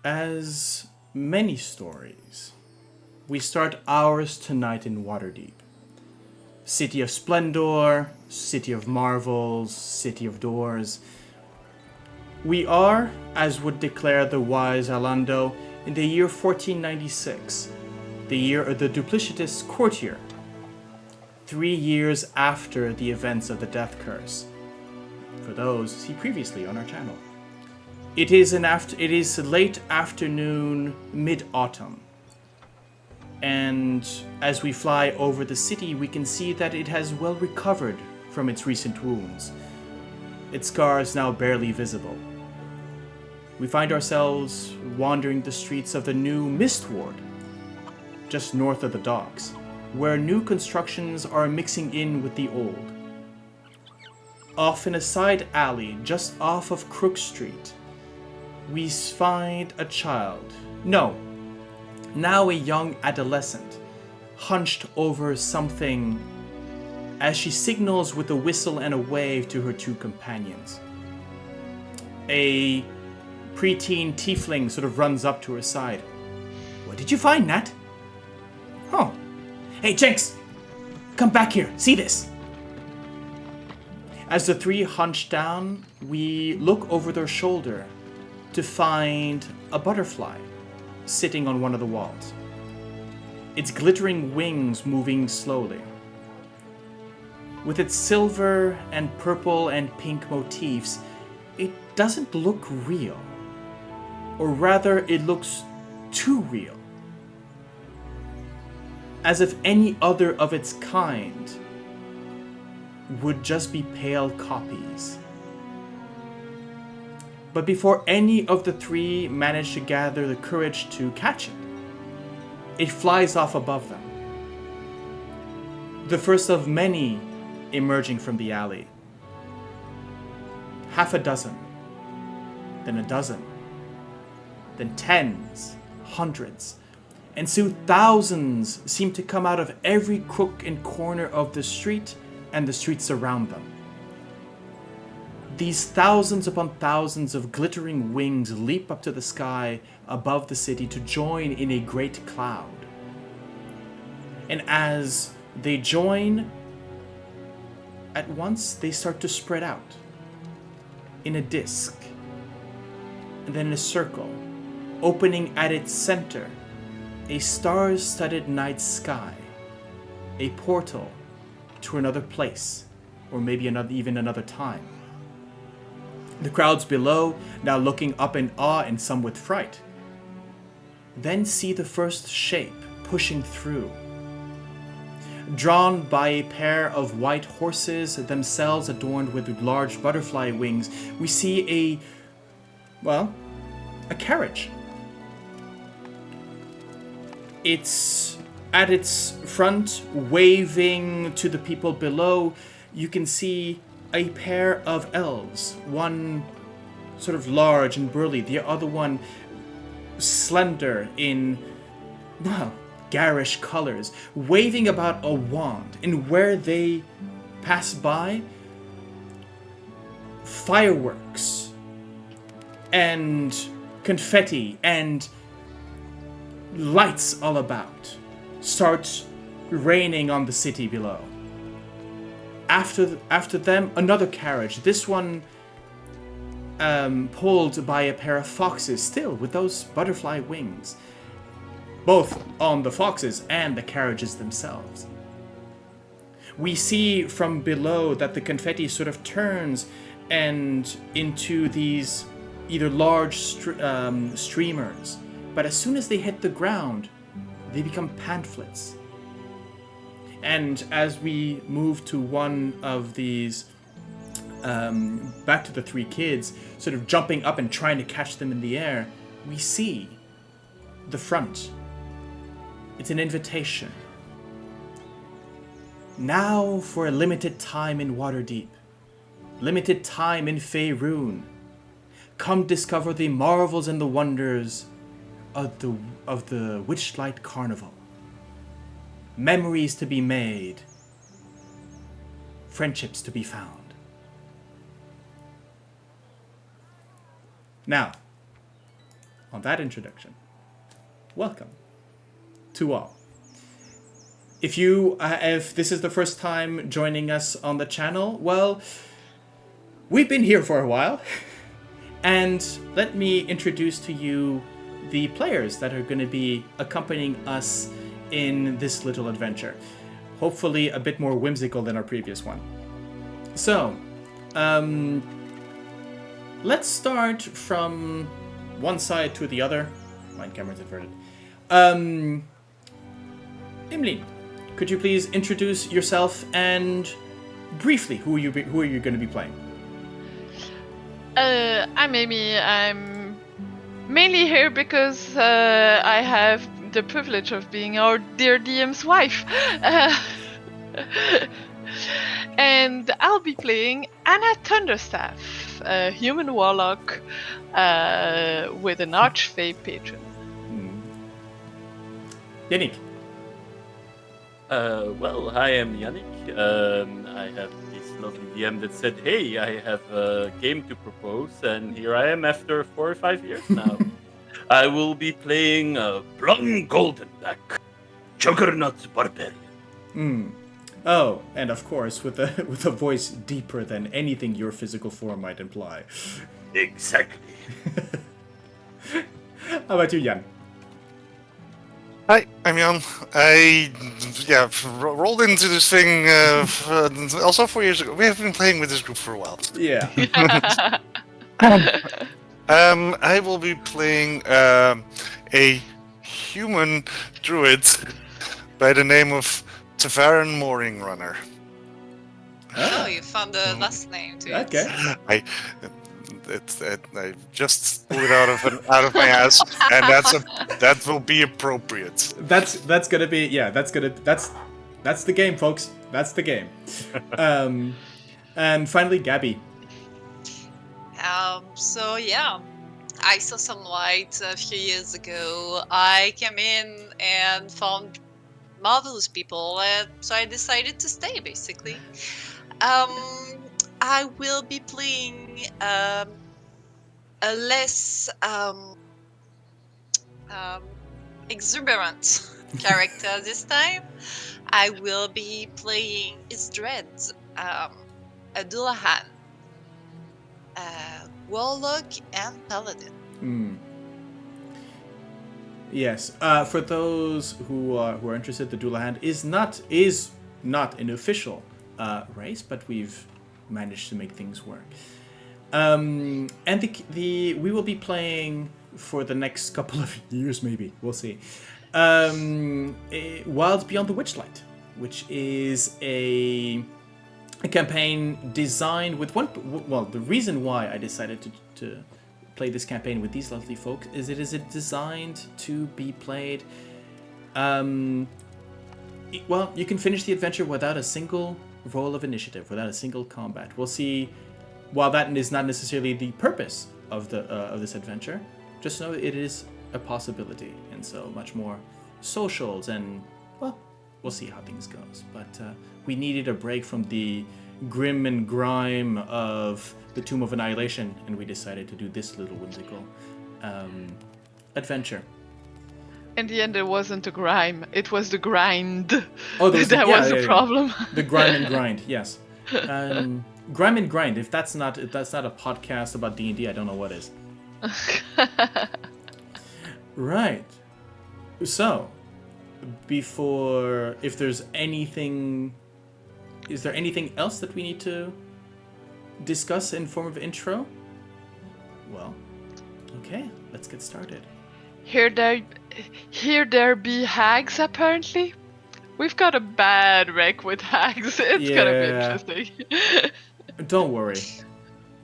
as many stories, we start ours tonight in Waterdeep. City of Splendor, City of Marvels, City of Doors. We are, as would declare the wise Alando, in the year 1496, the year of the duplicitous courtier, 3 years after the events of the Death Curse, for those see previously on our channel. It is late afternoon, mid-autumn, and as we fly over the city, we can see that it has well recovered from its recent wounds, its scars now barely visible. We find ourselves wandering the streets of the new Mist Ward, just north of the docks, where new constructions are mixing in with the old. Off in a side alley, just off of Crook Street, we find a child, no, now a young adolescent, hunched over something as she signals with a whistle and a wave to her 2 companions. A preteen tiefling sort of runs up to her side. "What did you find, Nat?" "Oh, hey, Jenks, come back here, see this." As the 3 hunch down, we look over their shoulder to find a butterfly sitting on one of the walls, its glittering wings moving slowly. With its silver and purple and pink motifs, it doesn't look real, or rather it looks too real, as if any other of its kind would just be pale copies. But before any of the 3 manage to gather the courage to catch it flies off above them. The first of many emerging from the alley. Half a dozen, then a dozen, then tens, hundreds, and soon thousands seem to come out of every crook and corner of the street and the streets around them. These thousands upon thousands of glittering wings leap up to the sky above the city to join in a great cloud. And as they join, at once they start to spread out in a disc, and then in a circle, opening at its center a stars-studded night sky, a portal to another place, or maybe even another time. The crowds below, now looking up in awe and some with fright, then see the first shape pushing through. Drawn by a pair of white horses, themselves adorned with large butterfly wings, we see a carriage. It's at its front, waving to the people below. You can see a pair of elves, one sort of large and burly, the other one slender in, garish colors, waving about a wand. And where they pass by, fireworks and confetti and lights all about start raining on the city below. After them, another carriage, this one pulled by a pair of foxes, still with those butterfly wings, both on the foxes and the carriages themselves. We see from below that the confetti sort of turns and into these either large streamers, but as soon as they hit the ground, they become pamphlets. And as we move to one of these, back to the 3 kids, sort of jumping up and trying to catch them in the air, we see the front. It's an invitation. Now for a limited time in Waterdeep, limited time in Faerun, come discover the marvels and the wonders of the Witchlight Carnaval. Memories to be made, friendships to be found. Now, on that introduction, welcome to all. If this is the first time joining us on the channel, well, we've been here for a while, and let me introduce to you the players that are going to be accompanying us in this little adventure. Hopefully a bit more whimsical than our previous one. So, let's start from one side to the other. My camera's inverted. Emily, could you please introduce yourself and briefly who are you going to be playing? I'm Amy. I'm mainly here because I have the privilege of being our dear DM's wife. And I'll be playing Anna Thunderstaff, a human warlock with an Archfey patron. Yannick. Well, I am Yannick. I have this lovely DM that said, hey, I have a game to propose, and here I am after 4 or 5 years now. I will be playing Plum Goldenback, Juggernaut Barbarian. Oh, and of course, with a voice deeper than anything your physical form might imply. Exactly. How about you, Jan? Hi, I'm Jan. I rolled into this thing also 4 years ago. We have been playing with this group for a while. Yeah. I will be playing a human druid by the name of Tavaren Mooring Runner. Oh, you found the last name too. Okay. I just pulled it out of my ass, and that will be appropriate. That's gonna be that's the game, folks. That's the game. And finally, Gabby. So yeah, I saw some light a few years ago. I came in and found marvelous people, and so I decided to stay, basically. I will be playing a less exuberant character this time. I will be playing Ysdred, a Dullahan, Warlock, and Paladin. Yes. For those who are interested, the Dullahan is not an official race, but we've managed to make things work. And we will be playing for the next couple of years, maybe we'll see. Wilds Beyond the Witchlight, which is a campaign designed with one. Well, the reason why I decided to play this campaign with these lovely folk is it is designed to be played. Well, you can finish the adventure without a single roll of initiative, without a single combat. We'll see. While that is not necessarily the purpose of this adventure, just know it is a possibility, and so much more socials, and well, we'll see how things goes. But we needed a break from the grim and grime of the Tomb of Annihilation, and we decided to do this little whimsical adventure. In the end, it wasn't a grime; it was the grind. Oh, was the problem. The grime and grind, yes. Grime and grind. If that's not a podcast about D&D, I don't know what is. Right. So, is there anything else that we need to discuss in form of intro? Well, okay, let's get started. Here there be hags, apparently. We've got a bad wreck with hags. It's gonna be interesting. Don't worry.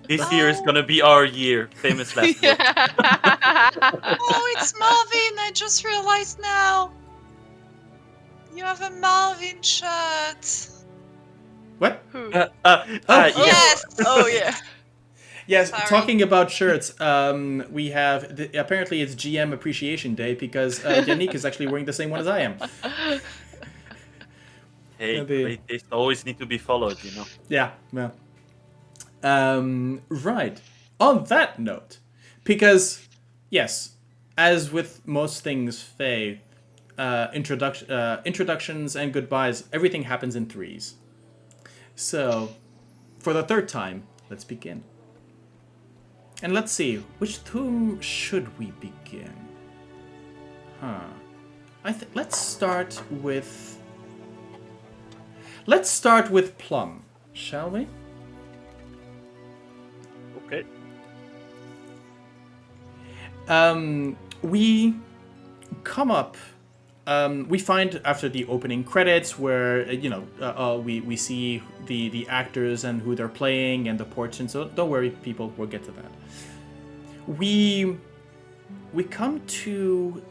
This year is gonna be our year. Famous last year. Oh, it's Marvin! I just realized now. You have a Marvin shirt. What? Who? Yes. Oh yeah. Yes, Sorry. talking about shirts, we have apparently it's GM Appreciation Day because Yannick is actually wearing the same one as I am. Hey, great taste always need to be followed, you know. Yeah, well. Right. On that note, because, yes, as with most things Fae, introductions and goodbyes, everything happens in threes. So, for the third time, let's begin. And let's see, with whom should we begin? Let's start with Plum, shall we? Okay. We come up. We find after the opening credits where we see the actors and who they're playing and the portraits. So don't worry, people. We'll get to that. We come to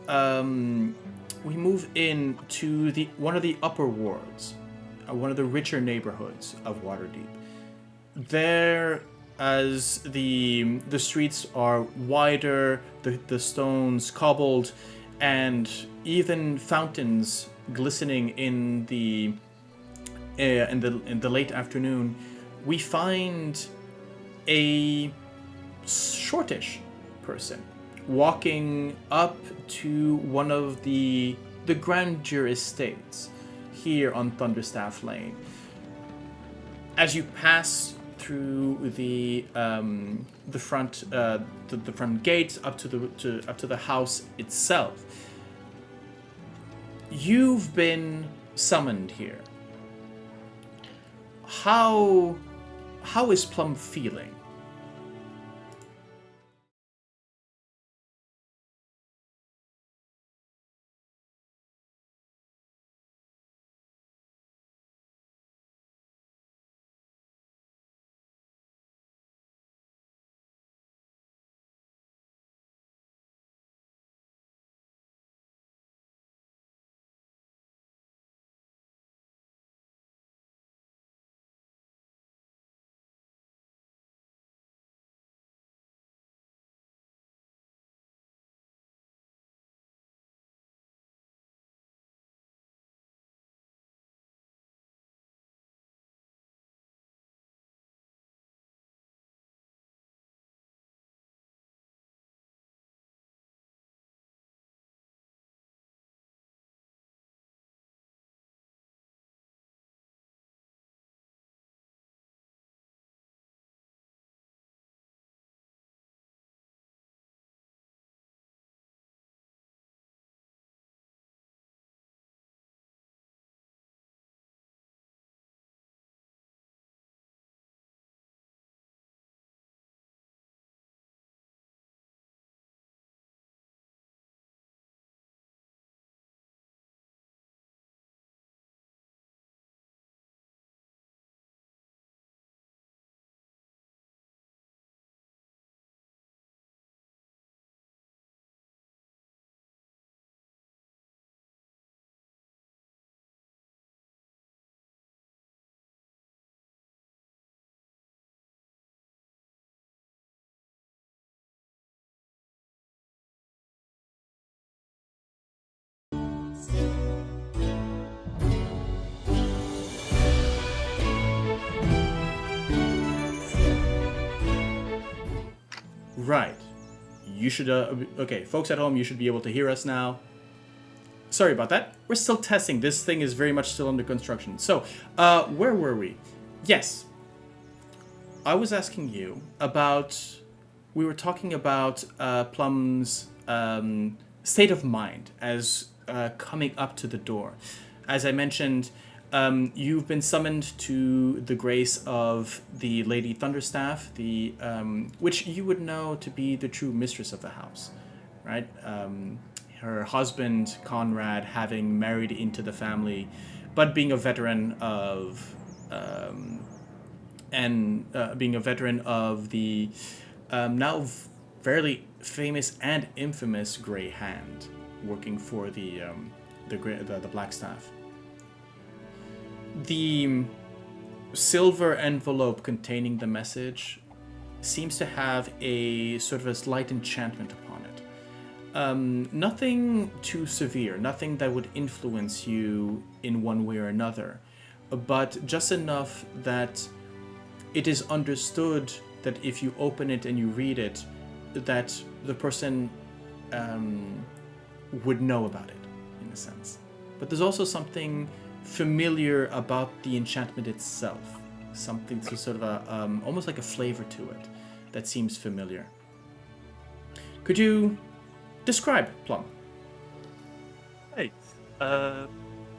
we move in to one of the upper wards, one of the richer neighborhoods of Waterdeep. There, as the streets are wider, the stones cobbled, and even fountains glistening in the late afternoon, we find a shortish person walking up to one of the grandeur estates here on Thunderstaff Lane. As you pass through the front gate up to the house itself, you've been summoned here. How is Plum feeling? Right. You should, okay, folks at home, you should be able to hear us now. Sorry about that. We're still testing. This thing is very much still under construction. So, where were we? Yes. I was asking you about, we were talking about Plum's state of mind as coming up to the door. As I mentioned, you've been summoned to the grace of the Lady Thunderstaff, which you would know to be the true mistress of the house, right? Her husband, Conrad, having married into the family, but being a veteran of the now fairly famous and infamous Grey Hand, working for the Blackstaff. The silver envelope containing the message seems to have a sort of a slight enchantment upon it. Nothing too severe, nothing that would influence you in one way or another, but just enough that it is understood that if you open it and you read it, that the person would know about it, in a sense. But there's also something familiar about the enchantment itself. Something to sort of almost like a flavor to it that seems familiar. Could you describe Plum? Right.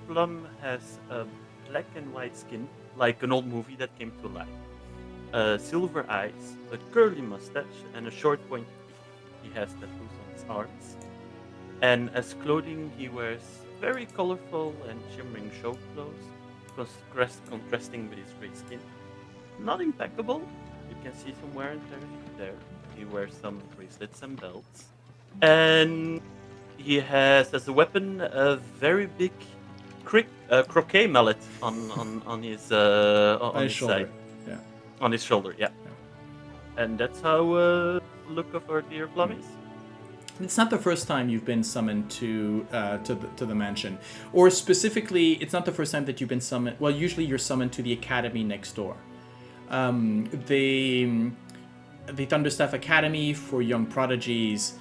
Plum has a black and white skin, like an old movie that came to life. Silver eyes, a curly mustache, and a short pointed beard. He has tattoos on his arms. And as clothing, he wears very colorful and shimmering show clothes, contrasting with his gray skin. Not impeccable. You can see some wear and tear there. He wears some bracelets and belts. And he has, as a weapon, a very big croquet mallet on his shoulder. side. Yeah. On his shoulder, yeah. And that's how look of our dear Plum is. It's not the first time you've been summoned to the mansion, or specifically, it's not the first time that you've been summoned. Well, usually you're summoned to the academy next door. The Thunderstaff Academy for young prodigies,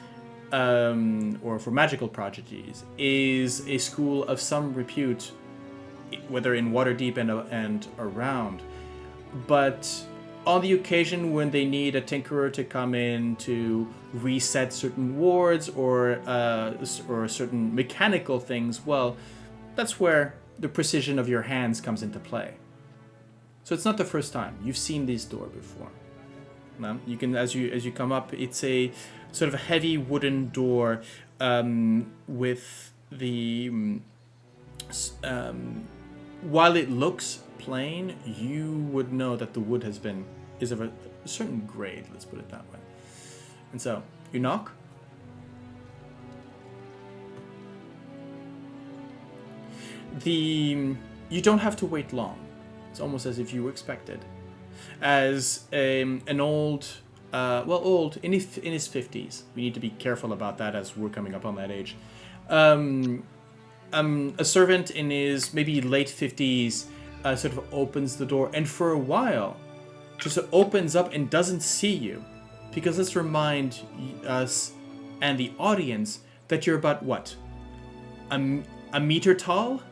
or for magical prodigies, is a school of some repute, whether in Waterdeep and around. But on the occasion when they need a tinkerer to come in to reset certain wards or certain mechanical things, well, that's where the precision of your hands comes into play. So it's not the first time. You've seen this door before. You can, as you come up, it's a sort of a heavy wooden door with the while it looks plain, you would know that the wood is of a certain grade, let's put it that way. And so you knock. You don't have to wait long. It's almost as if you expected. As an old, old in his 50s. We need to be careful about that as we're coming up on that age. A servant in his maybe late 50s sort of opens the door, and for a while just opens up and doesn't see you. Because let's remind us and the audience that you're about what? A meter tall?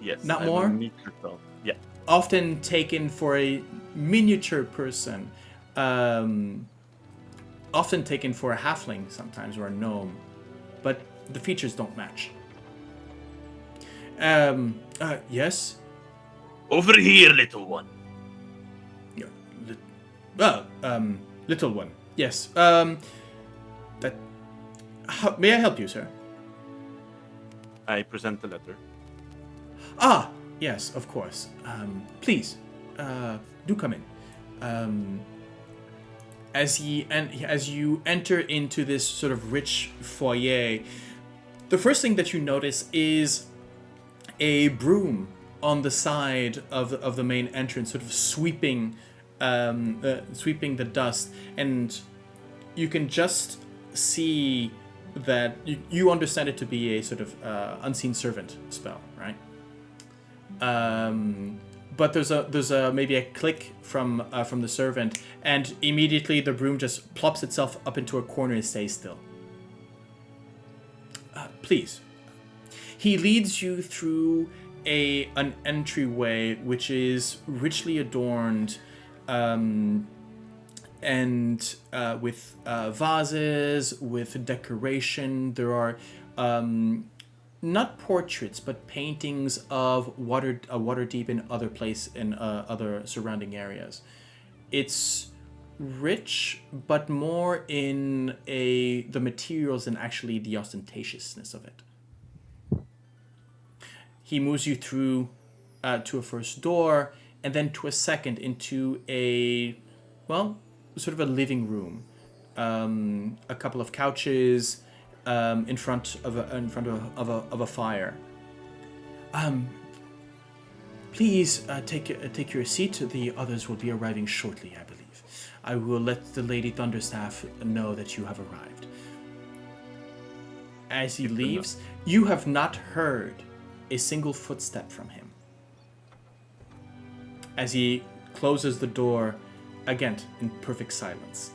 Yes. Not I'm more? A meter tall. Yeah. Often taken for a miniature person. Often taken for a halfling sometimes, or a gnome. But the features don't match. Yes? Over here, little one. Little one. Yes. May I help you, sir? I present the letter. Ah, yes, of course. Please, do come in. As you enter into this sort of rich foyer, the first thing that you notice is a broom on the side of the main entrance, sort of sweeping the dust, and you can just see that you understand it to be a sort of unseen servant spell, right? But there's a maybe a click from the servant, and immediately the broom just plops itself up into a corner and stays still. Please. He leads you through an entryway which is richly adorned, and with vases, with decoration. There are not portraits, but paintings of Waterdeep in other surrounding areas. It's rich, but more in the materials than actually the ostentatiousness of it. He moves you through to a first door, and then to a second into sort of a living room. A couple of couches in front of a fire. Please take your seat. The others will be arriving shortly, I believe. I will let the Lady Thunderstaff know that you have arrived. As he leaves, you have not heard a single footstep from him. As he closes the door, again, in perfect silence.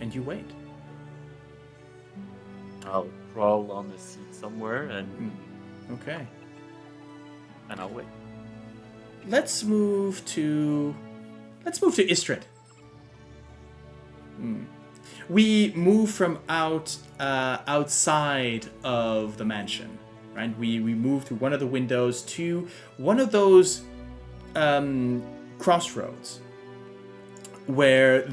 and you wait. I'll crawl on a seat somewhere Okay. and I'll wait. Let's move to Ysdred. We move from outside of the mansion, right? We move through one of the windows to one of those crossroads where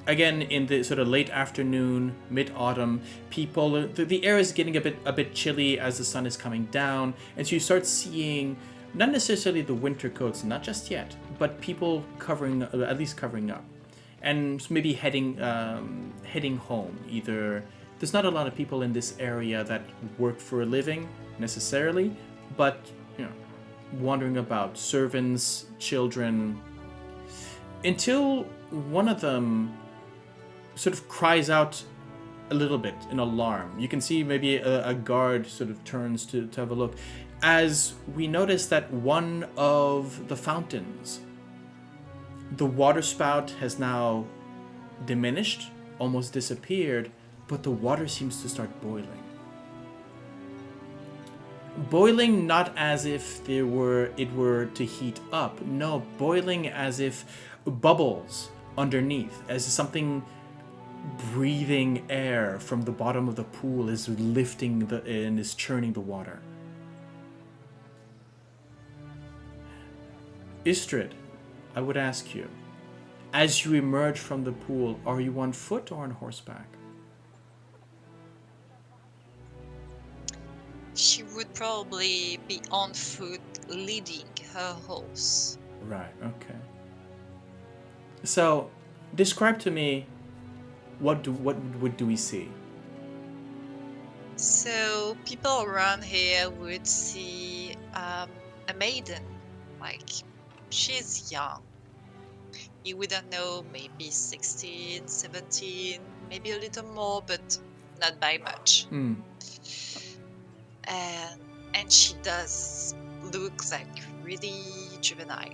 again in the sort of late afternoon, mid-autumn, the air is getting a bit chilly as the sun is coming down, and so you start seeing not necessarily the winter coats, not just yet, but people at least covering up, and maybe heading home. Either there's not a lot of people in this area that work for a living necessarily, but wandering about, servants, children, until one of them sort of cries out a little bit in alarm. You can see maybe a guard sort of turns to have a look, as we notice that one of the fountains, the water spout has now diminished, almost disappeared, but the water seems to start boiling. Boiling not as if it were to heat up. No, boiling as if bubbles underneath, as something breathing air from the bottom of the pool is lifting and is churning the water. Ysdred, I would ask you, as you emerge from the pool, are you on foot or on horseback? She would probably be on foot leading her horse. Right, okay. So, describe to me what do we see? So people around here would see a maiden, like she's young. You wouldn't know, maybe 16, 17, maybe a little more, but not by much. And she does look like really juvenile.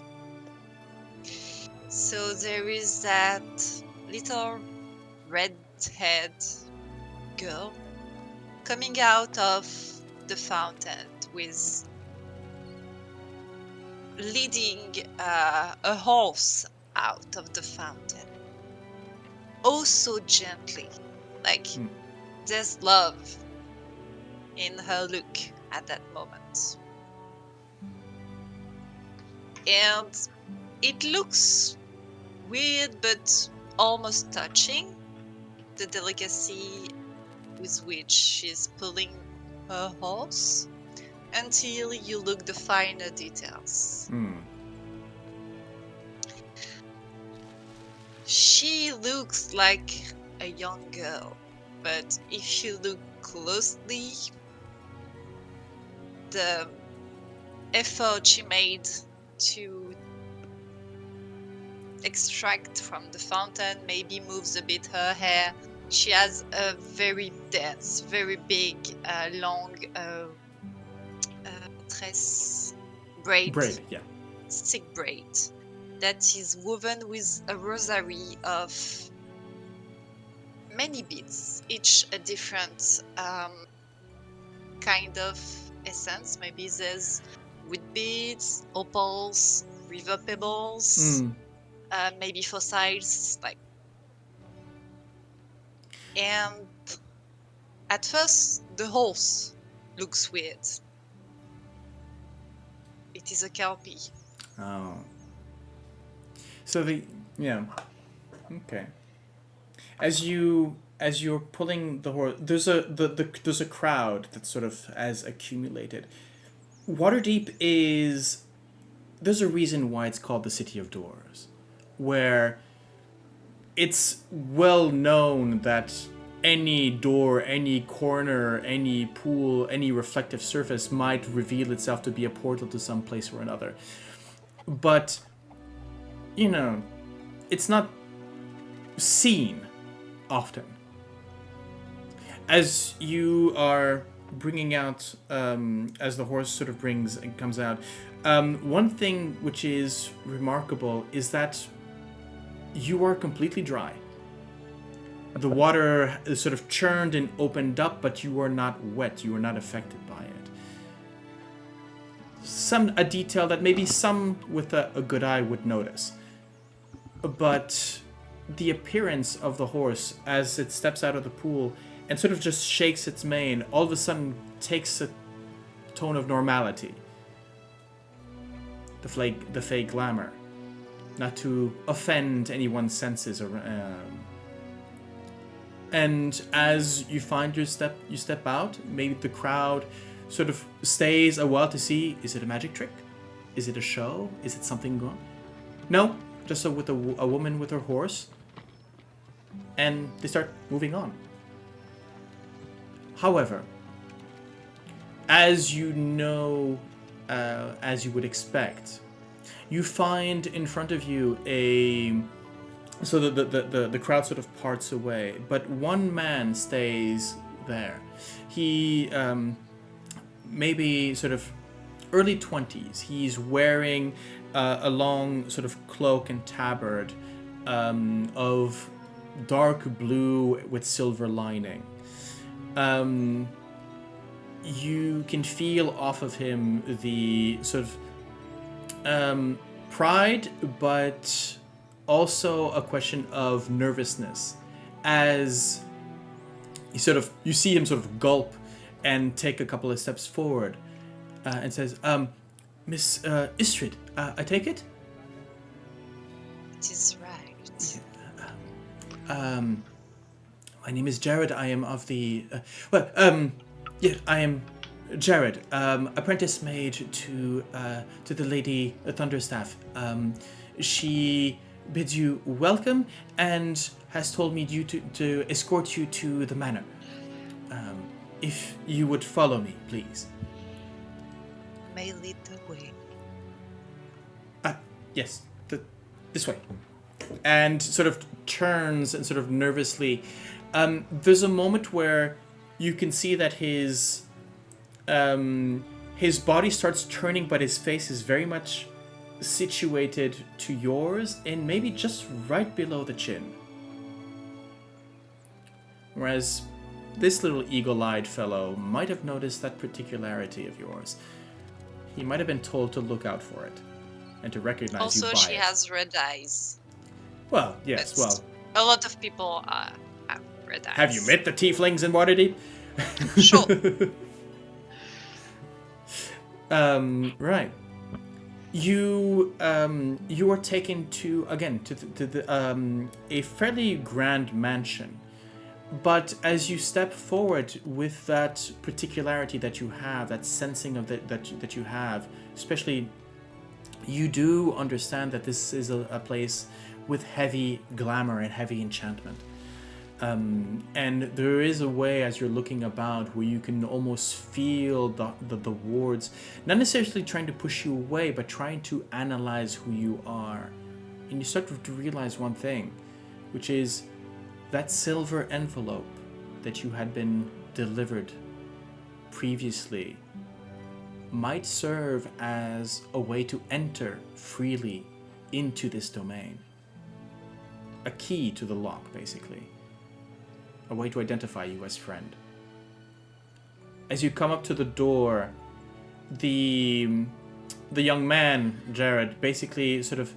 So there is that little red-haired girl coming out of the fountain with leading a horse out of the fountain. Oh, so gently, like there's love in her look at that moment. And it looks weird but almost touching, the delicacy with which she's pulling her horse, until you look the finer details. She looks like a young girl, but if you look closely, the effort she made to extract from the fountain maybe moves a bit her hair. She has a very dense, very big, long tresse braid, yeah. stick braid, that is woven with a rosary of many beads, each a different kind of essence. Maybe there's wood beads, opals, river pebbles, maybe fossils, like. And at first, the horse looks weird. It is a Kelpie. Oh. So okay. As you're pulling the horse, there's a crowd that sort of has accumulated. Waterdeep there's a reason why it's called the City of Doors, where it's well known that any door, any corner, any pool, any reflective surface might reveal itself to be a portal to some place or another. But, it's not seen often. As you are bringing out, as the horse sort of brings and comes out, one thing which is remarkable is that you are completely dry. The water is sort of churned and opened up, but you are not wet. You are not affected by it. A detail that maybe some with a good eye would notice. But the appearance of the horse as it steps out of the pool and sort of just shakes its mane, all of a sudden takes a tone of normality. The fake glamour. Not to offend anyone's senses. And as you find you step out, maybe the crowd sort of stays a while to see, is it a magic trick? Is it a show? Is it something going? No, just with a woman with her horse. And they start moving on. However, as you know, as you would expect, you find in front of you so the crowd sort of parts away, but one man stays there. He maybe sort of early 20s. He's wearing a long sort of cloak and tabard of dark blue with silver lining. You can feel off of him the sort of pride, but also a question of nervousness, as you see him sort of gulp and take a couple of steps forward, and says, Miss Ysdred, I take it? It is right. Yeah, my name is Jared. I am of the... I am Jared, apprentice maid to the lady Thunderstaff. She bids you welcome and has told me to escort you to the manor. If you would follow me, please. May lead the way. Yes, this way. And sort of turns and sort of nervously. There's a moment where you can see that his body starts turning, but his face is very much situated to yours and maybe just right below the chin. Whereas this little eagle-eyed fellow might have noticed that particularity of yours. He might have been told to look out for it and to recognize you by it. Also, she has red eyes. Well, yes, But a lot of people have red eyes. Have you met the tieflings in Waterdeep? Sure. Right. You are taken to a fairly grand mansion, but as you step forward with that particularity that you have, that sensing of that you have, especially, you do understand that this is a place with heavy glamour and heavy enchantment. And there is a way, as you're looking about, where you can almost feel the wards, not necessarily trying to push you away, but trying to analyze who you are. And you start to realize one thing, which is that silver envelope that you had been delivered previously might serve as a way to enter freely into this domain. A key to the lock, basically. A way to identify you as friend. As you come up to the door, the young man, Jared, basically sort of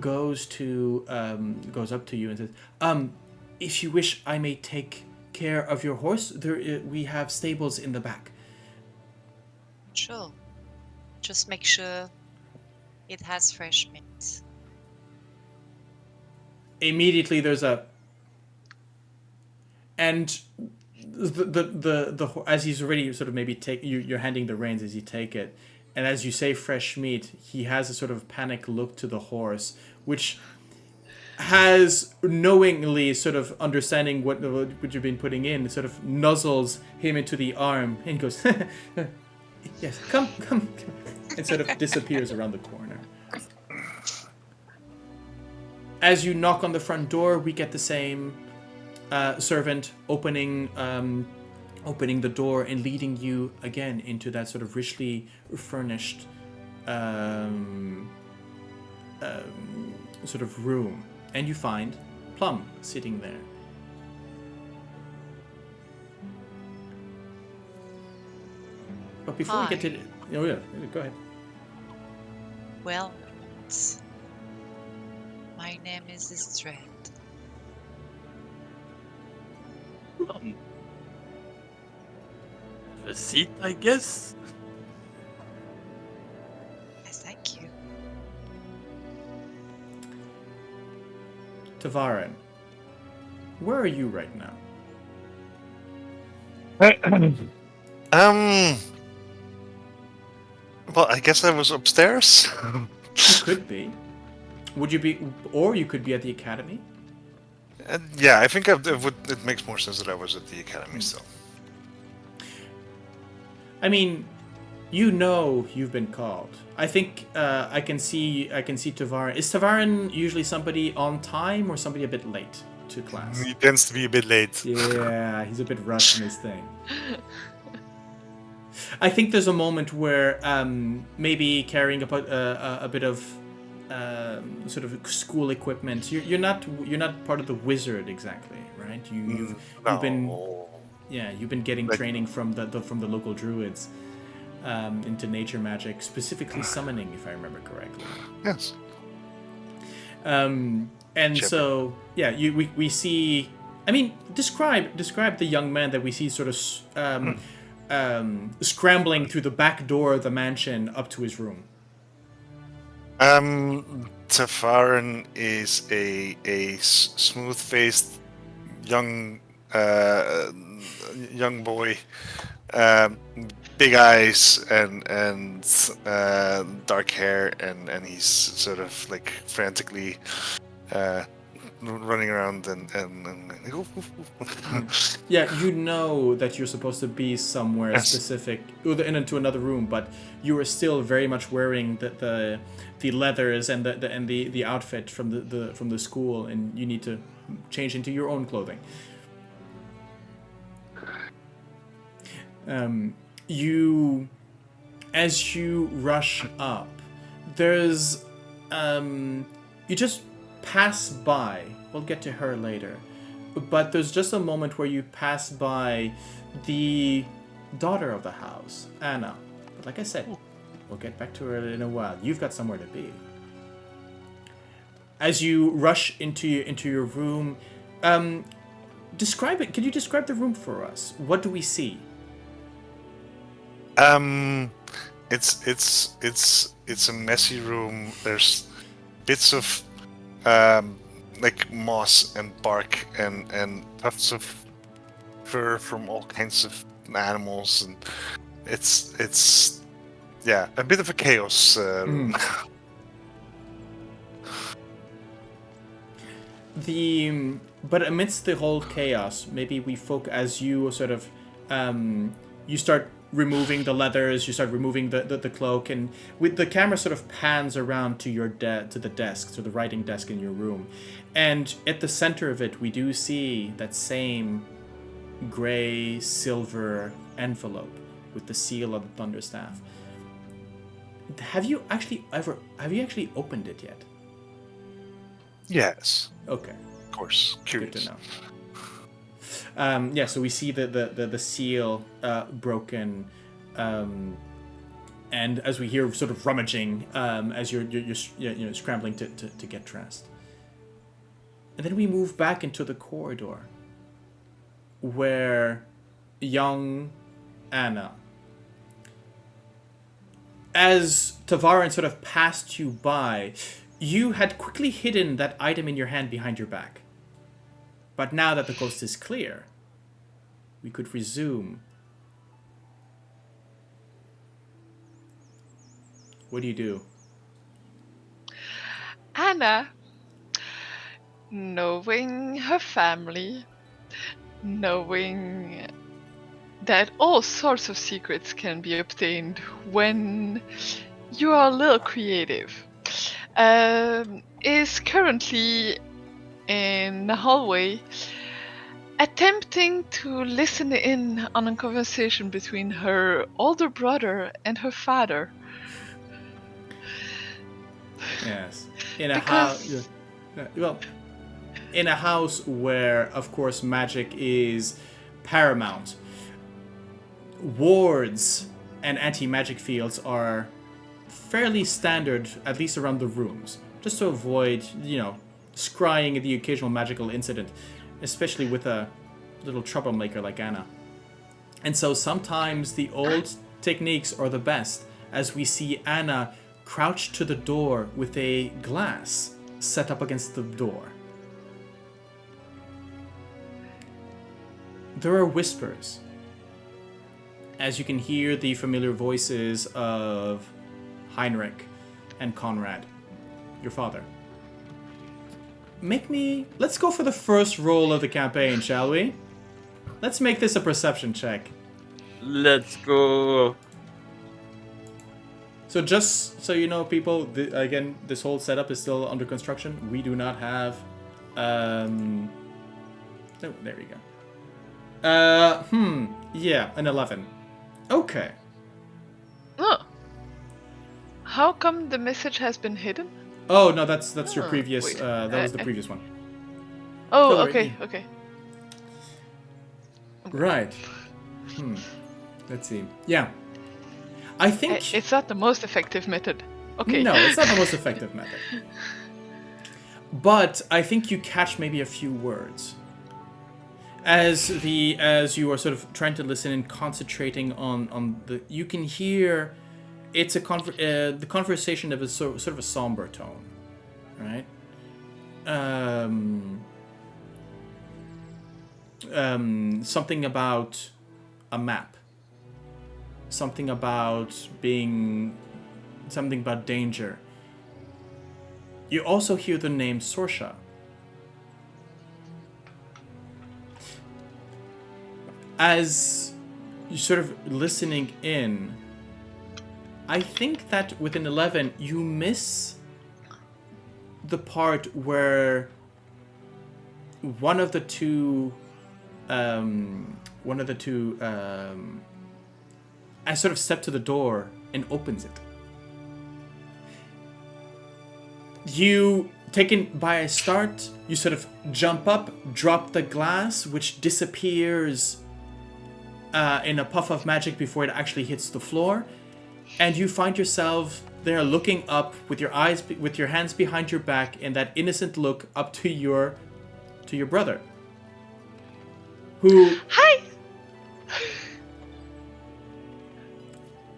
goes up to you and says, if you wish, I may take care of your horse. We have stables in the back. Sure. Just make sure it has fresh meat. Immediately there's and the as he's already sort of maybe you're handing the reins as you take it, and as you say fresh meat, he has a sort of panic look to the horse, which has knowingly sort of understanding what you've been putting in, sort of nuzzles him into the arm and goes, yes, come, and sort of disappears around the corner. As you knock on the front door, we get the same servant opening the door and leading you again into that sort of richly furnished sort of room. And you find Plum sitting there. But before we get to... Oh, yeah. Go ahead. Well, my name is Ysdred. A seat, I guess. Yes, thank you. Tavaren, where are you right now? Well, I guess I was upstairs. You could be. Would you be... Or you could be at the academy? Yeah, I think it makes more sense that I was at the academy still. I mean, you know you've been called. I think I can see Tavaren. Is Tavaren usually somebody on time or somebody a bit late to class? He tends to be a bit late. Yeah, he's a bit rushed in his thing. I think there's a moment where maybe carrying a bit of sort of school equipment. You're not part of the wizard exactly, right? You've been getting training from the local druids into nature magic, specifically summoning, if I remember correctly. Yes. And Chap. so yeah, we see. I mean, describe the young man that we see sort of scrambling through the back door of the mansion up to his room. Tavaren is a smooth-faced young boy, big eyes and dark hair, and he's sort of like frantically running around and Yeah, you know that you're supposed to be somewhere specific, either into another room, but you are still very much wearing the leathers and the outfit from the school, and you need to change into your own clothing. As you rush up, there's you just pass by. We'll get to her later, but there's just a moment where you pass by the daughter of the house, Anna. But like I said, we'll get back to her in a while. You've got somewhere to be. As you rush into your room, describe it. Can you describe the room for us? What do we see? It's a messy room. There's bits of like moss and bark and tufts of fur from all kinds of animals, and it's yeah, a bit of a chaos room. But amidst the whole chaos, maybe we as you sort of you start removing the leathers, you start removing the cloak, and with the camera sort of pans around to your to the desk, to the writing desk in your room, and at the center of it we do see that same gray silver envelope with the seal of the Thunderstaff. Have you actually opened it yet? Yes. Okay. Of course. Curious. Good to know. Yeah, so we see the seal broken, and as we hear sort of rummaging as you're scrambling to get dressed, and then we move back into the corridor where young Anna, as Tavaren sort of passed you by, you had quickly hidden that item in your hand behind your back. But now that the coast is clear, we could resume. What do you do? Anna, knowing her family, knowing that all sorts of secrets can be obtained when you are a little creative, is currently in the hallway attempting to listen in on a conversation between her older brother and her father. Yes. In a house. Well, in a house where, of course, magic is paramount, wards and anti-magic fields are fairly standard, at least around the rooms, just to avoid, scrying the occasional magical incident, especially with a little troublemaker like Anna. And so sometimes the old techniques are the best, as we see Anna crouch to the door with a glass set up against the door. There are whispers, as you can hear the familiar voices of Heinrich and Conrad, your father. Let's go for the first roll of the campaign, shall we? Let's make this a perception check. Let's go. So just so you know, people, again, this whole setup is still under construction. We do not have... Oh, there we go. Yeah, an 11. Okay. Oh. How come the message has been hidden? Oh, no, that's your previous... wait. that was the previous one. Oh, Don't worry. okay. Right. Let's see. Yeah. I think... It's not the most effective method. Okay. No, it's not the most effective method. But I think you catch maybe a few words. As you are sort of trying to listen and concentrating on the... You can hear... It's the conversation of a sort of a somber tone. Right? Something about a map. Something about danger. You also hear the name Sorsha. As you're sort of listening in, I think that with an 11, you miss the part where one of the two I sort of step to the door and opens it. You, taken by a start, you sort of jump up, drop the glass, which disappears in a puff of magic before it actually hits the floor, and you find yourself there looking up with your hands behind your back, and that innocent look up to your brother, who... Hi!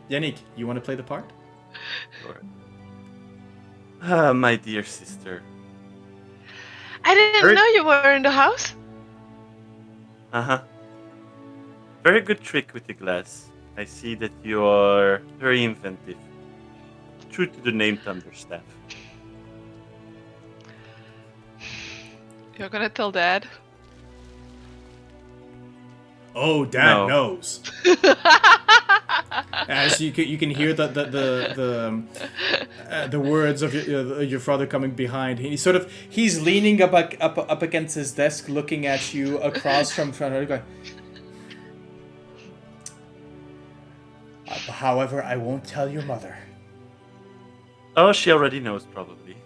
Yannick, you want to play the part? Sure. Ah, my dear sister. I didn't know you were in the house. Uh-huh. Very good trick with the glass. I see that you are very inventive. True to the name Thunderstaff. You're gonna tell Dad? Oh, Dad No. knows. As you can hear the words of your father coming behind. He's leaning up against his desk, looking at you across from going. However, I won't tell your mother. Oh, she already knows, probably.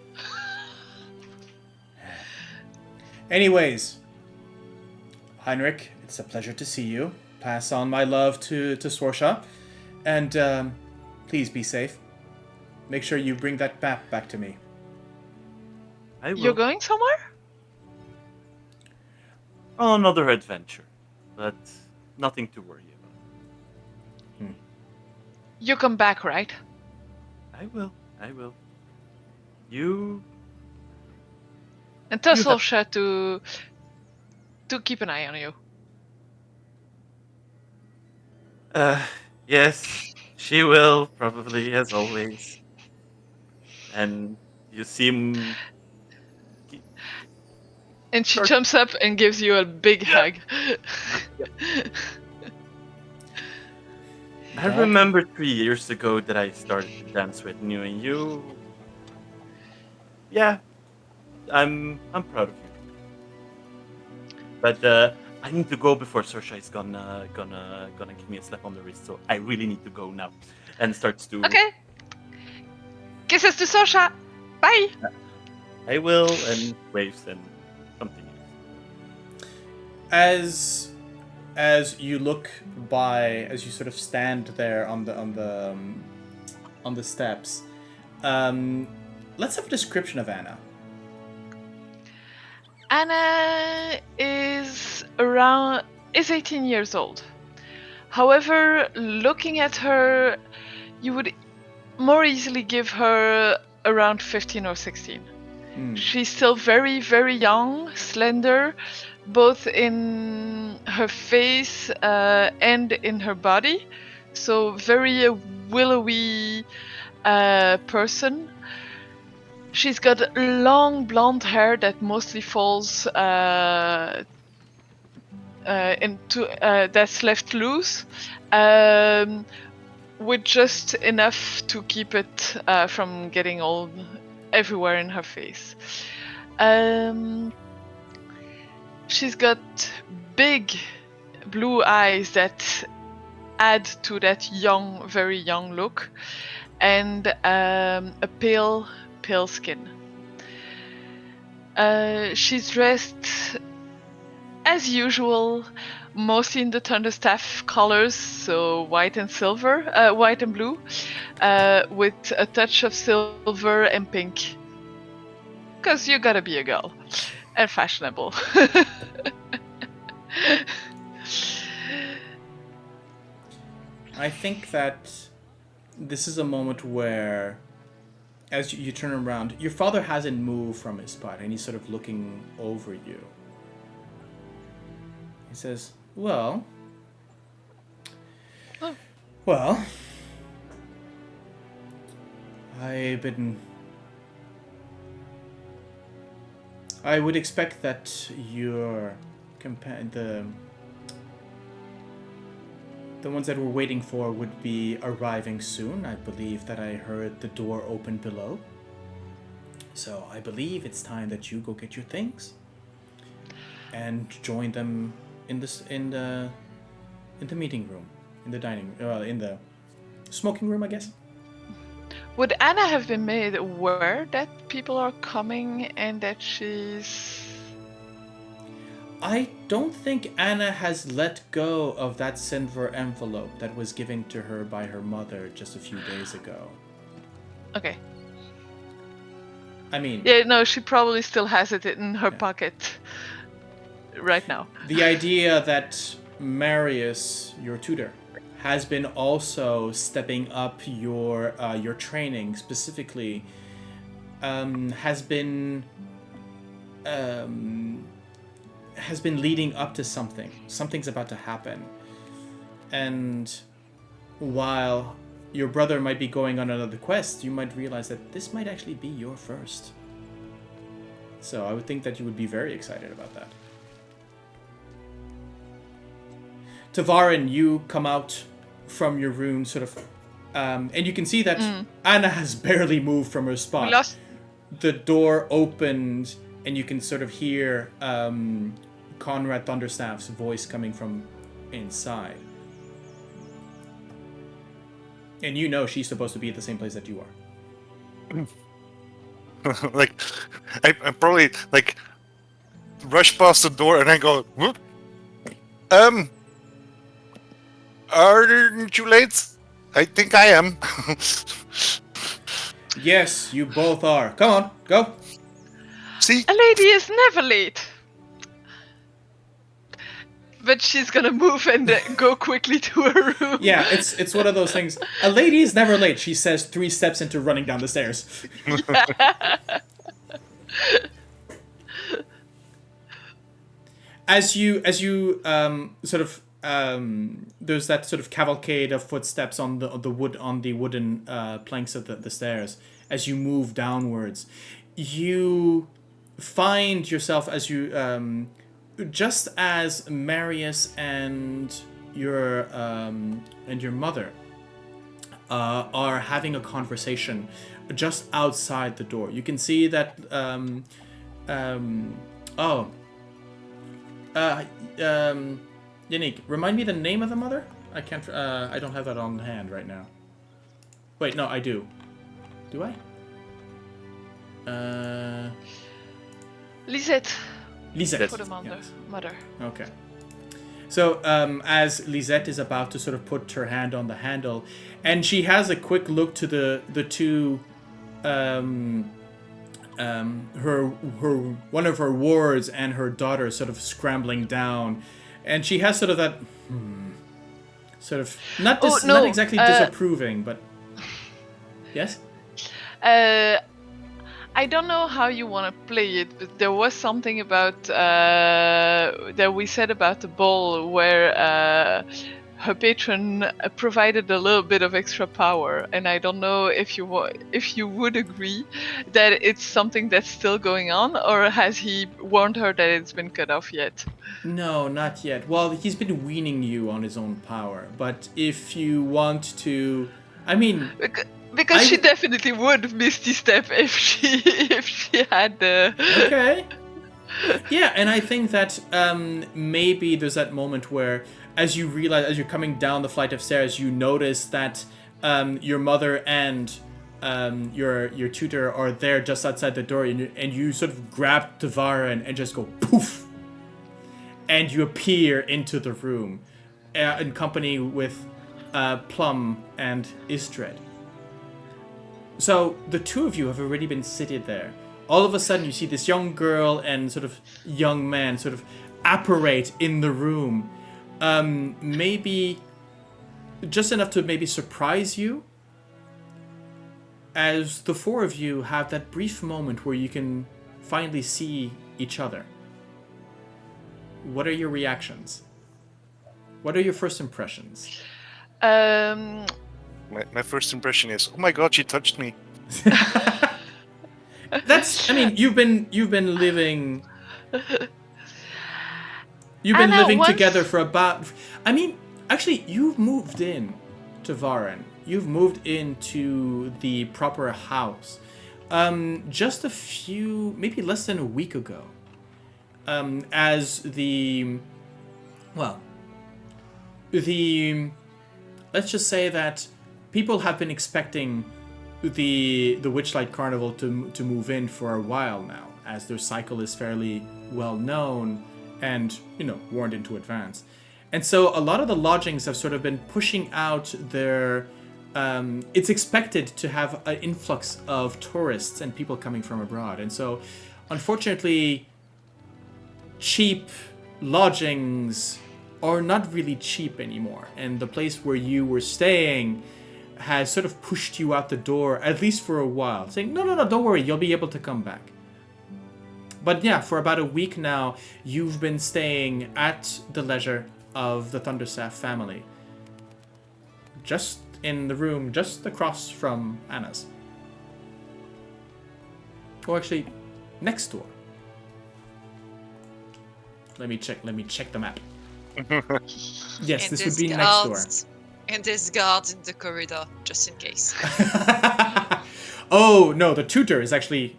Anyways, Heinrich, it's a pleasure to see you. Pass on my love to Sorsha. And please be safe. Make sure you bring that map back to me. I will. You're going somewhere? On another adventure. But nothing to worry about. You come back, right? I will. You... And tell You have- Sorsha to keep an eye on you. Yes, she will, probably, as always. And you seem... And she Sure. jumps up and gives you a big hug. I remember 3 years ago that I started to dance with you, and you... Yeah, I'm proud of you. But I need to go before Sorsha is gonna give me a slap on the wrist, so I really need to go now. And starts to... Okay. Kisses to Sorsha. Bye. I will, and waves and something else. As as you look by, as you sort of stand there on the steps, let's have a description of Anna. Anna is 18 years old. However, looking at her, you would more easily give her around 15 or 16. She's still very, very young, slender, both in her face and in her body. So very willowy person. She's got long blonde hair that mostly falls that's left loose, with just enough to keep it from getting all everywhere in her face. She's got big blue eyes that add to that young, very young look, and a pale skin. She's dressed as usual, mostly in the Thunderstaff colors, so white and silver, white and blue, with a touch of silver and pink. Cause you gotta be a girl and fashionable. I think that this is a moment where, as you turn around, your father hasn't moved from his spot, and he's sort of looking over you. He says, well, I would expect that your the ones that we're waiting for would be arriving soon. I believe that I heard the door open below. So I believe it's time that you go get your things and join them in the meeting room, in the smoking room, I guess. Would Anna have been made aware that people are coming and that she's... I don't think Anna has let go of that silver envelope that was given to her by her mother just a few days ago. Okay. I mean... Yeah, no, she probably still has it in her pocket right now. The idea that Marius, your tutor, has been also stepping up your training specifically, has been leading up to something. Something's about to happen. And while your brother might be going on another quest, you might realize that this might actually be your first. So I would think that you would be very excited about that. Tavaren, you come out from your room, sort of, and you can see that Anna has barely moved from her spot. The door opened, and you can sort of hear Conrad Thunderstaff's voice coming from inside. And you know she's supposed to be at the same place that you are. Like, I probably, like, rush past the door and I go, whoop. Aren't you late? I think I am. Yes, you both are. Come on, go. See? A lady is never late. But she's gonna move and go quickly to her room. Yeah, it's one of those things. A lady is never late, she says 3 steps into running down the stairs. As you sort of there's that sort of cavalcade of footsteps on the wooden planks of the stairs. As you move downwards, you find yourself as you just as Marius and your mother are having a conversation just outside the door. You can see that Yannick, remind me the name of the mother? I can't. I don't have that on hand right now. Wait, no, I do. Do I? Lisette. Lisette. For the mother. Yes. Okay. So as Lisette is about to sort of put her hand on the handle, and she has a quick look to the two, her one of her wards and her daughter sort of scrambling down, and she has sort of that sort of not exactly disapproving, but yes. I don't know how you want to play it, but there was something about that we said about the ball where her patron provided a little bit of extra power, and I don't know if you would agree that it's something that's still going on, or has he warned her that it's been cut off yet? No, not yet. Well, he's been weaning you on his own power, but if you want to, I mean. Because she definitely would Misty Step if she had the. Okay. Yeah, and I think that maybe there's that moment where, as you realize, as you're coming down the flight of stairs, you notice that your mother and your tutor are there just outside the door, and you sort of grab Tavaren and just go poof, and you appear into the room, in company with Plum and Ysdred. So the two of you have already been seated there. All of a sudden, you see this young girl and sort of young man sort of apparate in the room. Maybe just enough to maybe surprise you, as the four of you have that brief moment where you can finally see each other. What are your reactions? What are your first impressions? My first impression is, oh my god, she touched me. That's. I mean, you've been living. You've been living together for about. I mean, actually, you've moved in to Tavaren. You've moved into the proper house, just a few, maybe less than a week ago. As the, well, the, let's just say that. People have been expecting the Witchlight Carnival to move in for a while now, as their cycle is fairly well known and, warned into advance. And so a lot of the lodgings have sort of been pushing out their... it's expected to have an influx of tourists and people coming from abroad. And so, unfortunately, cheap lodgings are not really cheap anymore. And the place where you were staying has sort of pushed you out the door, at least for a while, saying, no, don't worry, you'll be able to come back. But yeah, for about a week now, you've been staying at the leisure of the Thunderstaff family. Just in the room just across from Anna's. Or actually, next door. Let me check the map. Yes, this would be next door. And there's guards in the corridor, just in case. Oh, no, the tutor is actually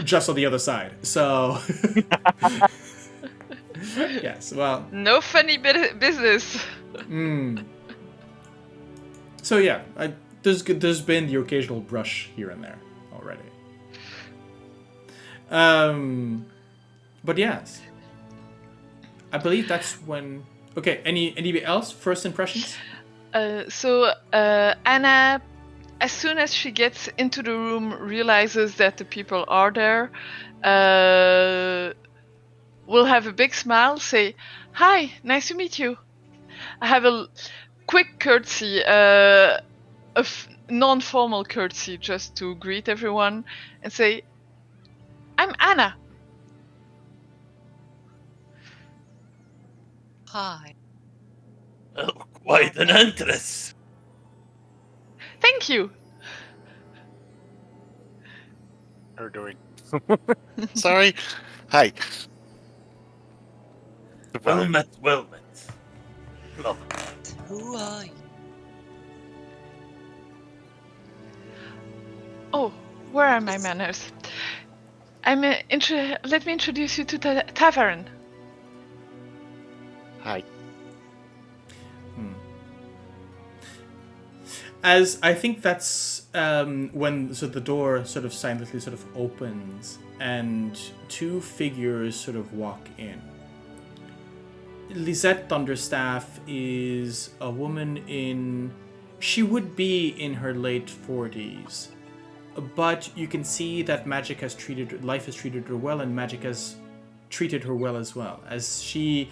just on the other side. So... yes, well... No funny business. So yeah, there's been the occasional brush here and there already. But yes. I believe that's when... Okay, anybody else? First impressions? So Anna, as soon as she gets into the room, realizes that the people are there, will have a big smile, say, "Hi, nice to meet you." I have a quick curtsy, non-formal curtsy, just to greet everyone, and say, "I'm Anna." Hi. Oh, quite an entrance. Thank you. How are you doing? Sorry. Hi. Well met. Love it. Who are you? Oh, where are my manners? Let me introduce you to Tavaren. Hi. As I think that's when the door sort of silently sort of opens and two figures sort of walk in. Lisette Thunderstaff is a woman in... She would be in her late 40s. But you can see that magic has treated... Life has treated her well, and magic has treated her well as well. As she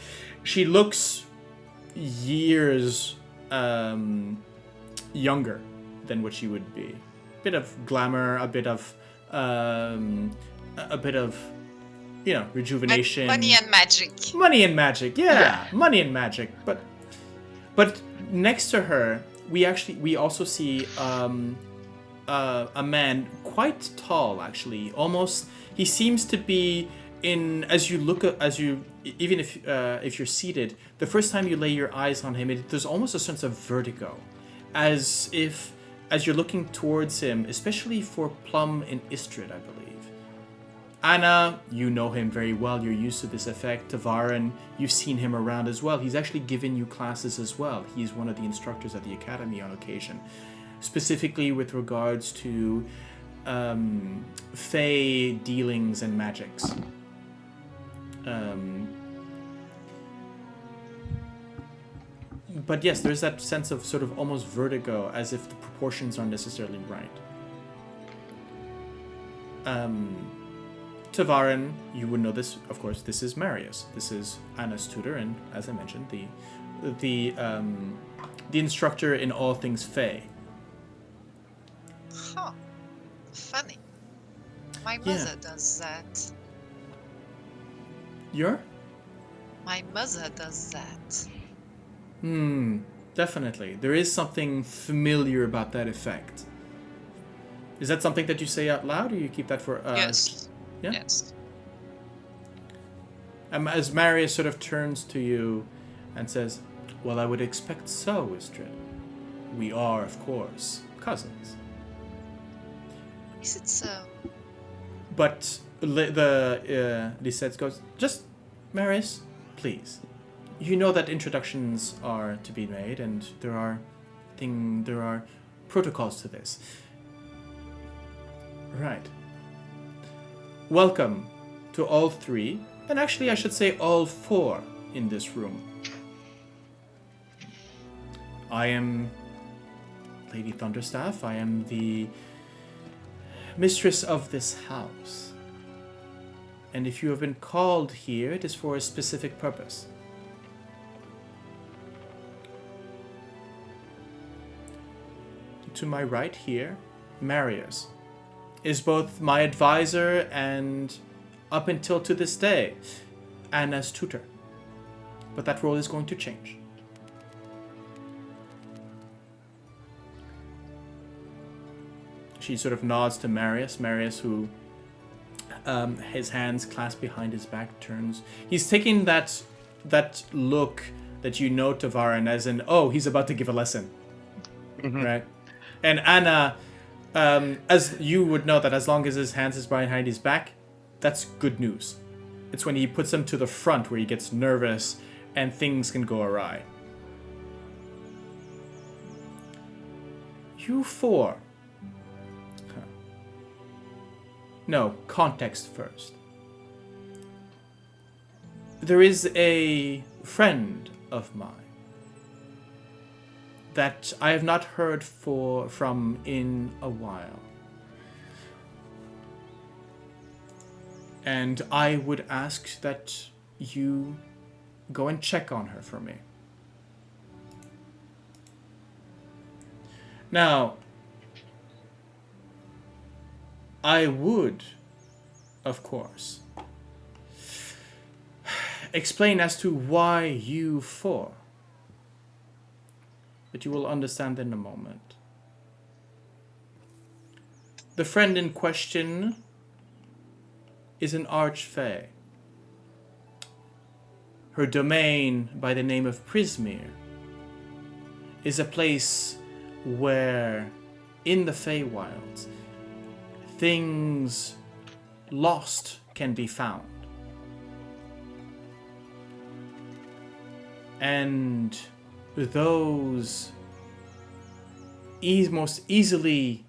looks years younger than what she would be. A bit of glamour, a bit of rejuvenation. Money and magic. Money and magic, yeah. Money and magic. But next to her, we also see a man quite tall, actually. Almost, he seems to be even if you're seated, the first time you lay your eyes on him, there's almost a sense of vertigo, as you're looking towards him, especially for Plum and Ysdred, I believe. Anna, you know him very well. You're used to this effect. Tavaren, you've seen him around as well. He's actually given you classes as well. He's one of the instructors at the academy on occasion, specifically with regards to Fey dealings and magics. But yes, there's that sense of sort of almost vertigo, as if the proportions aren't necessarily right. Tavaren, you would know this, of course. This is Marius. This is Anna's tutor, and as I mentioned, the instructor in all things Fey. Huh. Funny. My mother does that. My mother does that. Definitely. There is something familiar about that effect. Is that something that you say out loud, or you keep that for us? Yes. Yeah? Yes. As Marius sort of turns to you and says, "Well, I would expect so, Ysdred. We are, of course, cousins." Is it so? But Lisette goes, "Just, Marius, please. You know that introductions are to be made, and there are protocols to this. Right. Welcome to all three, and actually I should say all four in this room. I am Lady Thunderstaff. I am the mistress of this house. And if you have been called here, it is for a specific purpose. To my right here, Marius is both my advisor and, up until to this day, Anna's tutor. But that role is going to change. She sort of nods to Marius. Marius, who his hands clasped behind his back, turns. He's taking that look that you know Tavaren as in, oh, he's about to give a lesson. Mm-hmm. Right? And Anna, as you would know that as long as his hands is behind his back, that's good news. It's when he puts them to the front where he gets nervous and things can go awry. You four. No, context first. There is a friend of mine that I have not heard from in a while. And I would ask that you go and check on her for me. Now, I would, of course, explain as to why you four. But you will understand in a moment. The friend in question is an Archfey. Her domain, by the name of Prismeer, is a place where, in the Feywilds, things lost can be found. And those most easily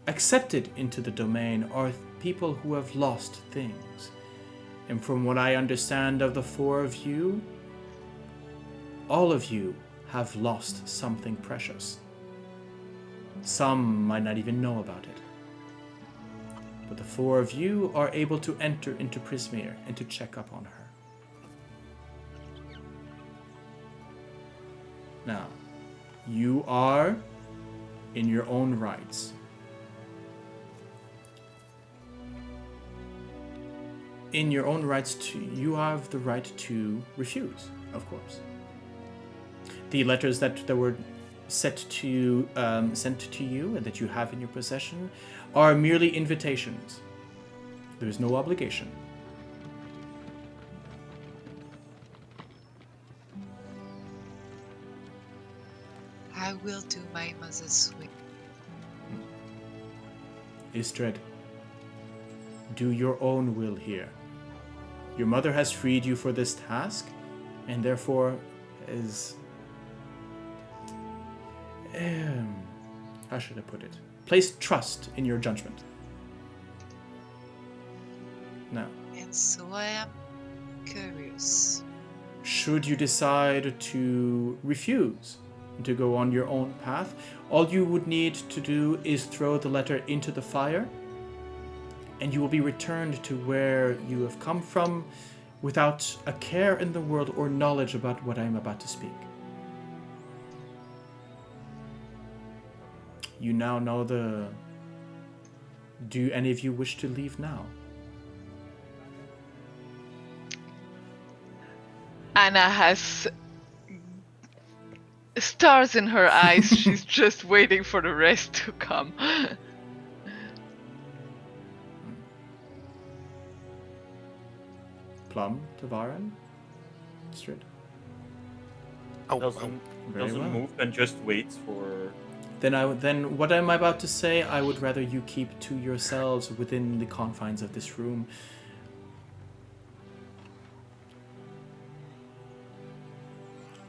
accepted into the domain are people who have lost things. And from what I understand of the four of you, all of you have lost something precious. Some might not even know about it. But the 4 of you are able to enter into Prismeer and to check up on her. Now, you are in your own rights. In your own rights, you have the right to refuse, of course. The letters that were sent to you and that you have in your possession are merely invitations. There is no obligation. I will do my mother's will. Ysdred, do your own will here. Your mother has freed you for this task, and therefore is... how should I put it? Place trust in your judgment. Now, And so I am curious. should you decide to refuse to go on your own path, all you would need to do is throw the letter into the fire, and you will be returned to where you have come from without a care in the world or knowledge about what I am about to speak. You now know the... Do any of you wish to leave now? Anna has stars in her eyes. She's just waiting for the rest to come. Plum, Tavaren, Ysdred. Doesn't Very well. move and just waits for. Then what I'm about to say, I would rather you keep to yourselves within the confines of this room.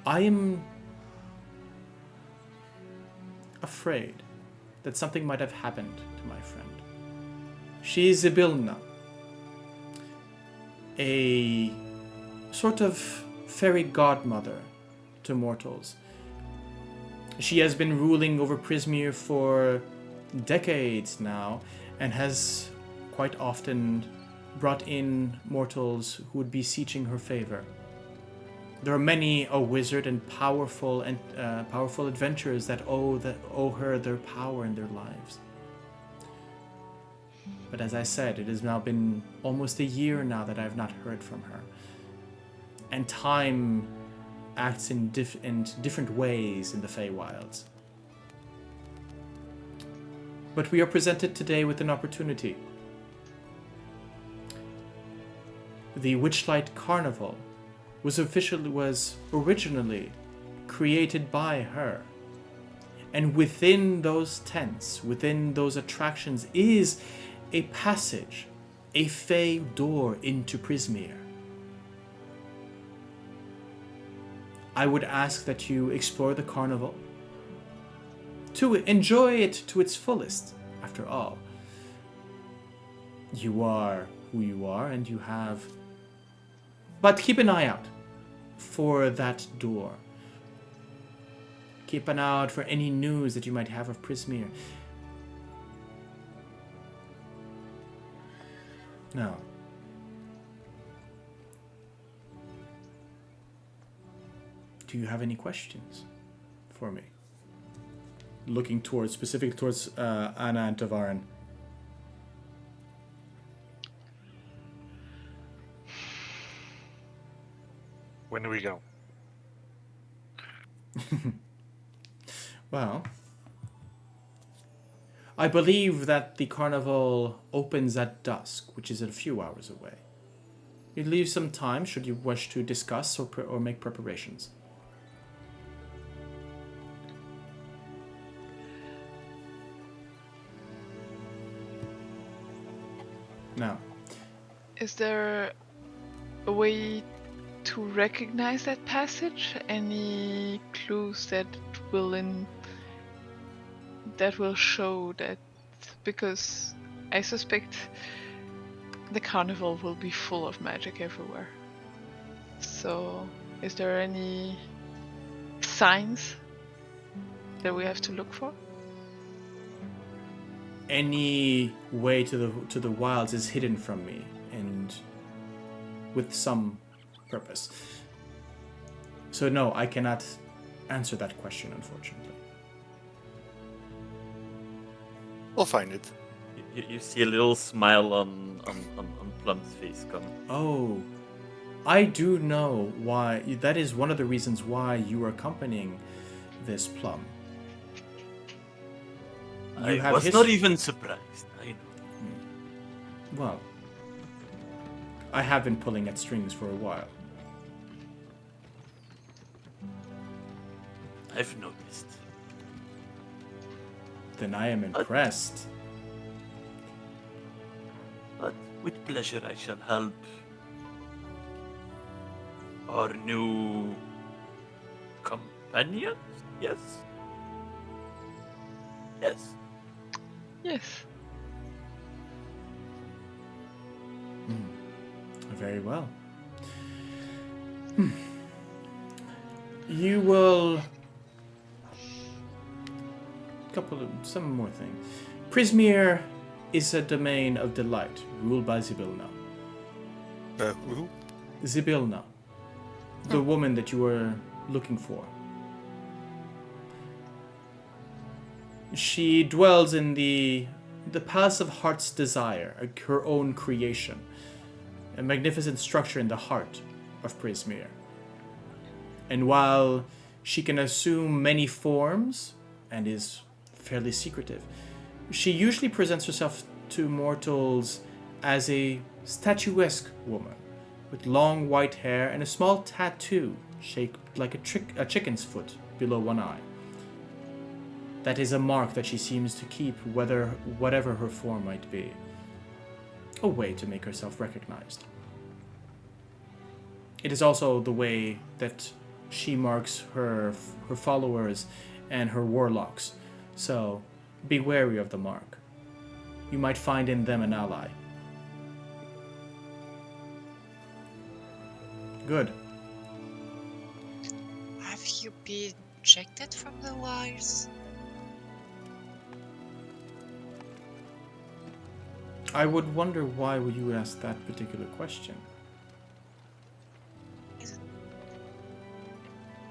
I am afraid that something might have happened to my friend. She is Zibilna, a sort of fairy godmother to mortals. She has been ruling over Prismeer for decades now, and has quite often brought in mortals who would beseeching her favor. There are many a wizard and powerful adventurers that owe her their power and their lives. But as I said, it has now been almost a year now that I have not heard from her, and time acts in different ways in the Feywilds. But we are presented today with an opportunity. The Witchlight Carnaval was originally created by her. And within those tents, within those attractions, is a passage, a Fey door into Prismeer. I would ask that you explore the carnival, to enjoy it to its fullest, after all. You are who you are, and you have... But keep an eye out for that door. Keep an eye out for any news that you might have of Prismeer. Now, do you have any questions for me? Looking specifically towards Anna and Tavaren. When do we go? Well, I believe that the carnival opens at dusk, which is a few hours away. It leaves some time should you wish to discuss or make preparations. Now, Is there a way to recognize that passage? Any clues that will show that? Because I suspect the carnival will be full of magic everywhere. So, is there any signs that we have to look for? Any way to the wilds is hidden from me, and with some purpose. So no, I cannot answer that question, unfortunately. We'll find it. You see a little smile on Plum's face come. Oh, I do know why. That is one of the reasons why you are accompanying this Plum. I was not even surprised. I know. Well, I have been pulling at strings for a while. I've noticed. Then I am impressed. But with pleasure I shall help our new companions? Yes? Yes. Yes. Very well. You will... some more things. Prismeer is a domain of delight, ruled by Zybilna. Who? Zybilna, the woman that you were looking for. She dwells in the Palace of Heart's Desire, her own creation, a magnificent structure in the heart of Prismeer. And while she can assume many forms and is fairly secretive, she usually presents herself to mortals as a statuesque woman with long white hair and a small tattoo shaped like a chicken's foot below one eye. That is a mark that she seems to keep, whatever her form might be. A way to make herself recognized. It is also the way that she marks her followers and her warlocks. So, be wary of the mark. You might find in them an ally. Good. Have you been rejected from the wilds? I would wonder why would you ask that particular question.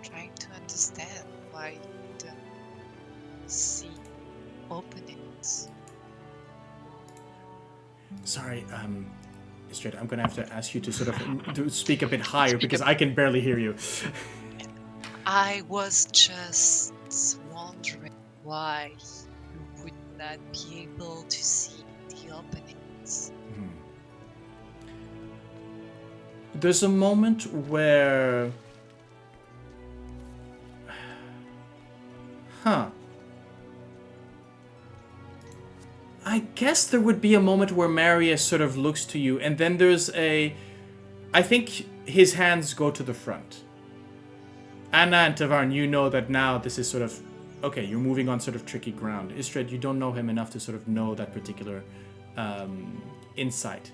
Trying to understand why you don't see openings. Sorry, Ysdred, I'm gonna have to ask you to sort of to speak a bit higher because I can barely hear you. I was just wondering why you would not be able to see the openings. There's a moment where... I guess there would be a moment where Marius sort of looks to you, and then there's a... I think his hands go to the front. Anna and Tavaren, you know that now this is sort of... Okay, you're moving on sort of tricky ground. Ysdred, you don't know him enough to sort of know that particular insight.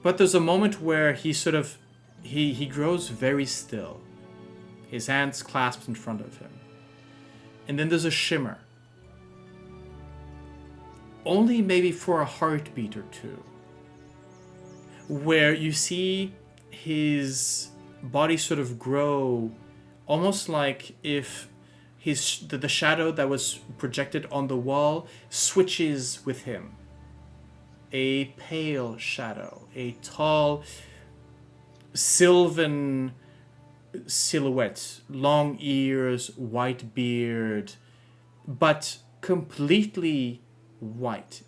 But there's a moment where he sort of... He grows very still. His hands clasped in front of him. And then there's a shimmer. Only maybe for a heartbeat or two. Where you see his body sort of grow, almost like if the shadow that was projected on the wall switches with him. A pale shadow, a tall, sylvan silhouette, long ears, white beard, but completely white.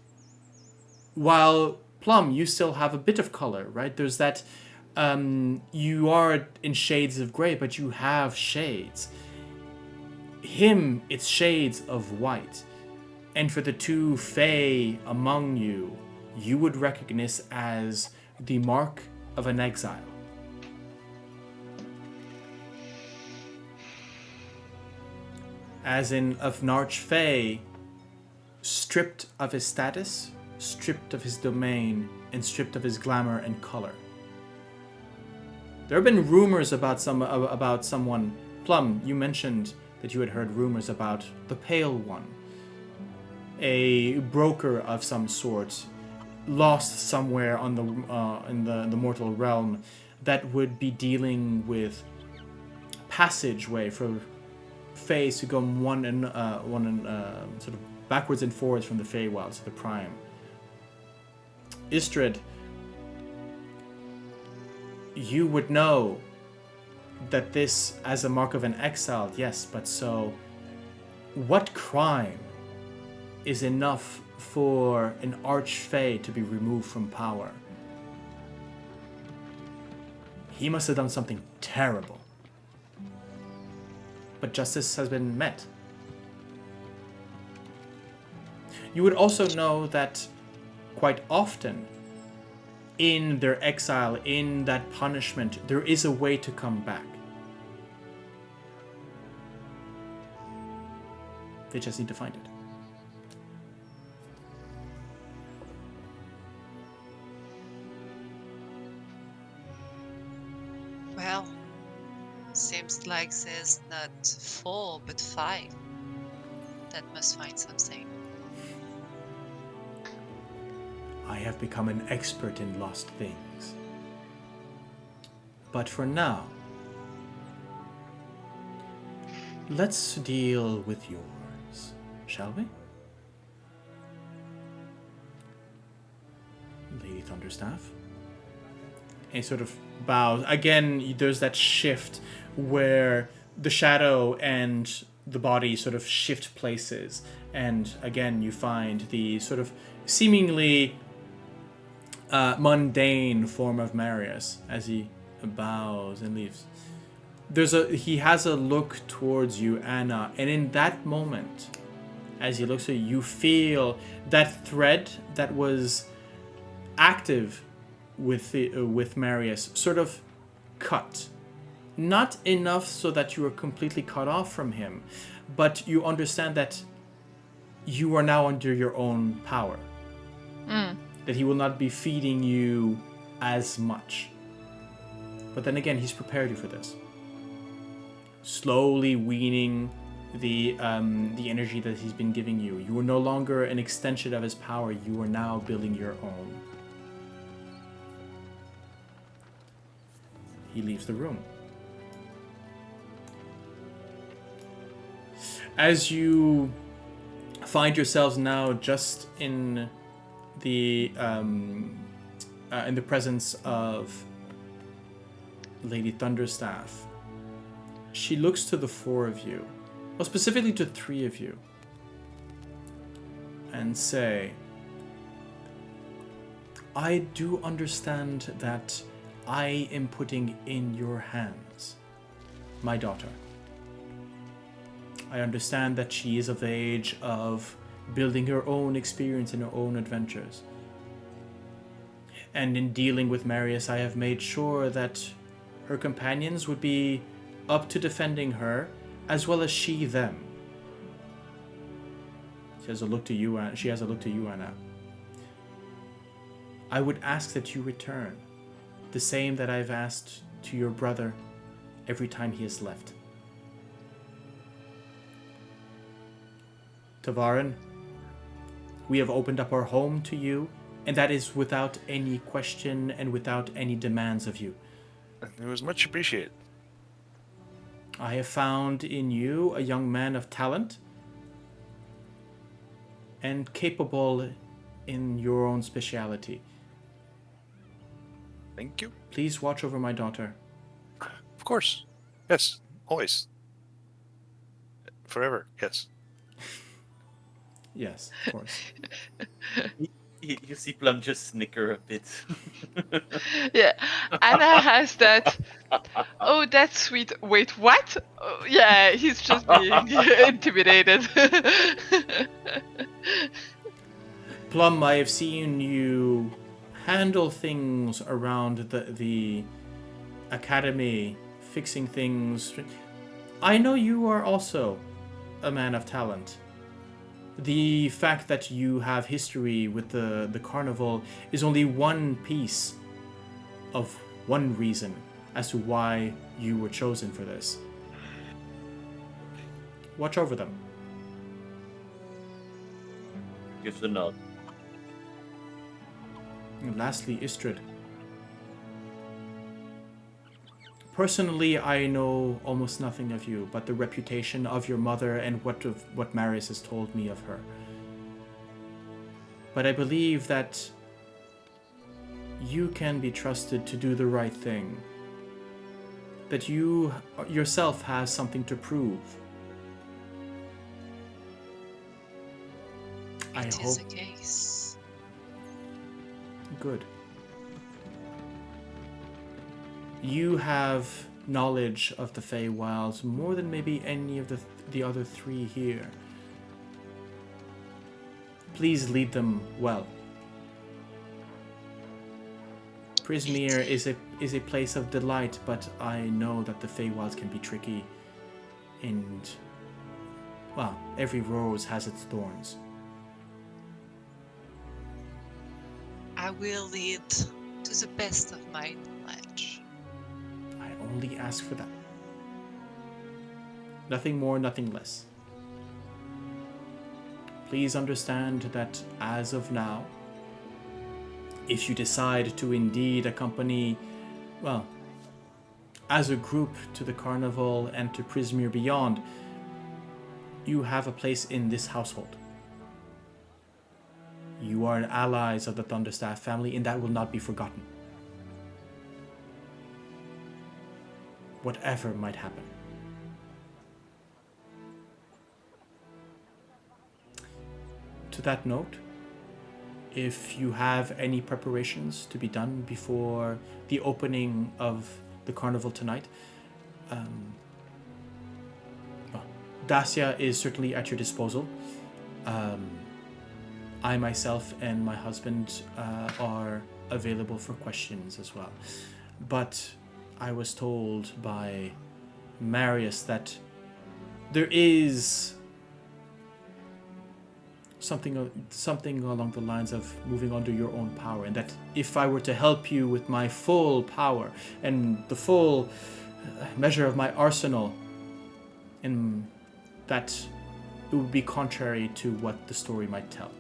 While Plum, you still have a bit of color, right? There's that, you are in shades of gray, but you have shades. Him, it's shades of white. And for the two Fae among you, you would recognize as the mark of an exile. As in of an Archfey, stripped of his status, stripped of his domain, and stripped of his glamour and color. There have been rumors about someone Plum, you mentioned that you had heard rumors about the Pale One, a broker of some sort, lost somewhere on in the mortal realm, that would be dealing with passageway for Fays to go one and sort of backwards and forwards from the Feywild to the Prime. Ysdred, you would know that this, as a mark of an exile, yes, but so, what crime is enough for an Archfey to be removed from power? He must have done something terrible. But justice has been met. You would also know that quite often, in their exile, in that punishment, there is a way to come back. They just need to find it. Well, seems like there's not 4 but 5 that must find something. I have become an expert in lost things. But for now, let's deal with yours, shall we? Lady Thunderstaff. And he sort of bows. Again, there's that shift where the shadow and the body sort of shift places. And again, you find the sort of seemingly mundane form of Marius as he bows and leaves. He has a look towards you, Anna, and in that moment, as he looks at you, you feel that thread that was active with Marius sort of cut. Not enough so that you are completely cut off from him, but you understand that you are now under your own power. That he will not be feeding you as much. But then again, he's prepared you for this. Slowly weaning the energy that he's been giving you. You are no longer an extension of his power. You are now building your own. He leaves the room. As you find yourselves now just in the presence of Lady Thunderstaff, she looks to the 4 of you, well, specifically to 3 of you, and say, I do understand that I am putting in your hands my daughter. I understand that she is of the age of building her own experience and her own adventures. And in dealing with Marius, I have made sure that her companions would be up to defending her, as well as she them. She has a look to you, Anna. I would ask that you return, the same that I've asked to your brother every time he has left. Tavaren, we have opened up our home to you, and that is without any question and without any demands of you. It was much appreciated. I have found in you a young man of talent and capable in your own speciality. Thank you. Please watch over my daughter. Of course. Yes. Always. Forever. Yes. Yes, of course. You see Plum just snicker a bit. Yeah, Anna has that. Oh, that's sweet. Wait, what? Oh, yeah, he's just being intimidated. Plum, I have seen you handle things around the academy, fixing things. I know you are also a man of talent. The fact that you have history with the Carnaval is only one piece of one reason as to why you were chosen for this. watch over them. Gives a nod. And lastly, Ysdred. Personally, I know almost nothing of you, but the reputation of your mother and what Marius has told me of her. But I believe that you can be trusted to do the right thing. That you yourself has something to prove. It is the case. Good. You have knowledge of the Feywilds more than maybe any of the other three here. Please lead them well. Prismeer is a place of delight, but I know that the Feywilds can be tricky, and well, every rose has its thorns. I will lead to the best of my knowledge. I only ask for that. Nothing more, nothing less. Please understand that as of now, if you decide to indeed accompany, well, as a group to the Carnaval and to Prismeer beyond, you have a place in this household. You are allies of the Thunderstaff family, and that will not be forgotten. Whatever might happen. To that note, if you have any preparations to be done before the opening of the Carnival tonight, Dacia is certainly at your disposal. I myself and my husband are available for questions as well. But I was told by Marius that there is something along the lines of moving under your own power, and that if I were to help you with my full power and the full measure of my arsenal, and that it would be contrary to what the story might tell.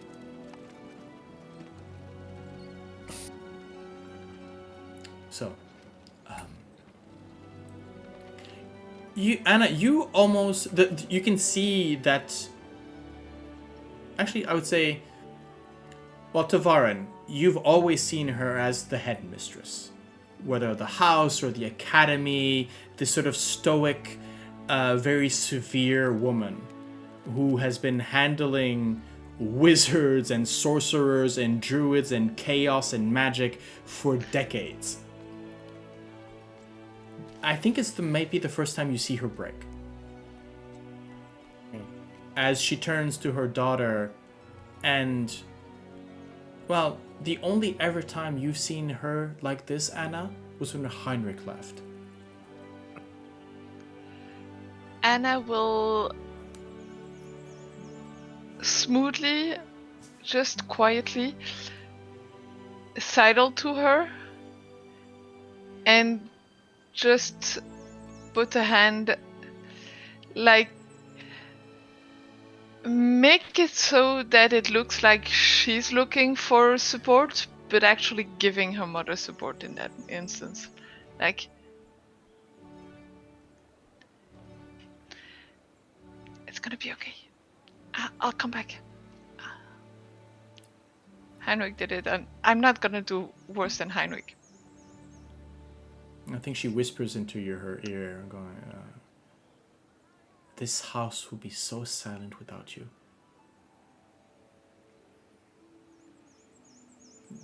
So, Anna, you almost you can see that. Actually, I would say, well, Tavaren, you've always seen her as the headmistress, whether the house or the academy. This sort of stoic, very severe woman who has been handling wizards and sorcerers and druids and chaos and magic for decades. I think it's maybe the first time you see her break. As she turns to her daughter, and, well, the only ever time you've seen her like this, Anna, was when Heinrich left. Anna will smoothly, just quietly, sidle to her and just put a hand, like, make it so that it looks like she's looking for support, but actually giving her mother support in that instance. Like, it's gonna be okay. I'll come back. Heinrich did it, and I'm not gonna do worse than Heinrich. I think she whispers into her ear, going, this house will be so silent without you.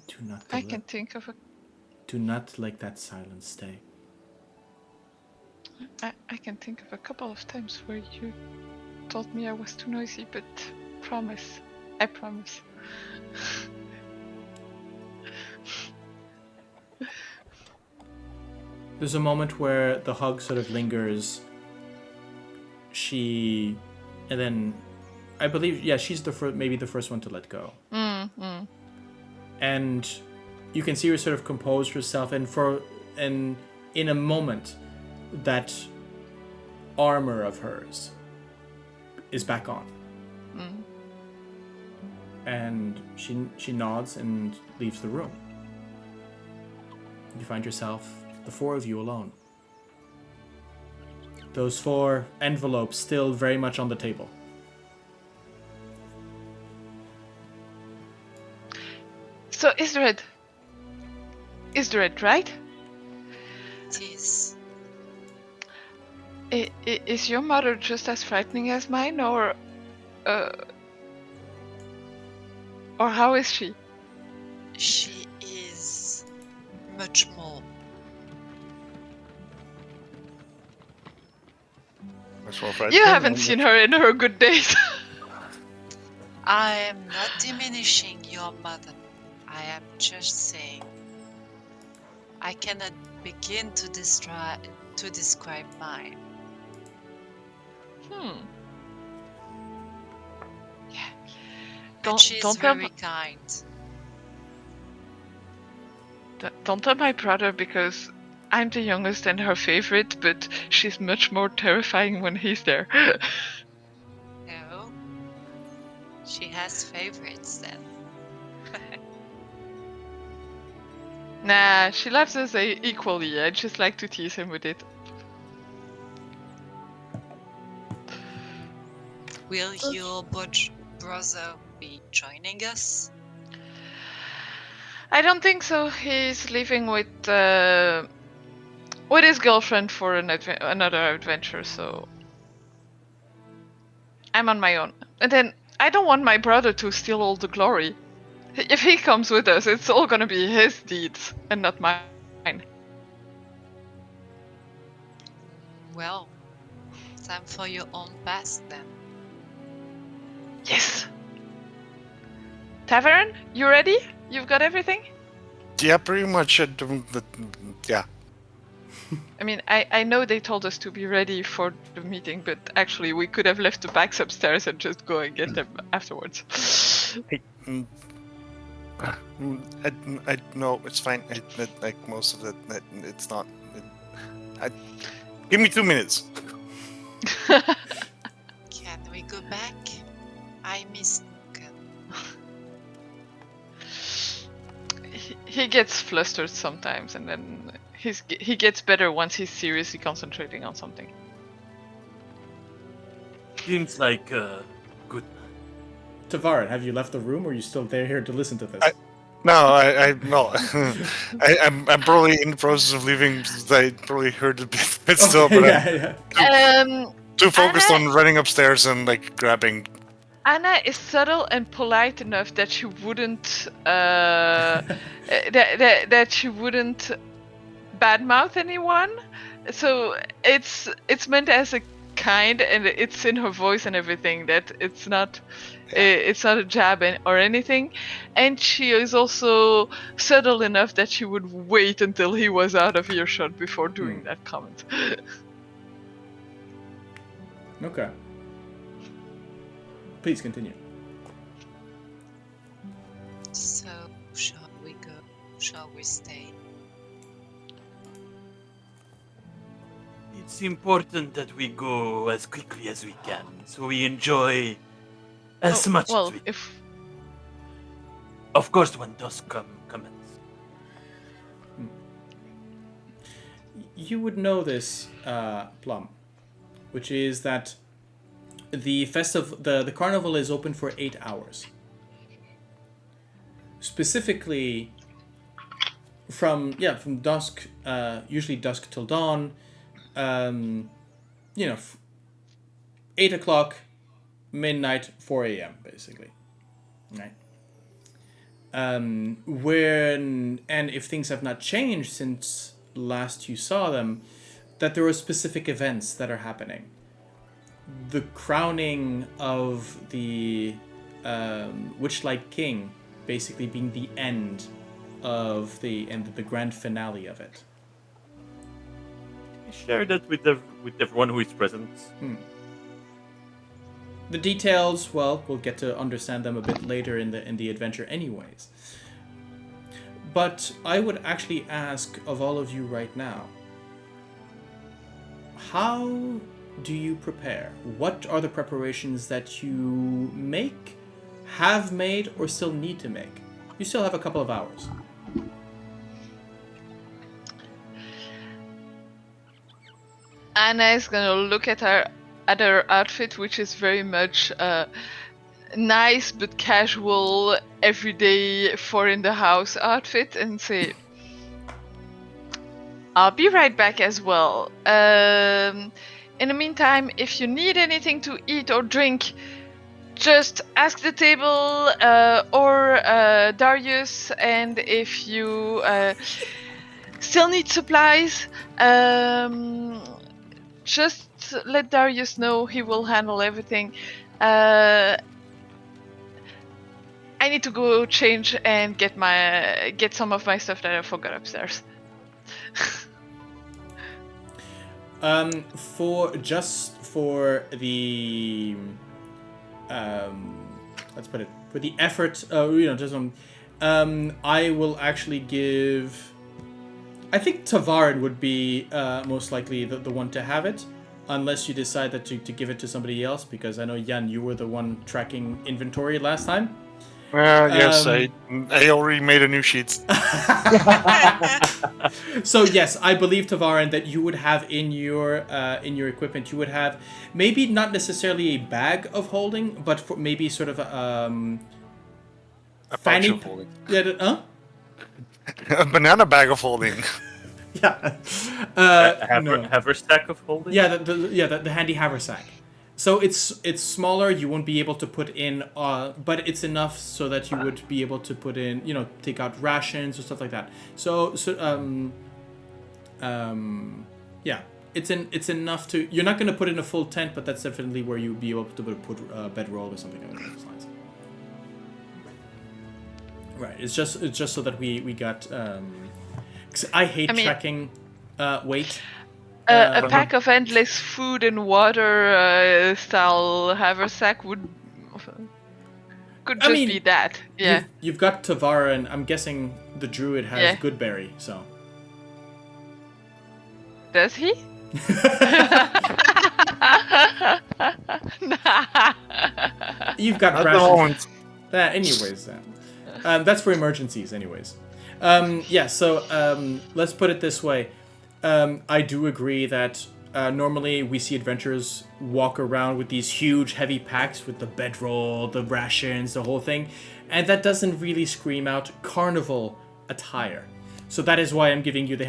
Do not do not let that silence stay. I can think of a couple of times where you told me I was too noisy, but I promise. There's a moment where the hug sort of lingers. And then, I believe, yeah, she's maybe the first one to let go. And you can see her sort of compose herself, and in a moment, that armor of hers is back on. Mm. And she nods and leaves the room. You find yourself, the four of you, alone. Those 4 envelopes still very much on the table. So Ysdred, right? It is. Is your mother just as frightening as mine, or how is she? She is much more. Much more frightened. You haven't seen her in her good days. I am not diminishing your mother. I am just saying. I cannot begin to describe mine. Yeah. But she's don't tell very kind. Don't tell my brother, because I'm the youngest and her favorite, but she's much more terrifying when he's there. No. She has favorites then. Nah, she loves us equally. I just like to tease him with it. Will your brother be joining us? I don't think so. He's leaving with his girlfriend for another adventure, so I'm on my own. And then I don't want my brother to steal all the glory. If he comes with us, it's all gonna be his deeds and not mine. Well, time for your own past then. Yes. Tavaren, you ready? You've got everything? Yeah, pretty much. Yeah. I mean, I know they told us to be ready for the meeting, but actually we could have left the bags upstairs and just go and get them afterwards. No, it's fine. Like most of it, it's not. Give me 2 minutes. Can we go back? I miss Nukan. He gets flustered sometimes, and then he gets better once he's seriously concentrating on something. Seems like good. Tavaren, have you left the room, or are you still there here to listen to this? No. I'm probably in the process of leaving. I probably heard a bit still, but I'm too focused on running upstairs and like grabbing. Anna is subtle and polite enough that she wouldn't that she wouldn't badmouth anyone. So it's meant as a kind, and it's in her voice and everything, that it's not a jab or anything. And she is also subtle enough that she would wait until he was out of earshot before doing that comment. Okay. Please continue. So, shall we go? Shall we stay? It's important that we go as quickly as we can, so we enjoy as much as we can. Of course, when dusk commence. You would know this, Plum, which is that the carnival is open for 8 hours. Specifically, from dusk, usually dusk till dawn. 8 o'clock, midnight, 4 a.m. basically, right? And if things have not changed since last you saw them, that there are specific events that are happening. The crowning of the Witchlight King basically being the end of the grand finale of it. Share that with everyone who is present. The details, well, we'll get to understand them a bit later in the adventure anyways. But I would actually ask of all of you right now, how do you prepare? What are the preparations that you make, have made, or still need to make? You still have a couple of hours. Anna is gonna look at her outfit, which is very much nice but casual, everyday, in the house outfit, and say, "I'll be right back as well. In the meantime, if you need anything to eat or drink, just ask the table or Darius, and if you still need supplies, just let Darius know. He will handle everything. I need to go change and get some of my stuff that I forgot upstairs." For the let's put it, for the effort, I will actually give. I think Tavaren would be most likely the one to have it, unless you decide that to give it to somebody else, because I know, Jan, you were the one tracking inventory last time. Yes, I already made a new sheet. So yes, I believe, Tavaren, that you would have in your equipment, you would have maybe not necessarily a bag of holding, but for maybe sort of A fanny. pouch of holding. Yeah, A banana bag of holding. yeah. No. Haversack of holding? Yeah, the handy haversack. So it's smaller. You won't be able to put in, but it's enough so that you would be able to put in, take out rations or stuff like that. Yeah, it's enough to. You're not going to put in a full tent, but that's definitely where you'd be able to put a bedroll or something along those lines. Right. It's just so that we got. 'Cause I hate tracking weight. A pack of endless food and water style haversack could just be that. Yeah. You've got Tavaren. I'm guessing the Druid has Goodberry, so. Does he? You've got rations. Anyways, that's for emergencies, anyways. So let's put it this way. I do agree that normally we see adventurers walk around with these huge, heavy packs with the bedroll, the rations, the whole thing, and that doesn't really scream out carnival attire. So that is why I'm giving you the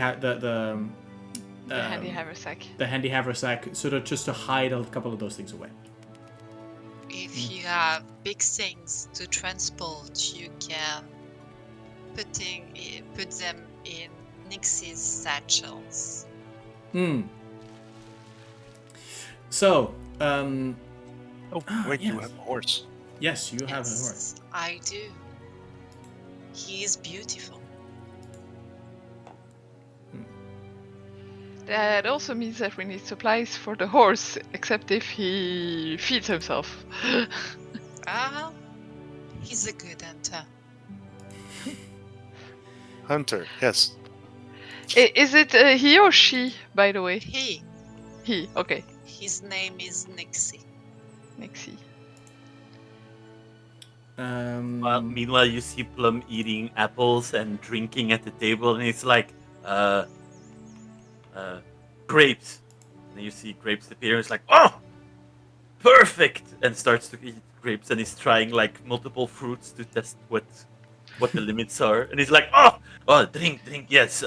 handy haversack. The handy haversack, sort of just to hide a couple of those things away. If you have big things to transport, you can put them in Nixie's satchels. So, You have a horse. Yes, you have a horse. I do. He is beautiful. That also means that we need supplies for the horse, except if he feeds himself. He's a good hunter. Hunter, yes. Is it he or she, by the way? He. He, okay. His name is Nixie. Nixie. Well, meanwhile, you see Plum eating apples and drinking at the table, and it's like, grapes. And you see grapes appear, and it's like, oh, perfect! And starts to eat grapes, and he's trying like multiple fruits to test what the limits are. And he's like, oh, drink, yes.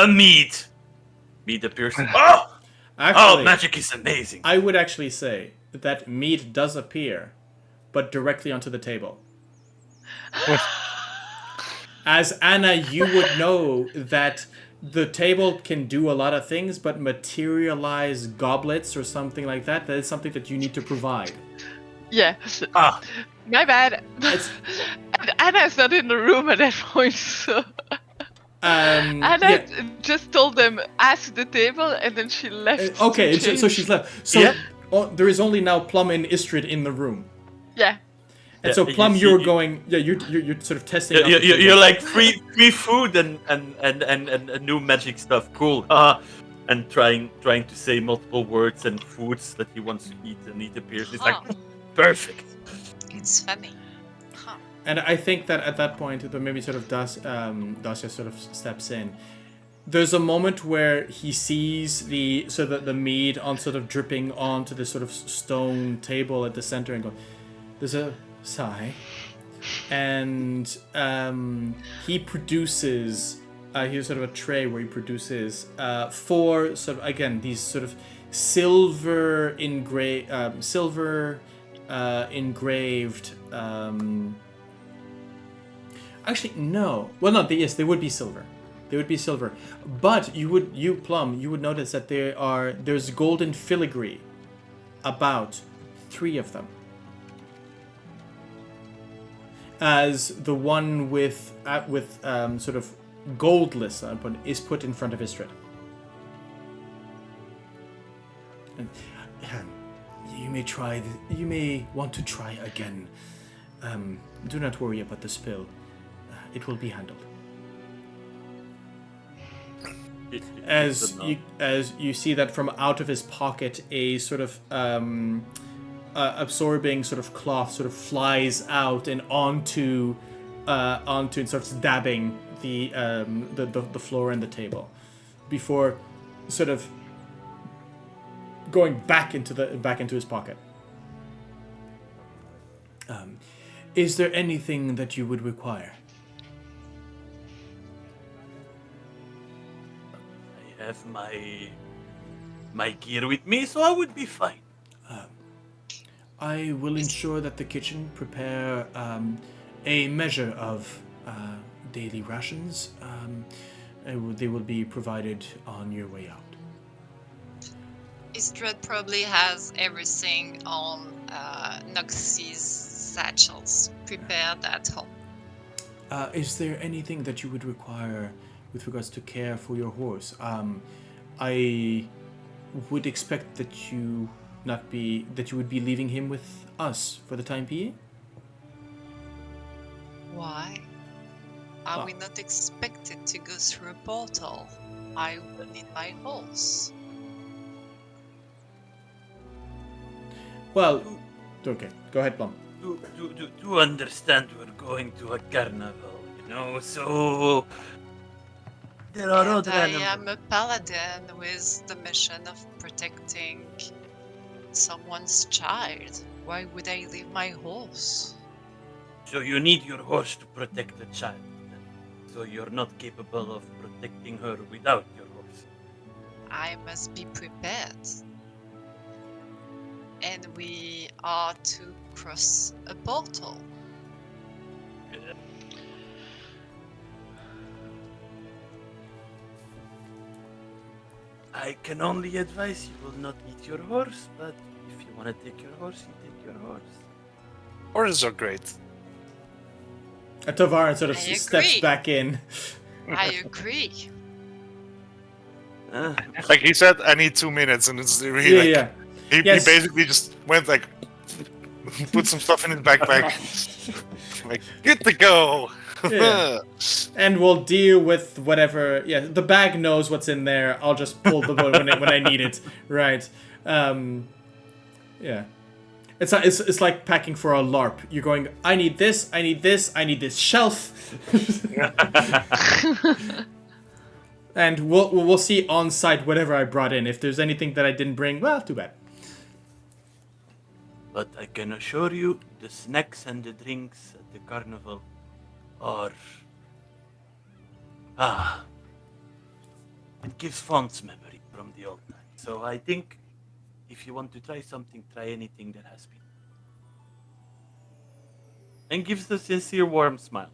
Meat. Meat appears. Actually, magic is amazing. I would actually say that meat does appear, but directly onto the table. As Anna, you would know that the table can do a lot of things, but materialize goblets or something like that, that is something that you need to provide. Yeah. My bad. Anna's not in the room at that point, so... Anna just told them, ask the table, and then she left. Okay, so she's left. So there is only now Plum and Ysdred in the room. Yeah. And so Plum, you're sort of testing. You're like free food and new magic stuff. Cool. and trying to say multiple words and foods that he wants to eat, and it appears he's like, perfect. It's funny. Huh. And I think that at that point, maybe sort of Dacia sort of steps in. There's a moment where he sees the mead on sort of dripping onto the sort of stone table at the center, and goes, there's a sigh, and he produces. Here's sort of a tray where he produces 4 sort of, again, these sort of silver engraved. Actually, no. Well, no. Yes, they would be silver. They would be silver. But Plum, you would notice that there's golden filigree, about 3 of them. As the one with sort of goldless is put in front of Ysdred. And you may want to try again. Do not worry about the spill. It will be handled. As you see that from out of his pocket, a sort of absorbing sort of cloth sort of flies out and onto and starts dabbing the floor and the table, before sort of going back into his pocket. Is there anything that you would require? I have my gear with me, so I would be fine. I will ensure that the kitchen prepare a measure of daily rations. They will be provided on your way out. Ysdred probably has everything on Nox's satchels prepared at home. Is there anything that you would require with regards to care for your horse? I would expect that you would be leaving him with us for the time being. Why? Are we not expected to go through a portal? I will need my horse. Well, okay. Go ahead, Plum. To understand, we're going to a carnival, so there are other I animals. am a paladin with the mission of protecting someone's child. Why would I leave my horse? So you need your horse to protect the child. So you're not capable of protecting her without your horse. I must be prepared. And we are to cross a portal. I can only advise you will not eat your horse, but if you want to take your horse, you take your horse. Horses are great. Tavaren sort of I steps agree. back in. I agree. Like he said, I need 2 minutes, and it's really Yeah. He Yes. basically just went like, put some stuff in his backpack, like good to go. Yeah. And we'll deal with whatever. Yeah, the bag knows what's in there. I'll just pull the boat when I need it. Right. Yeah. It's like packing for a LARP. You're going, I need this, I need this, I need this shelf. And we'll see on site whatever I brought in. If there's anything that I didn't bring, well, too bad. But I can assure you, the snacks and the drinks at the carnival are... it gives fond memory from the old times. So I think if you want to try something, try anything that has been. And gives the sincere warm smile.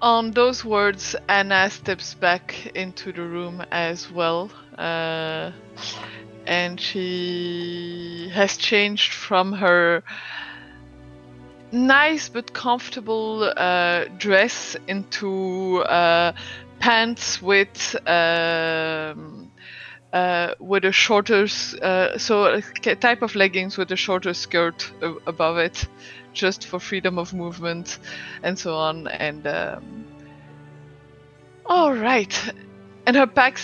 On those words, Anna steps back into the room as well. And she has changed from her nice but comfortable dress into pants with with a shorter, so a type of leggings with a shorter skirt above it, just for freedom of movement and so on. And all right, and her pack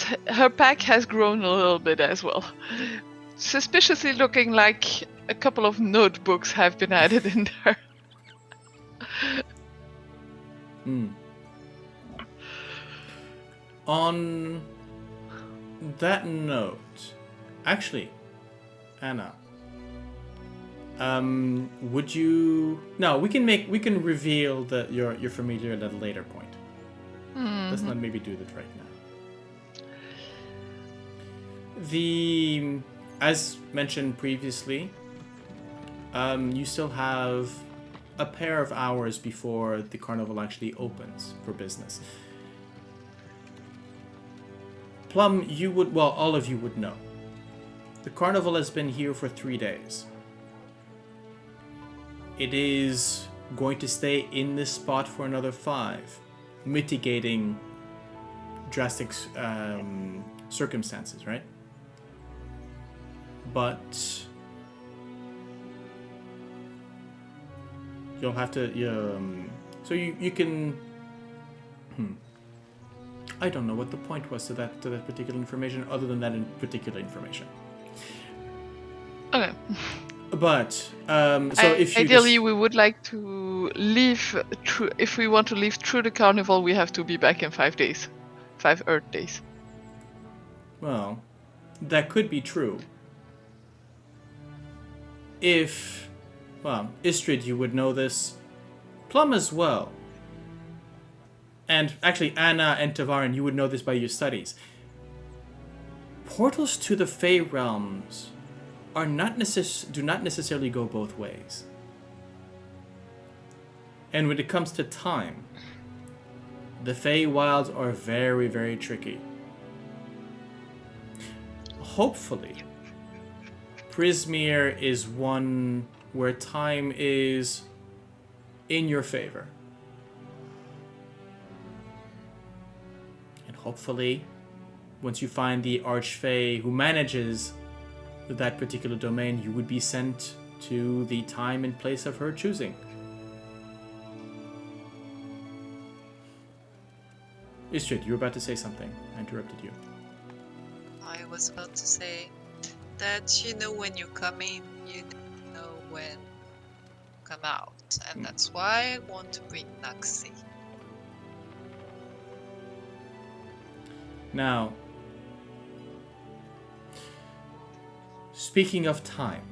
has grown a little bit as well, suspiciously looking like a couple of notebooks have been added in there. On that note, actually, Anna, would you? No, we can reveal that your familiar at a later point. Let's not maybe do that right now. As mentioned previously, you still have a pair of hours before the carnival actually opens for business. Plum, all of you would know. The carnival has been here for 3 days. It is going to stay in this spot for another 5, mitigating drastic circumstances, right? But you'll have to, so you can. I don't know what the point was to that particular information, other than that particular information. Okay. But so if you ideally we would like to leave. If we want to leave through the carnival, we have to be back in 5 days, 5 Earth days. Well, that could be true. Ysdred, you would know this. Plum as well. And actually, Anna and Tavaren, you would know this by your studies. Portals to the Fey realms do not necessarily go both ways. And when it comes to time, the Fey wilds are very, very tricky. Hopefully, Prismeer is one where time is in your favor. And hopefully, once you find the Archfey who manages that particular domain, you would be sent to the time and place of her choosing. Ysdred, you were about to say something. I interrupted you. I was about to say that when you're coming, you don't know when you come out, and that's why I want to bring Naxi. Now, speaking of time,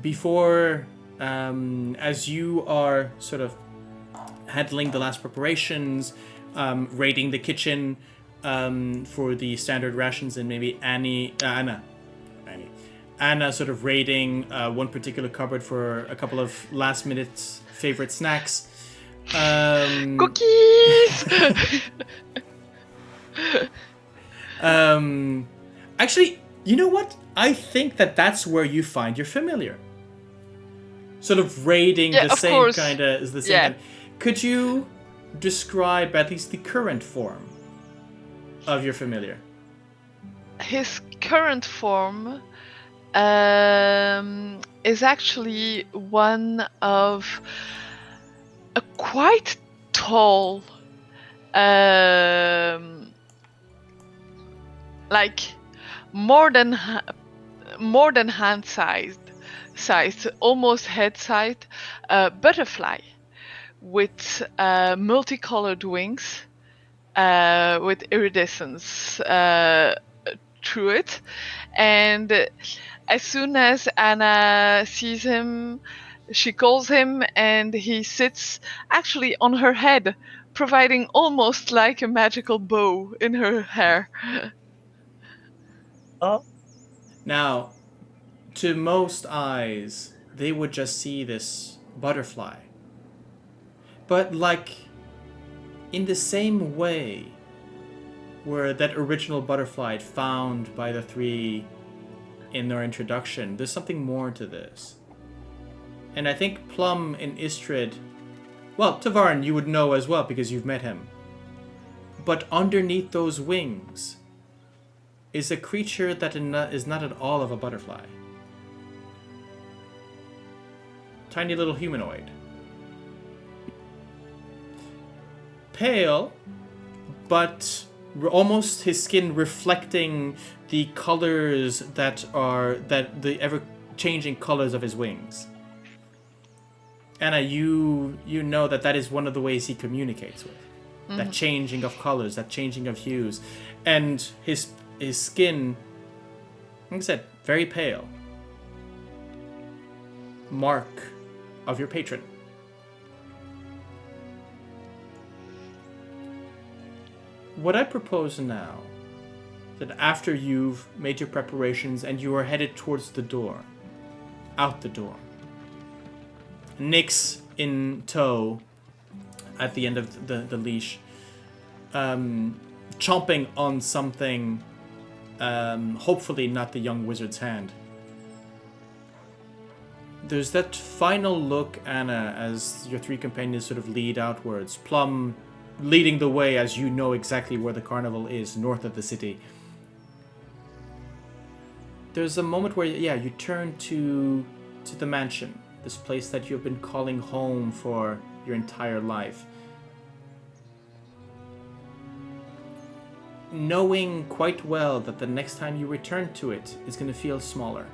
before, as you are sort of handling the last preparations, raiding the kitchen for the standard rations, and maybe Anna sort of raiding one particular cupboard for a couple of last-minute favorite snacks. Cookies! Actually, you know what? I think that's where you find your familiar. Sort of raiding the same kind of as the same. Yeah. Could you describe at least the current form of your familiar? His current form is actually one of a quite tall, like more than hand-sized, almost head-sized butterfly with multicolored wings, with iridescence through it. And as soon as Anna sees him, she calls him, and he sits actually on her head, providing almost like a magical bow in her hair. Oh. Now, to most eyes, they would just see this butterfly. But like, in the same way where that original butterfly found by the three in their introduction, there's something more to this. And I think Plum and Ysdred, well, Tavaren you would know as well because you've met him. But underneath those wings, is a creature that is not at all of a butterfly. Tiny little humanoid. Pale, but almost his skin reflecting the colors that the ever-changing colors of his wings. Anna, you know that is one of the ways he communicates with. That changing of colors, that changing of hues. And his skin, like I said, very pale. Mark of your patron. What I propose now, that after you've made your preparations and you are headed towards the door, out the door, Nyx in tow at the end of the leash, chomping on something, hopefully not the young wizard's hand. There's that final look, Anna, as your three companions sort of lead outwards. Plum leading the way, as you know exactly where the carnival is, north of the city. There's a moment where, you turn to the mansion, this place that you've been calling home for your entire life. Knowing quite well that the next time you return to it is going to feel smaller.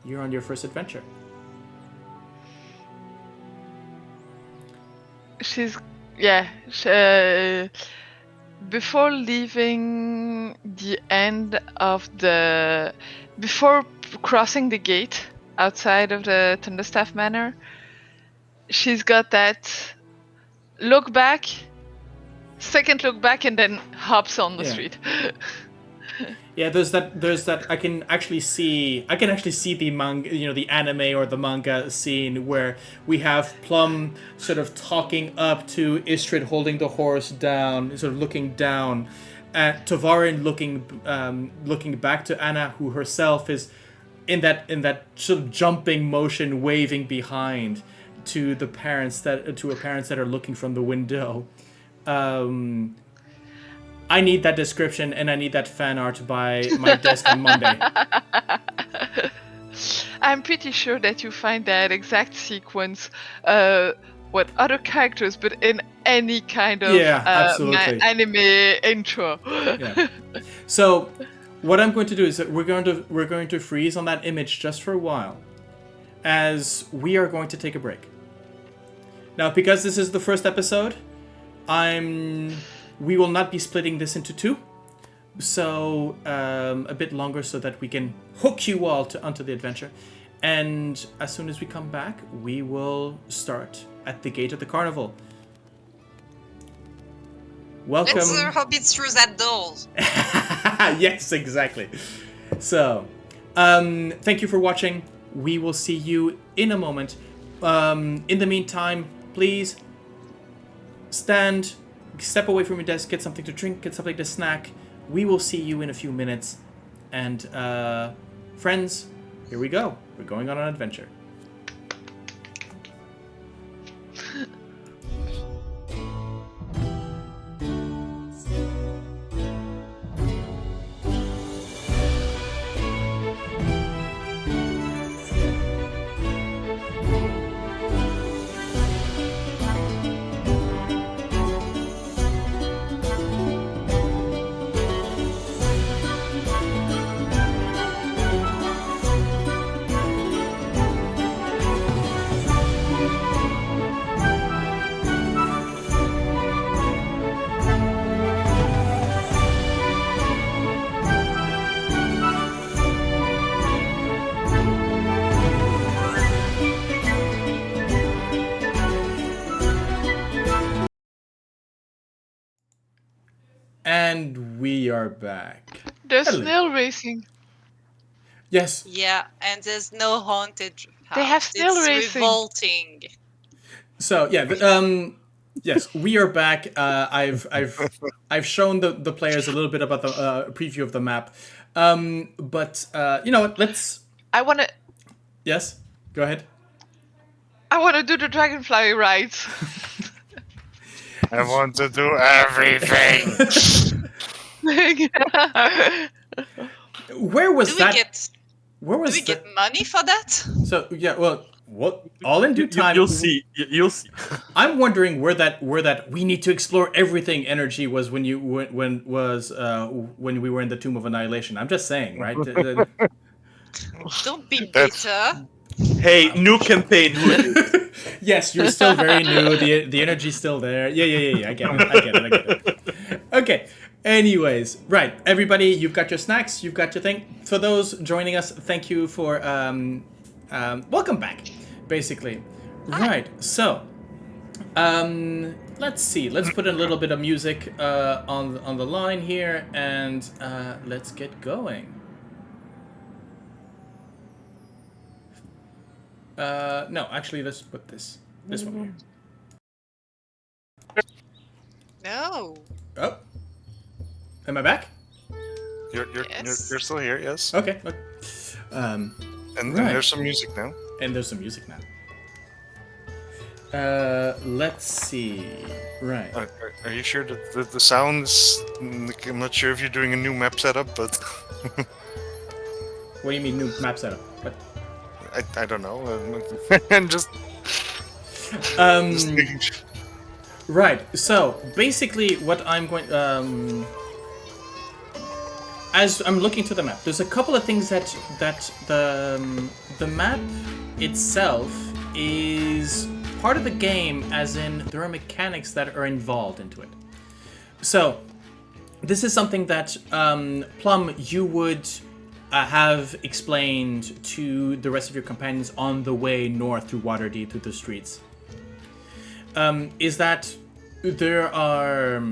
You're on your first adventure. Before leaving the end of before crossing the gate outside of the Thunderstaff Manor, she's got that look back, second look back, and then hops on the street. Yeah, there's that. I can actually see the manga, the anime or the manga scene where we have Plum sort of talking up to Ysdred holding the horse down, sort of looking down, at Tavaren looking back to Anna, who herself is in that sort of jumping motion, waving behind to her parents that are looking from the window. I need that description, and I need that fan art by my desk on Monday. I'm pretty sure that you find that exact sequence with other characters, but in any kind of anime intro. Yeah. So, what I'm going to do is that we're going to freeze on that image just for a while, as we are going to take a break. Now, because this is the first episode, we will not be splitting this into two, so a bit longer so that we can hook you all onto the adventure. And as soon as we come back, we will start at the gate of the carnival. Welcome. Let's hop it through that door. Yes, exactly. So, thank you for watching. We will see you in a moment. In the meantime, please step away from your desk, get something to drink, get something to snack. We will see you in a few minutes. And friends, here we go. We're going on an adventure. And we are back. There's snail racing. Yes. Yeah, and there's no haunted house. They have snail racing. Revolting. So yes, we are back. I've shown the players a little bit about the preview of the map, but you know what? I wanna. Yes, go ahead. I wanna do the dragonfly rides. I want to do everything. Where was Do we that? get Where do was we that? get money for that? So yeah, well, what? All in due time. You'll see. You'll see. I'm wondering where that we need to explore everything energy was when we were in the Tomb of Annihilation. I'm just saying, right? Don't be That's- bitter. Hey, new campaign. Yes, you're still very new. The energy's still there. Yeah. I get it. Okay. Anyways, right, everybody, you've got your snacks, you've got your thing. For those joining us, thank you for welcome back, basically. Right. So, let's see. Let's put a little bit of music on the line here, and let's get going. No, actually, let's put this one here. No. Oh, am I back? Yes. You're still here, yes. Okay. Look. And Right. there's some music now. And there's some music now. Let's see. Right. Are you sure that the sounds? I'm not sure if you're doing a new map setup, but What do you mean new map setup? What? I don't know. I'm just making sure. Right. So basically, what I'm going as I'm looking to the map, there's a couple of things that the map itself is part of the game, as in there are mechanics that are involved into it. So this is something that Plum, you would have explained to the rest of your companions on the way north through Waterdeep through the streets. Is that there are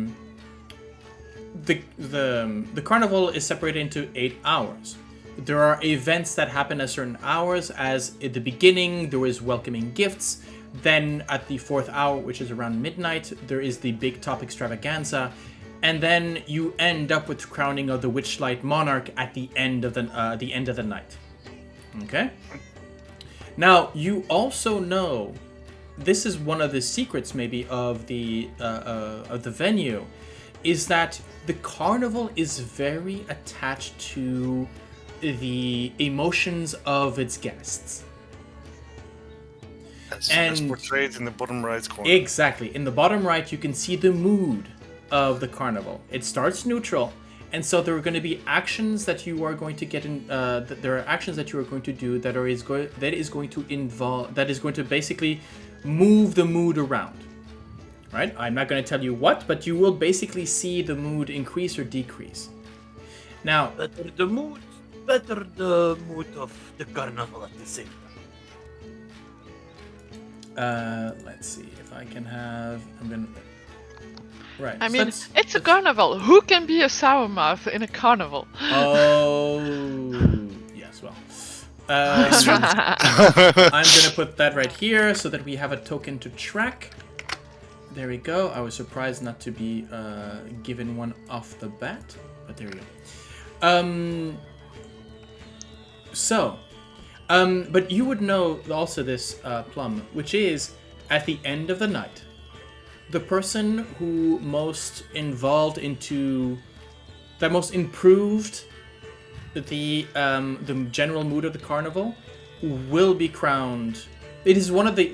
the carnival is separated into 8 hours. There are events that happen at certain hours, as at the beginning there is welcoming gifts. Then at the 4th hour, which is around midnight, there is the big top extravaganza. And then you end up with crowning of the Witchlight monarch at the end of the night. Okay? Now, you also know, this is one of the secrets maybe of the venue, is that the carnival is very attached to the emotions of its guests. As portrayed in the bottom right corner. Exactly. In the bottom right, you can see the mood of the carnival. It starts neutral, and so there are going to be actions that you are going to get in. There are actions that you are going to do that is going to basically move the mood around. Right? I'm not going to tell you what, but you will basically see the mood increase or decrease. Now, better the mood of the carnival at the same time. let's see if I can have. I'm gonna. Right. I so mean, let's- it's a carnival. Who can be a sour mouth in a carnival? Oh, yes. Well, I'm gonna put that right here so that we have a token to track. There we go. I was surprised not to be given one off the bat, but there we go. But you would know also this, Plum, which is at the end of the night, the person who most involved into, that most improved the general mood of the carnival will be crowned. It is one of the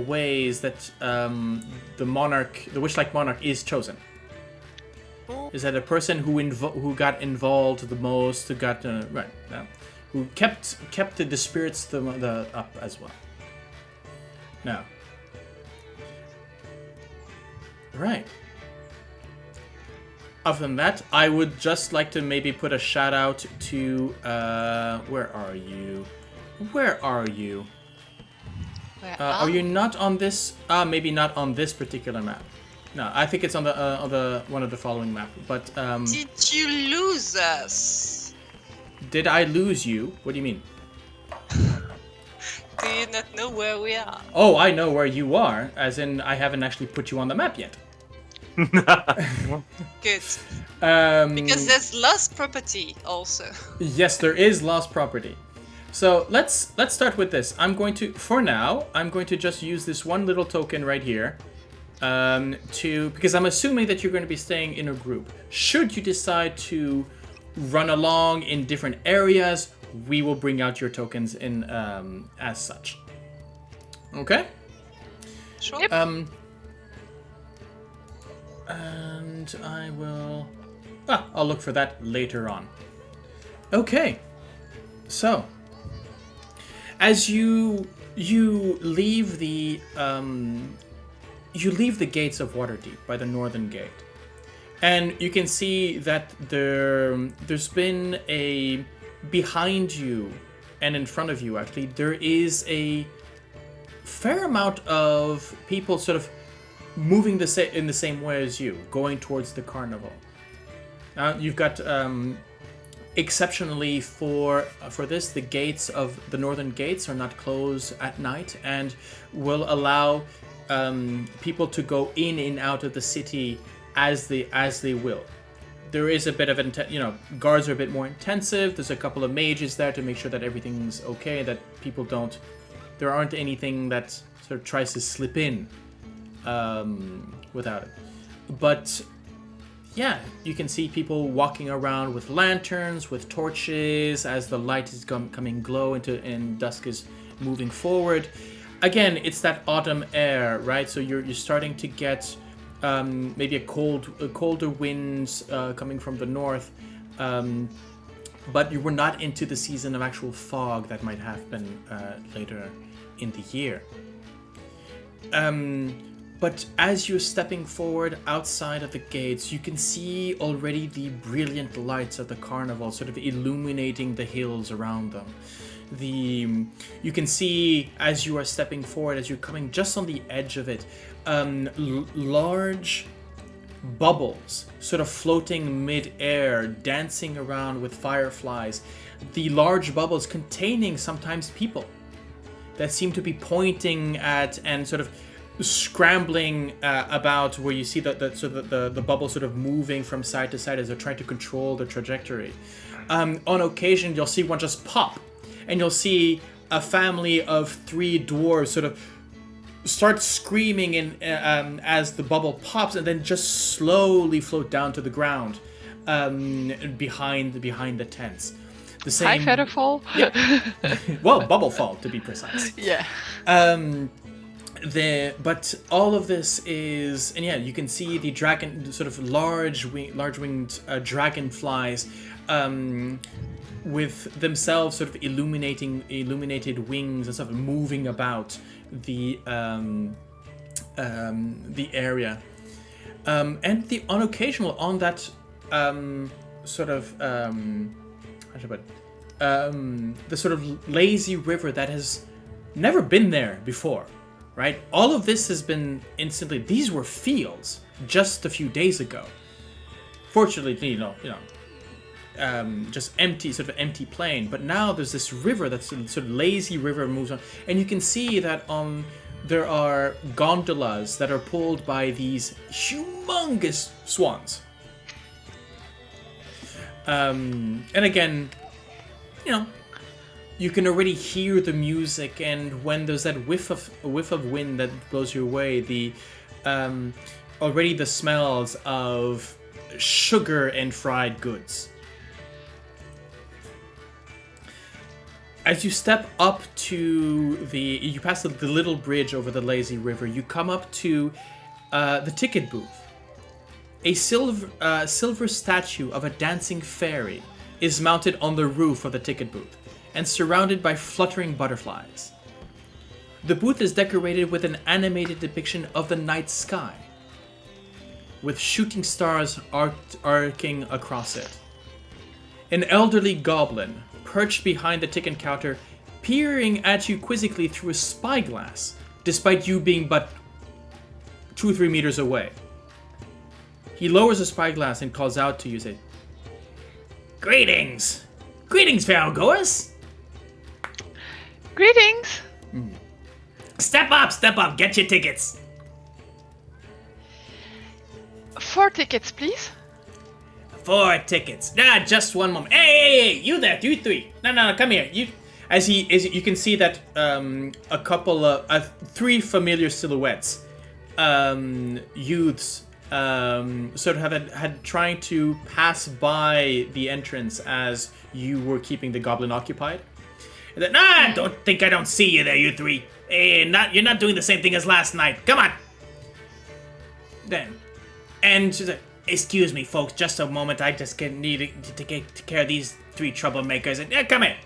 ways that the Witchlight monarch is chosen. Is that a person who got involved the most, who got who kept the spirits the up as well. Now, right. Other than that, I would just like to maybe put a shout out to where are you? Where are you? Are you not on this? Maybe not on this particular map. No, I think it's on the one of the following map. But Did you lose us? did I lose you? What do you mean? Do you not know where we are? Oh, I know where you are. As in, I haven't actually put you on the map yet. Good. Um, Because there's lost property also. Yes, there is lost property. So let's start with this. For now, I'm going to just use this one little token right here, because I'm assuming that you're going to be staying in a group. Should you decide to run along in different areas, we will bring out your tokens in as such. Okay? Sure. Yep. And I will... I'll look for that later on. Okay. So, as you leave the gates of Waterdeep by the northern gate, and you can see that there's been a behind you and in front of you. Actually, there is a fair amount of people sort of moving in the same way as you, going towards the carnival. You've got exceptionally for this, the gates of the northern gates are not closed at night and will allow people to go in and out of the city as they will. There is a bit of guards are a bit more intensive. There's a couple of mages there to make sure that everything's okay, that people there aren't anything that sort of tries to slip in without it. But yeah, you can see people walking around with lanterns, with torches, as the light is coming glow and dusk is moving forward. Again, it's that autumn air, right? So you're starting to get maybe colder winds coming from the north, but you were not into the season of actual fog that might happen later in the year. But as you're stepping forward outside of the gates, you can see already the brilliant lights of the carnival sort of illuminating the hills around them. You can see as you are stepping forward, as you're coming just on the edge of it, large bubbles sort of floating mid-air, dancing around with fireflies. The large bubbles containing sometimes people that seem to be pointing at and sort of scrambling about, where you see the bubble sort of moving from side to side as they're trying to control the trajectory. On occasion, you'll see one just pop, and you'll see a family of 3 dwarves sort of start screaming as the bubble pops, and then just slowly float down to the ground behind the tents. The same. High featherfall. Yeah. Well, bubble fall to be precise. Yeah. But all of this is, and yeah, you can see the dragon, sort of large-winged dragonflies, with themselves sort of illuminated wings and stuff moving about the area, and on occasional on that the sort of lazy river that has never been there before. Right? All of this has been instantly. These were fields just a few days ago. Fortunately, just empty plain. But now there's this river that's sort of lazy river moves on, and you can see that there are gondolas that are pulled by these humongous swans. And again, you can already hear the music, and when there's that whiff of wind that blows your way, already the smells of sugar and fried goods. As you step up to you pass the little bridge over the lazy river, you come up to the ticket booth. A silver statue of a dancing fairy is mounted on the roof of the ticket booth and surrounded by fluttering butterflies. The booth is decorated with an animated depiction of the night sky, with shooting stars arcing across it. An elderly goblin, perched behind the ticket counter, peering at you quizzically through a spyglass, despite you being but 2-3 meters away. He lowers the spyglass and calls out to you, saying, "Greetings! Greetings, fairgoers! Greetings! Step up, get your tickets!" 4 tickets, please. 4 tickets. Nah, just one moment. Hey, you there, you 3. No, come here. As you can see that a couple of 3 familiar silhouettes youths sort of had trying to pass by the entrance as you were keeping the goblin occupied. And then, I don't see you there, you three. You're not doing the same thing as last night. Come on. Then, and she's like, excuse me, folks, just a moment. I just need to take care of these three troublemakers. And come here.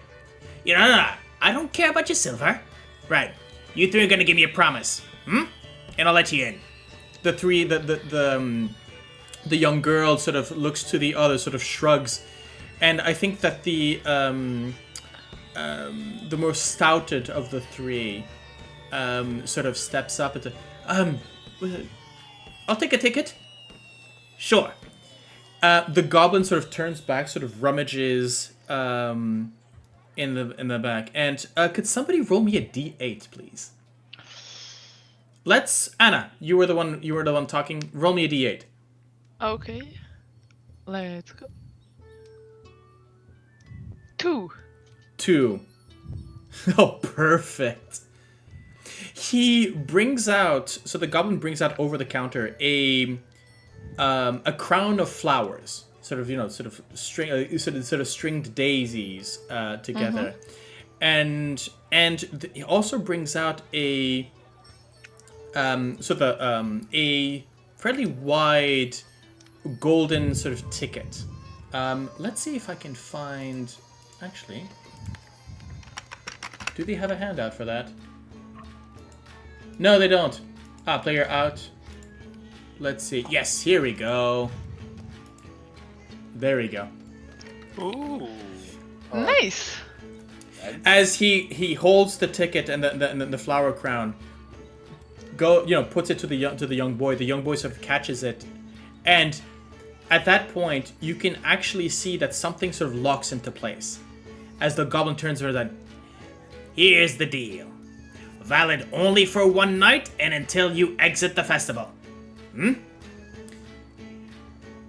No. I don't care about your silver. Right. You three are gonna give me a promise. And I'll let you in. The three, the young girl sort of looks to the other, sort of shrugs, and I think that the more stouted of the three sort of steps up and I'll take a ticket. Sure. The goblin sort of turns back, sort of rummages in the back, and could somebody roll me a D8, please? Anna, you were the one talking. Roll me a D8. Okay. Let's go. 2. 2. Oh, perfect. He brings out, so the goblin brings out over the counter a crown of flowers, sort of stringed daisies together, and he also brings out a fairly wide golden sort of ticket. Let's see if I can find. Actually, do they have a handout for that? No, they don't. Player out. Let's see. Yes, here we go. There we go. Ooh. Nice. As he holds the ticket and the flower crown, puts it to the young boy. The young boy sort of catches it, and at that point, you can actually see that something sort of locks into place. As the goblin turns around, that here's the deal. Valid only for one night and until you exit the festival.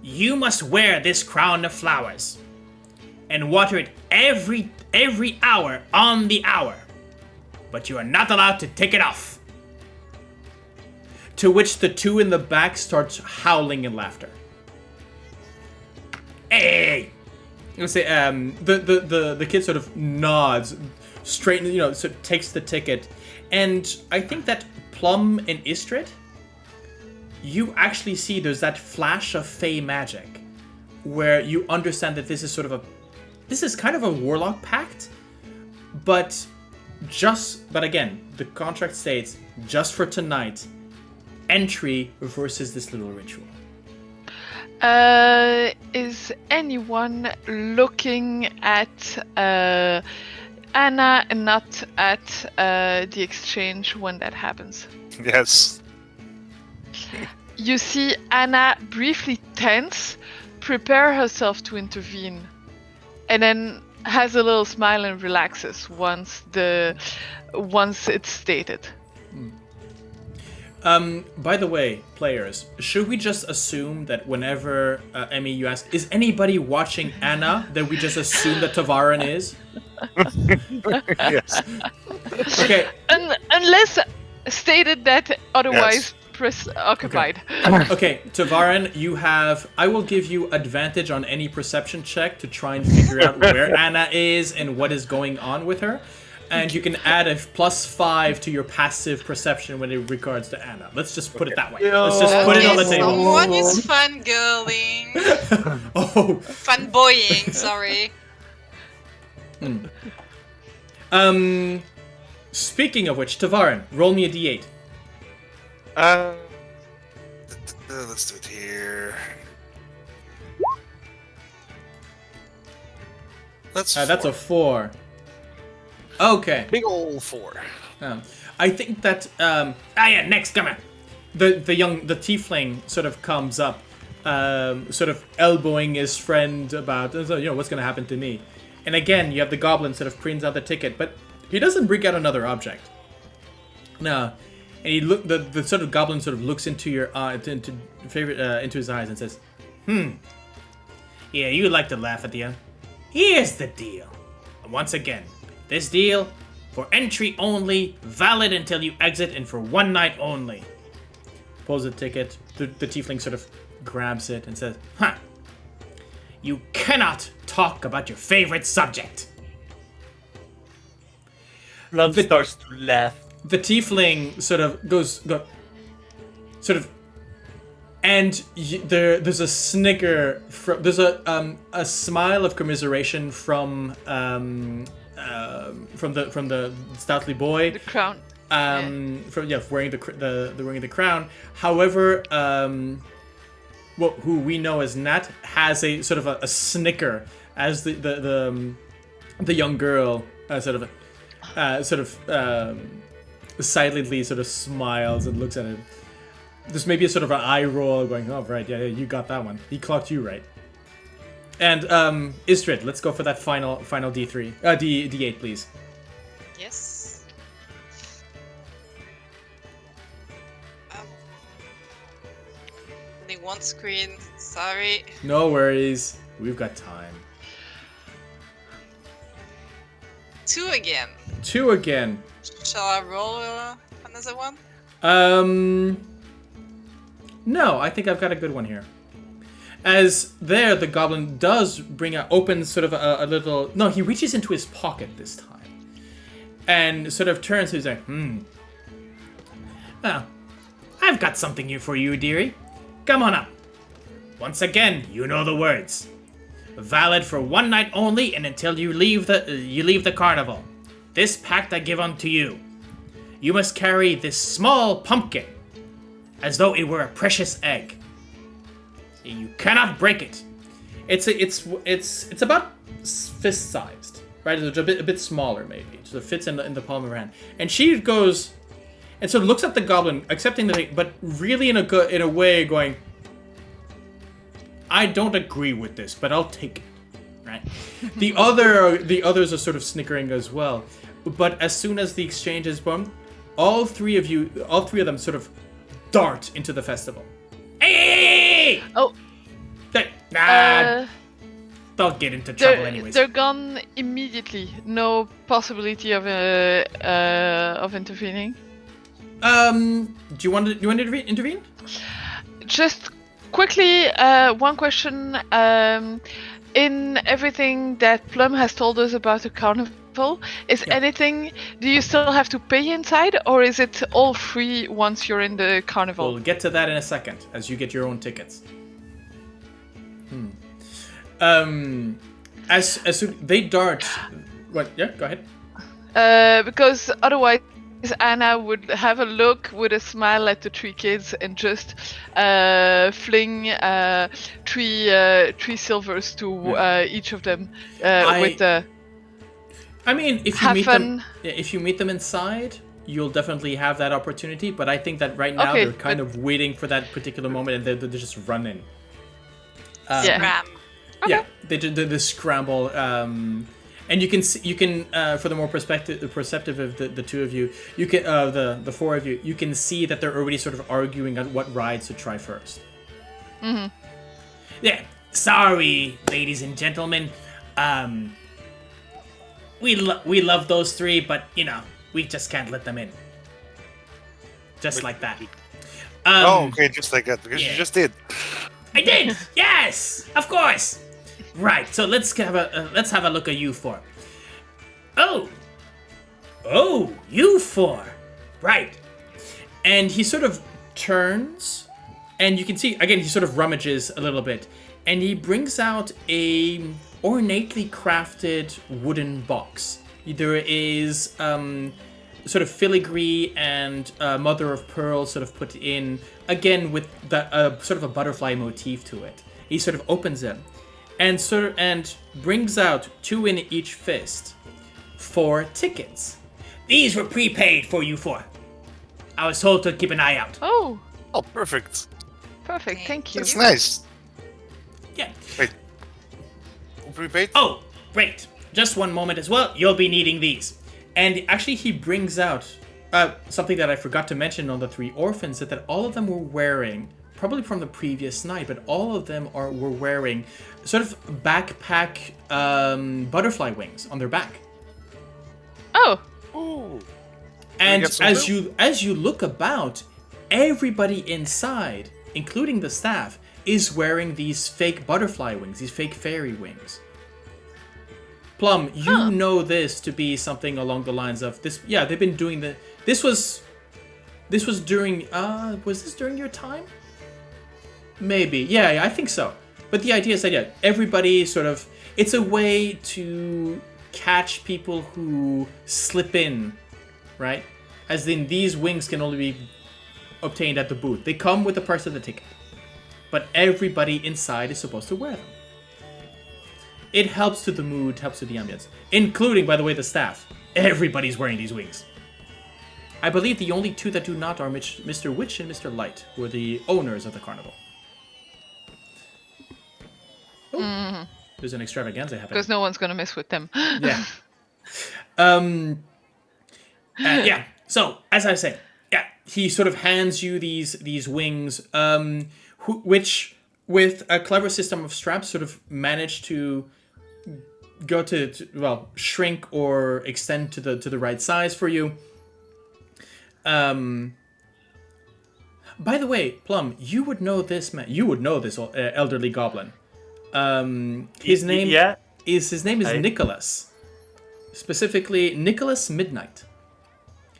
You must wear this crown of flowers and water it every hour on the hour, but you are not allowed to take it off. To which the two in the back starts howling in laughter. Hey! I'm gonna say, the kid sort of nods, straightens, sort of takes the ticket, and I think that Plum and Ysdred, you actually see there's that flash of fey magic, where you understand that this is kind of a warlock pact, but again, the contract states just for tonight, entry versus this little ritual. Is anyone looking at Anna and not at the exchange when that happens? Yes. You see Anna briefly tense, prepare herself to intervene, and then has a little smile and relaxes once it's stated. By the way, players, should we just assume that whenever, Emmy, you ask, is anybody watching Anna, that we just assume that Tavaren is? Yes. Okay. Unless stated that otherwise occupied. Okay, Tavaren, I will give you advantage on any perception check to try and figure out where Anna is and what is going on with her. And you can add a +5 to your passive perception when it regards to Anna. Let's just put it that way. Let's just put it on the table. Someone is fangirling. Oh. Fanboying, sorry. Speaking of which, Tavaren, roll me a d8. Let's do it here. That's a 4. Okay. Big ol' 4. I think that next, come on. The tiefling sort of comes up, sort of elbowing his friend about what's gonna happen to me. And again, you have the goblin sort of prints out the ticket, but he doesn't bring out another object. No. And the sort of goblin sort of looks into your into his eyes and says, Yeah, you like to laugh at the end. Here's the deal. Once again, this deal, for entry only, valid until you exit, and for one night only. pulls a ticket. The tiefling sort of grabs it and says, "Huh. You cannot talk about your favorite subject." Plum starts to laugh. The tiefling sort of and there's a snicker. There's a smile of commiseration from the stoutly boy. The crown. Wearing the crown. However, who we know as Nat has a sort of a snicker as the young girl silently sort of smiles and looks at him. There's maybe a sort of an eye roll going, "Oh right, yeah, you got that one. He clocked you right." And Ysdred, let's go for that final D3, D8, please. Yes. Only one screen. Sorry. No worries, we've got time. 2 again. 2 again. Shall I roll another one? No, I think I've got a good one here. As there, the goblin does opens sort of a little... No, he reaches into his pocket this time. And sort of turns, he's like, Well, I've got something here for you, dearie. Come on up. Once again, you know the words. Valid for 1 night only and until you leave the carnival. This pact I give unto you. You must carry this small pumpkin as though it were a precious egg. You cannot break it. It's about fist-sized, right? It's a bit smaller maybe. So it fits in the palm of her hand. And she goes and so looks at the goblin, accepting the thing, but really in a way going, I don't agree with this, but I'll take it. Right? The others are sort of snickering as well. But as soon as the exchange is done, all three of them sort of dart into the festival. Hey! Oh. They'll get into trouble anyways. They're gone immediately. No possibility of intervening. Do you want to intervene? Just quickly, one question. In everything that Plum has told us about the carnival, do you still have to pay inside, or is it all free once you're in the carnival? We'll get to that in a second, as you get your own tickets. As soon they dart. What? Yeah, go ahead. Because otherwise Anna would have a look with a smile at the 3 kids and just fling 3 silvers to each of them with the. I mean, if you meet them inside, you'll definitely have that opportunity. But I think that right now they're kind of waiting for that particular moment, and they're just running. Scram. Okay. Yeah, they scramble. And you can for the more perceptive of the 2 of you, you can the 4 of you, you can see that they're already sort of arguing on what rides to try first. Mm-hmm. Yeah, sorry, ladies and gentlemen. We love those 3, but we just can't let them in. Just like that. Okay, just like that, because you just did. I did. Yes, of course. Right, so let's have a look at you 4. Oh, you 4. Right. And he sort of turns, and you can see again he sort of rummages a little bit, and he brings out a ornately crafted wooden box. There is sort of filigree and mother of pearl sort of put in, again with the sort of a butterfly motif to it. He sort of opens it. And brings out 2 in each fist, 4 tickets. These were prepaid for you 4. I was told to keep an eye out. Oh, Perfect. perfect. Thank you. That's nice. Yeah. Wait. Prepaid? Oh, great. Just one moment as well. You'll be needing these. And actually, he brings out something that I forgot to mention on the 3 orphans that all of them were wearing. Probably from the previous night, but all of them were wearing sort of backpack butterfly wings on their back. Oh. Ooh. And as you look about, everybody inside, including the staff, is wearing these fake butterfly wings, these fake fairy wings. Plum, you know this to be something along the lines of this. Yeah, they've been doing the. This was during. Was this during your time? Maybe. Yeah, I think so. But the idea is that everybody sort of. It's a way to catch people who slip in, right? As in, these wings can only be obtained at the booth. They come with the price of the ticket, but everybody inside is supposed to wear them. It helps to the mood, helps to the ambience, including, by the way, the staff. Everybody's wearing these wings. I believe the only two that do not are Mr. Witch and Mr. Light, who are the owners of the carnival. Oh, there's an extravaganza happening. Because no one's gonna mess with them. Yeah. Yeah. So, as I say, he sort of hands you these wings, which, with a clever system of straps, sort of manage to go to shrink or extend to the right size for you. By the way, Plum, you would know this man. You would know this elderly goblin. His name is Nicholas. Specifically, Nicholas Midnight.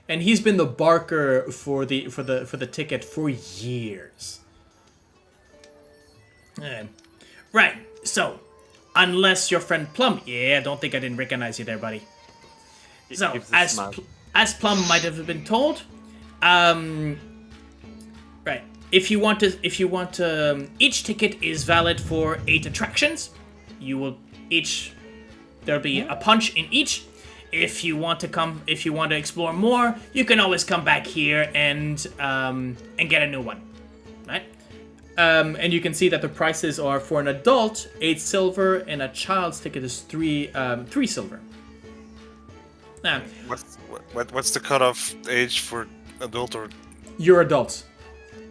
And he's been the barker for the ticket for years. Right. So, unless your friend Plum, I don't think I didn't recognize you there, buddy. So, as Plum might have been told, right. If you want to, each ticket is valid for 8 attractions. You will there'll be a punch in each. If you want to explore more, you can always come back here and get a new one, right? And you can see that the prices are for an adult 8 silver and a child's ticket is 3 silver. Now, what's the cutoff age for adult or? You're adults.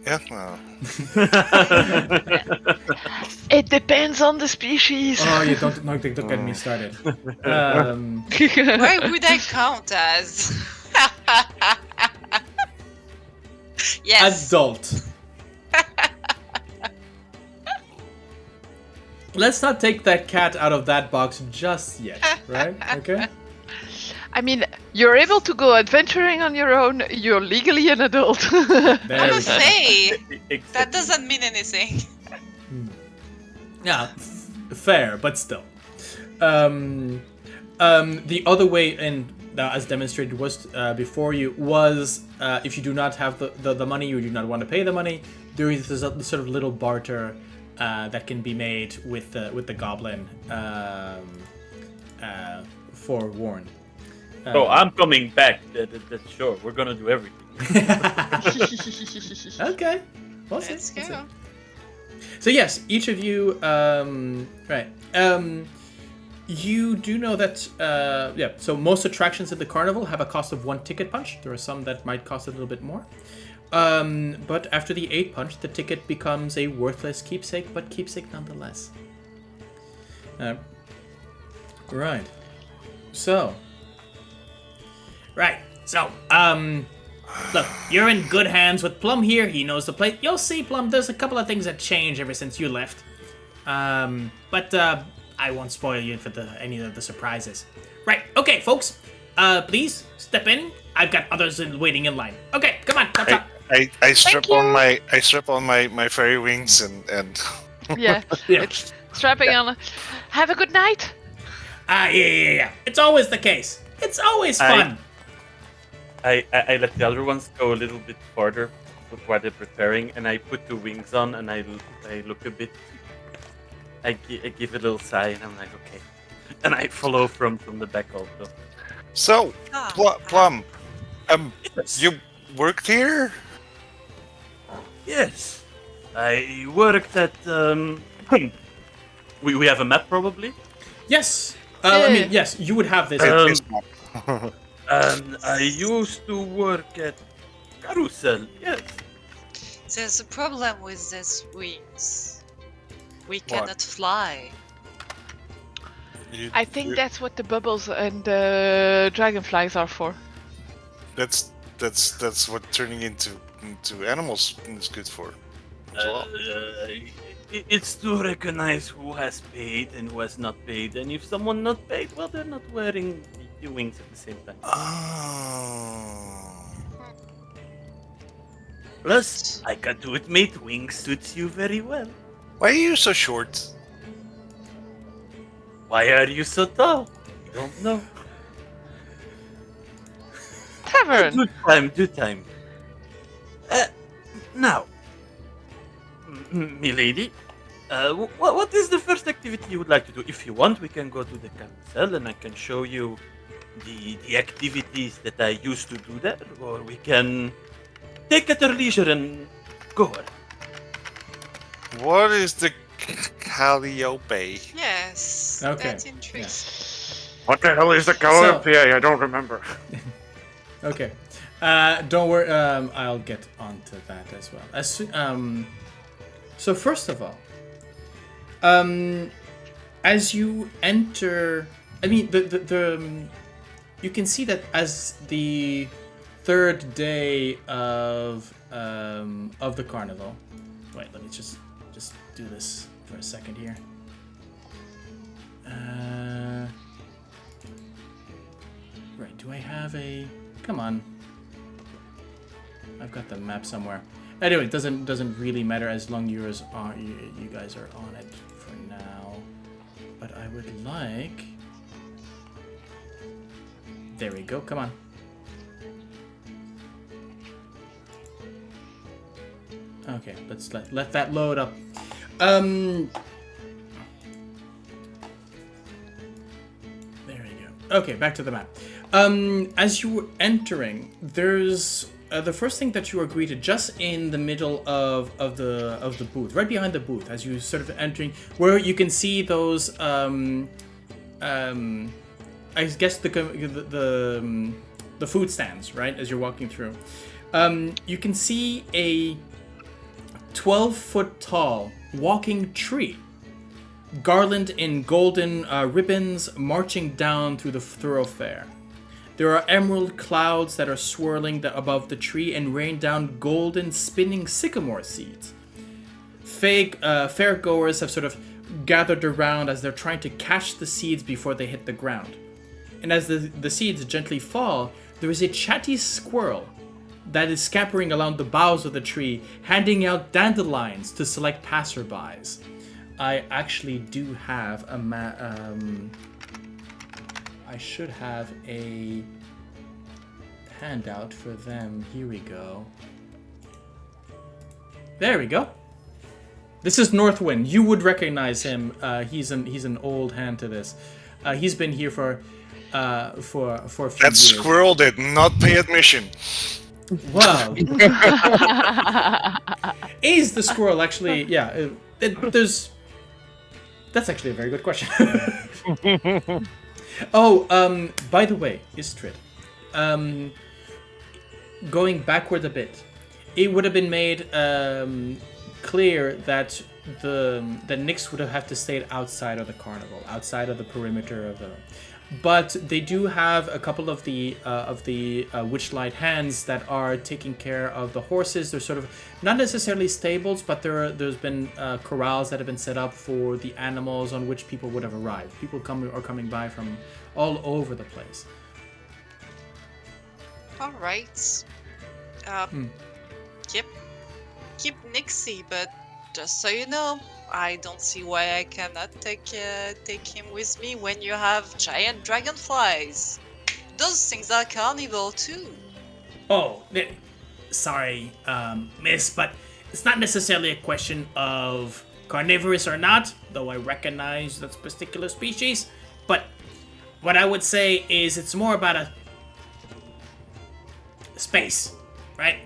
Yeah. It depends on the species. Oh, you don't get me started. Why would I count as? Yes. Adult. Let's not take that cat out of that box just yet, right? Okay? I mean, you're able to go adventuring on your own. You're legally an adult. There we I'm go. a fae. Exactly. That doesn't mean anything. Yeah, fair, but still. The other way, and as demonstrated was before you, was if you do not have the money, you do not want to pay the money, there is this sort of little barter that can be made with the goblin forewarned. So I'm coming back. That's sure. We're gonna do everything. Okay. Let's go. So yes, each of you, right. You do know that, so most attractions at the carnival have a cost of 1 ticket punch. There are some that might cost a little bit more. But after the 8 punch, the ticket becomes a worthless keepsake, but keepsake nonetheless. Right. So, look, you're in good hands with Plum here. He knows the place. You'll see, Plum, there's a couple of things that changed ever since you left. But I won't spoil you for any of the surprises. Right, okay, folks. Please, step in. I've got others waiting in line. Okay, come on, top. I strap on my fairy wings and Yeah. It's strapping on. Have a good night. Yeah. It's always the case. It's always fun. I let the other ones go a little bit farther while they're preparing, and I put the wings on, and I look a bit. I give a little sigh, and I'm like, okay. And I follow from the back also. So, Plum, Yes. you worked here? Yes, I worked at. We have a map probably. Yes. I mean, yes, you would have this. I used to work at Carousel. Yes. There's a problem with these wings. We cannot fly. I think that's what the bubbles and the dragonflies are for. That's what turning into to animals is good for as well. It's to recognize who has paid and who has not paid, and if someone not paid, well, they're not wearing the wings at the same time. Oh. Plus, I can do it, mate. Wings suits you very well. Why are you so short? Why are you so tall? I don't know. Tavern. Do time. Now, milady, what is the first activity you would like to do? If you want, we can go to the carousel and I can show you the activities that I used to do there, or we can take at our leisure and go on. What is the Calliope? Yes, Okay, that intrigues. What the hell is the Calliope? I don't remember. Okay. Don't worry. I'll get onto that as well. So first of all, as you enter, I mean, you can see that as the third day of the carnival. Wait, let me just do this for a second here. Right, do I have a... Come on. I've got the map somewhere. Anyway, it doesn't really matter as long as you guys are on it for now. But I would like... There we go, come on. Okay, let's let that load up. There we go. Okay, back to the map. As you were entering, there's the first thing that you are greeted just in the middle of the booth, right behind the booth, as you sort of entering, where you can see those I guess the food stands, right, as you're walking through. You can see a 12-foot tall walking tree, garland in golden ribbons, marching down through the thoroughfare. There are emerald clouds that are swirling above the tree and rain down golden spinning sycamore seeds. Fairgoers have sort of gathered around as they're trying to catch the seeds before they hit the ground. And as the seeds gently fall, there is a chatty squirrel that is scampering along the boughs of the tree, handing out dandelions to select passerbys. I actually do have a I should have a handout for them. Here we go. There we go. This is Northwind. You would recognize him. He's an old hand to this. He's been here for a few That years. squirrel did not pay admission. Wow. Is the squirrel actually? Yeah. There's. That's actually a very good question. Oh, by the way, Ysdred. Going backward a bit, it would have been made clear that that Nyx would have to stay outside of the carnival, outside of the perimeter of the. But they do have a couple of the Witchlight hands that are taking care of the horses. They're sort of not necessarily stables, but there's been corrals that have been set up for the animals on which people would have arrived. People are coming by from all over the place. All right. Keep Nixie, but just so you know, I don't see why I cannot take him with me when you have giant dragonflies. Those things are carnival too. Oh, sorry, miss, but it's not necessarily a question of carnivorous or not, though I recognize that particular species. But what I would say is it's more about a space, right?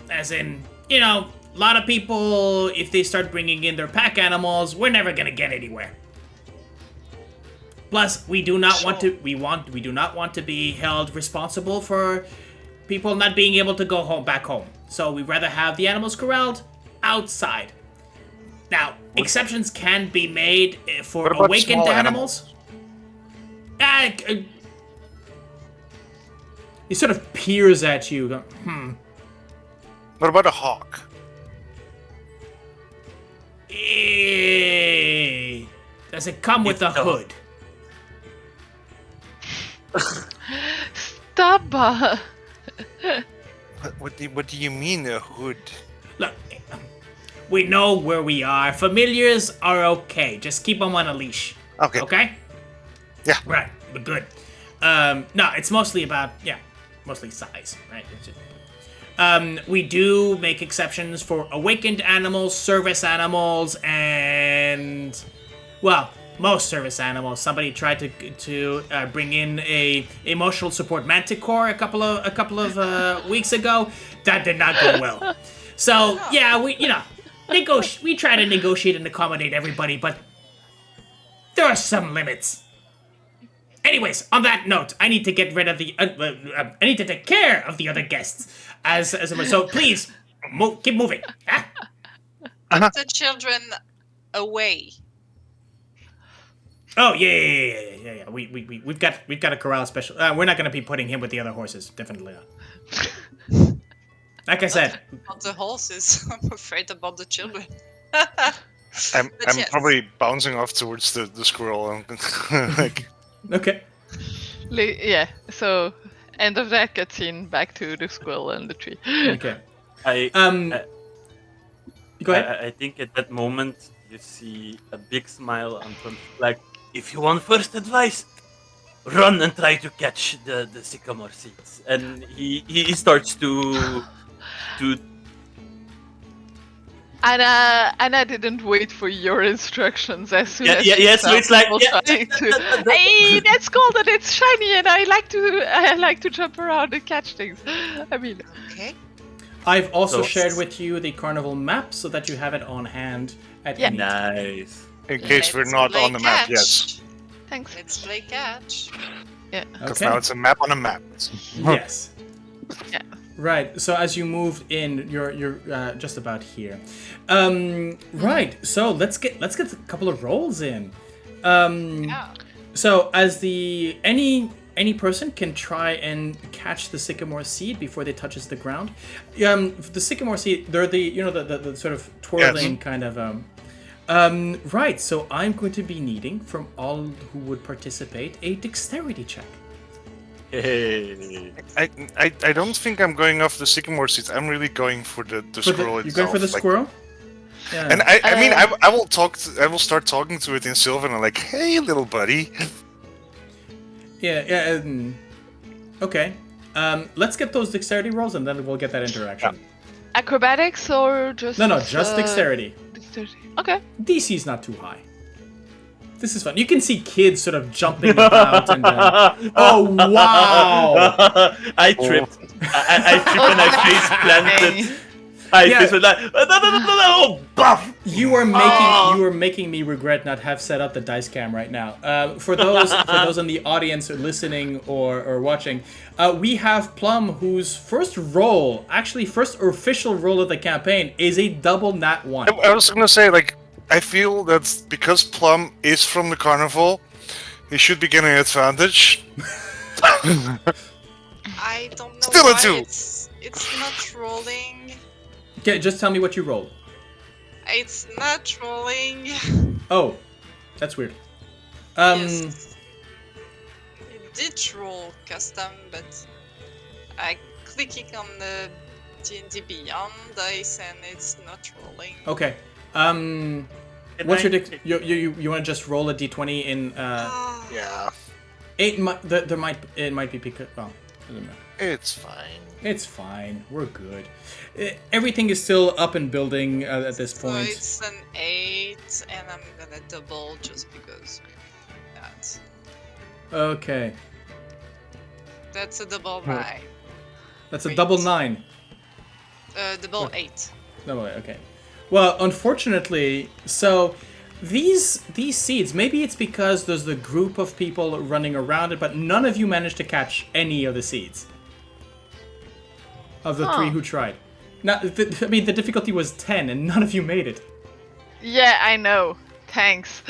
As in, you know, a lot of people, if they start bringing in their pack animals, we're never gonna get anywhere. Plus, we do not want to. We do not want to be held responsible for people not being able to go back home. So we'd rather have the animals corralled outside. Now, exceptions can be made for awakened small animals. He sort of peers at you. What about a hawk? Does it come with a hood? Stop! What do you mean a hood? Look, we know where we are. Familiars are okay. Just keep them on a leash. Okay. Okay? Yeah. Right. But good. No, it's mostly about, mostly size, right? We do make exceptions for awakened animals, service animals, and, well, most service animals. Somebody tried to bring in a emotional support manticore a couple of weeks ago. That did not go well. So yeah, we we try to negotiate and accommodate everybody, but there are some limits. Anyways, on that note, I need to get rid of the. I need to take care of the other guests. So please, keep moving. Ah. The children away. Oh yeah. We've got a corral special. We're not gonna be putting him with the other horses. Definitely not. Like I said, Not the horses. I'm afraid about the children. I'm yes. probably bouncing off towards the squirrel. Like, okay. Yeah, so end of that cutscene, back to the squirrel and the tree. Okay. Go ahead. I think at that moment you see a big smile on Plum's like, if you want first advice, run and try to catch the sycamore seeds. And he starts to Anna didn't wait for your instructions as soon as so it's like trying to, hey, that's cool that it's shiny and I like to jump around and catch things. I mean, Okay. I've also So- shared with you the carnival map so that you have it on hand at any time. nice. in case we're Let's not play on the map yet. catch. thanks. Let's play catch. Because Okay. now it's a map on a map. Yes. Yeah. Right. So as you move in, you're just about here. Right. So let's get a couple of rolls in. Yeah. So as any person can try and catch the sycamore seed before they touches the ground. The sycamore seed, they're the sort of twirling kind of. Right. So I'm going to be needing from all who would participate a dexterity check. Hey. I don't think I'm going off the sycamore seeds. I'm really going for the squirrel You're itself. going for the like- squirrel? Yeah. And I mean, I will I will start talking to it in Sylvan and like, hey, little buddy. Yeah. Okay. Let's get those dexterity rolls and then we'll get that interaction. Acrobatics or just No, just dexterity. Dexterity. Okay. DC's not too high. This is fun. You can see kids sort of jumping about and. Oh wow! I tripped. I tripped and I face planted. Yeah. Face was like no, buff. You are making me regret not have set up the dice cam right now. For those in the audience or listening or watching, we have Plum, whose first official roll of the campaign is a double nat 1. I was gonna say, like, I feel that because Plum is from the carnival, he should be getting an advantage. I don't know Still a why 2. it's not rolling. Okay, just tell me what you rolled. It's not rolling. Oh, that's weird. Yes. It did roll custom, but I clicking on the D&D Beyond dice and it's not rolling. Okay. What's your you want to just roll a d20 in Yeah, it might be because well, doesn't matter. it's fine. It's fine. We're good. Everything is still up and building at this So point. it's an 8, and I'm gonna double just because that. Okay. That's a double 9. That's a Wait. double 9. Double 8. No way. Okay. Well, unfortunately, so these seeds. Maybe it's because there's a group of people running around it, but none of you managed to catch any of the seeds. Of the 3 who tried. Now, I mean, the difficulty was 10, and none of you made it. Yeah, I know. Thanks.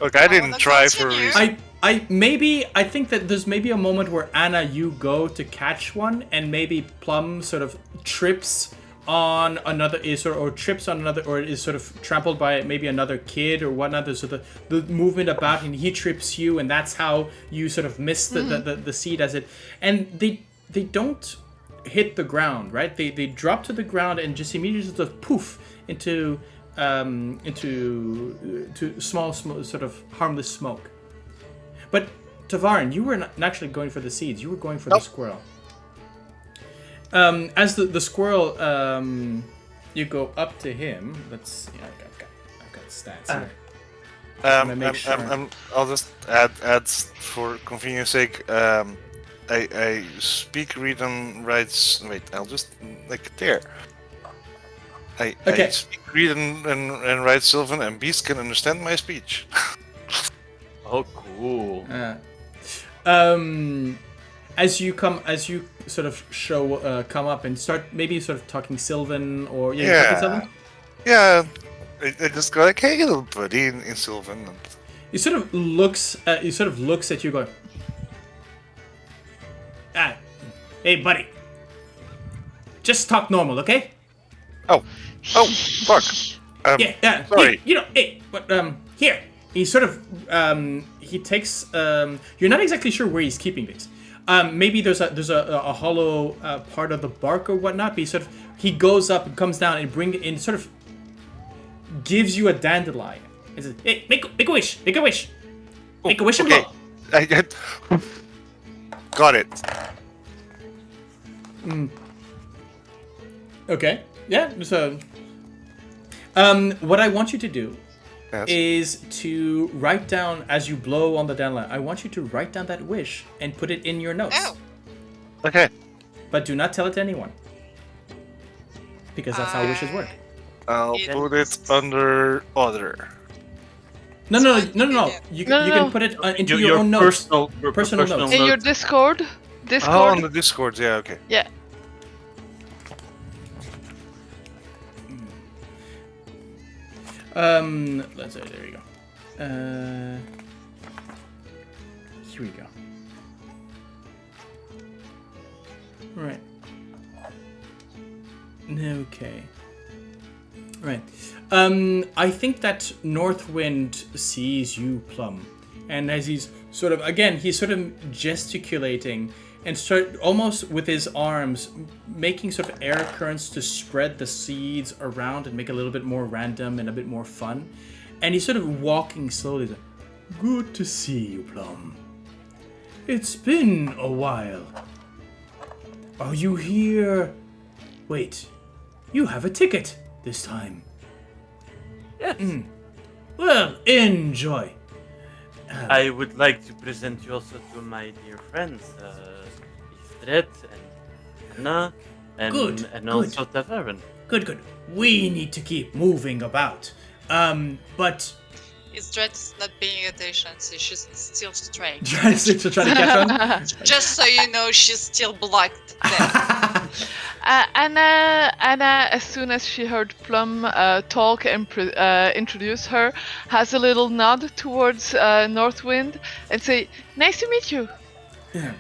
Look, I didn't wanna try for a continue. reason. I think that there's maybe a moment where Anna, you go to catch one, and maybe Plum sort of trips on another, or is sort of trampled by maybe another kid or whatnot. There's sort of the movement about, and he trips you, and that's how you sort of miss the seed as it. And they don't hit the ground, right? They drop to the ground and just immediately sort of poof into small sort of harmless smoke. But Tavaren, you were not actually going for the seeds. You were going for the squirrel. As the squirrel, you go up to him. Let's see. I've got stats here. I'll just add for convenience sake. I speak, read, and write. Wait, I'll just there. I speak, read, and write Sylvan, and beasts can understand my speech. Oh, cool. As you sort of come up and start maybe sort of talking Sylvan or talking Sylvan? Yeah. I just go like, hey, little buddy, in Sylvan. And... He sort of looks at you, going, hey, buddy, just talk normal, okay? Oh, fuck. Sorry. Here. He sort of, he takes, you're not exactly sure where he's keeping these. Maybe there's a hollow part of the bark or whatnot, but he goes up and comes down and sort of gives you a dandelion. He says, hey, make a wish. Make a wish and blow. Got it. Okay. Yeah, so... what I want you to do is to write down, as you blow on the dandelion, I want you to write down that wish and put it in your notes. Oh. Okay. But do not tell it to anyone. Because that's how wishes work. I'll put it under other. No. You can put it into your own notes. Personal notes. In your Discord. Oh, on the Discord, yeah, okay. Yeah. Let's say, there you go. Here we go. Right. Okay. Right. I think that Northwind sees you, Plum, and as he's sort of gesticulating and start almost with his arms making sort of air currents to spread the seeds around and make it a little bit more random and a bit more fun. And he's sort of walking slowly. Good to see you, Plum. It's been a while. Are you here? Wait, you have a ticket this time. Yes. Well, enjoy. I would like to present you also to my dear friends, Ysdred and Anna, and also Tavaren. Good. We need to keep moving about. But... Ysdred is not paying attention, so she's still straight. Trying to catch on? Just so you know, she's still blocked there. Anna, as soon as she heard Plum talk and introduce her, has a little nod towards Northwind and say, "Nice to meet you." Yeah.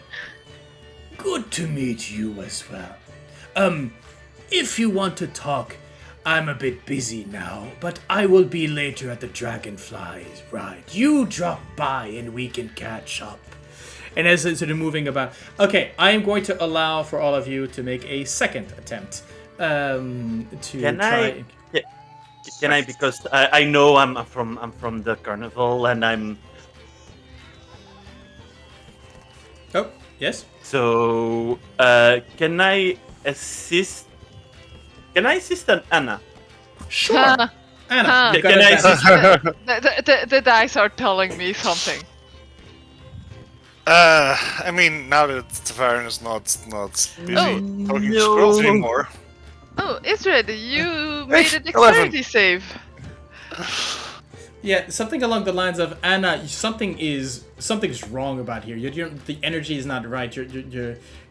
Good to meet you as well. If you want to talk, I'm a bit busy now, but I will be later at the Dragonflies ride. You drop by and we can catch up. And as it's sort of moving about, okay, I am going to allow for all of you to make a second attempt Can I? Because I know I'm from the Carnaval and I'm. Oh, yes. So can I assist? Can I assist Anna? Sure. Anna, you Can I assist? The dice are telling me something. I mean, now that Tavaren is not busy talking to squirrels anymore. Oh, Ysdred, you made a dexterity save. Yeah, something along the lines of Anna. Something's wrong about here. The energy is not right.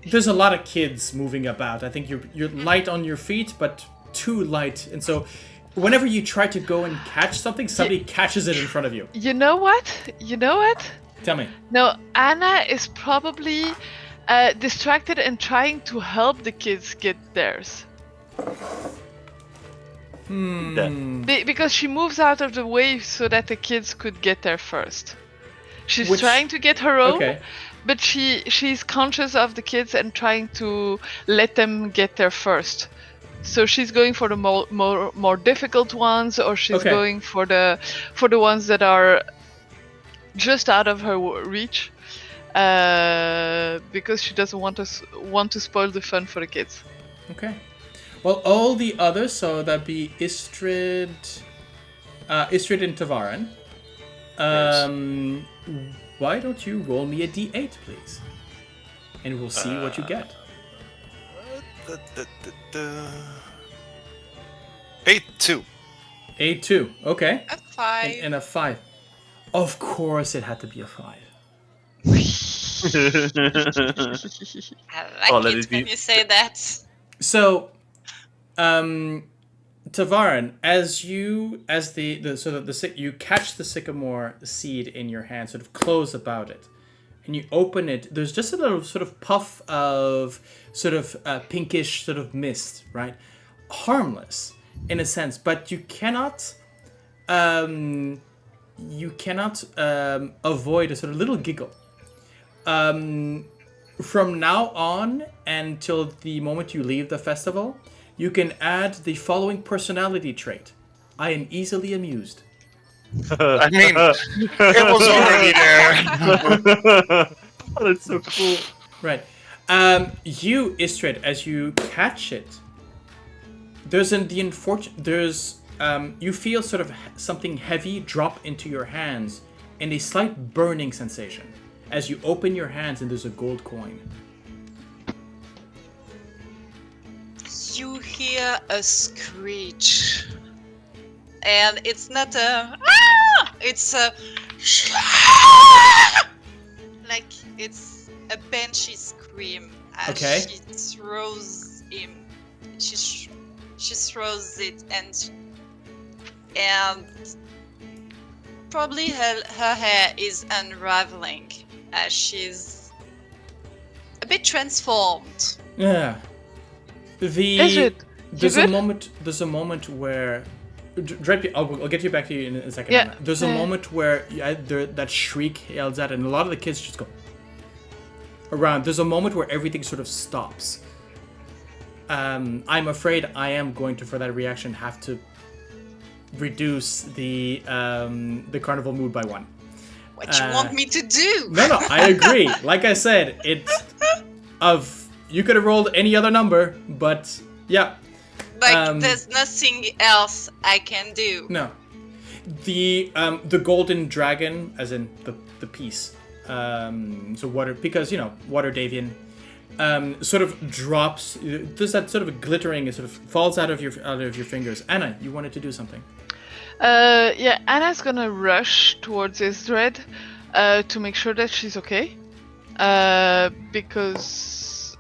There's a lot of kids moving about. I think you're light on your feet, but too light, and so whenever you try to go and catch something, somebody catches it in front of you. You know what? Tell me. No, Anna is probably distracted and trying to help the kids get theirs. Because she moves out of the way so that the kids could get there first. She's trying to get her own, but she's conscious of the kids and trying to let them get there first. So she's going for the more difficult ones, or she's going for the ones that are just out of her reach, because she doesn't want to spoil the fun for the kids. Okay. Well, all the others, so that'd be Ysdred and Tavaren. Why don't you roll me a d8, please? And we'll see what you get. 8-2. 8-2, okay. A 5. And a 5. Of course it had to be a 5. I like it when you say that. So, Tavaren, as you catch the sycamore seed in your hand, sort of close about it, and you open it. There's just a little sort of puff of sort of pinkish sort of mist, right? Harmless in a sense, but you cannot avoid a sort of little giggle. From now on until the moment you leave the festival, you can add the following personality trait. I am easily amused. I mean, it was already there. Oh, that's so cool. Right. You, Ysdred, as you catch it, you feel sort of something heavy drop into your hands and a slight burning sensation as you open your hands and there's a gold coin. You hear a screech. And it's not a... It's a... Like, it's a banshee scream as she throws him. She throws it and probably her hair is unraveling as she's a bit transformed. Yeah. There's a moment where I'll get you back to you in a second. Yeah. There's a moment where that shriek yells out, and a lot of the kids just go around. There's a moment where everything sort of stops. I'm afraid I am going to, for that reaction, have to reduce the carnival mood by 1. What you want me to do? No, I agree. Like I said, you could have rolled any other number, but yeah. Like, there's nothing else I can do. No. The golden dragon, as in the piece. So water, because water Davian, sort of drops. There's that sort of a glittering. It sort of falls out of your fingers. Anna, you wanted to do something. Yeah, Anna's gonna rush towards Ysdred to make sure that she's okay. Because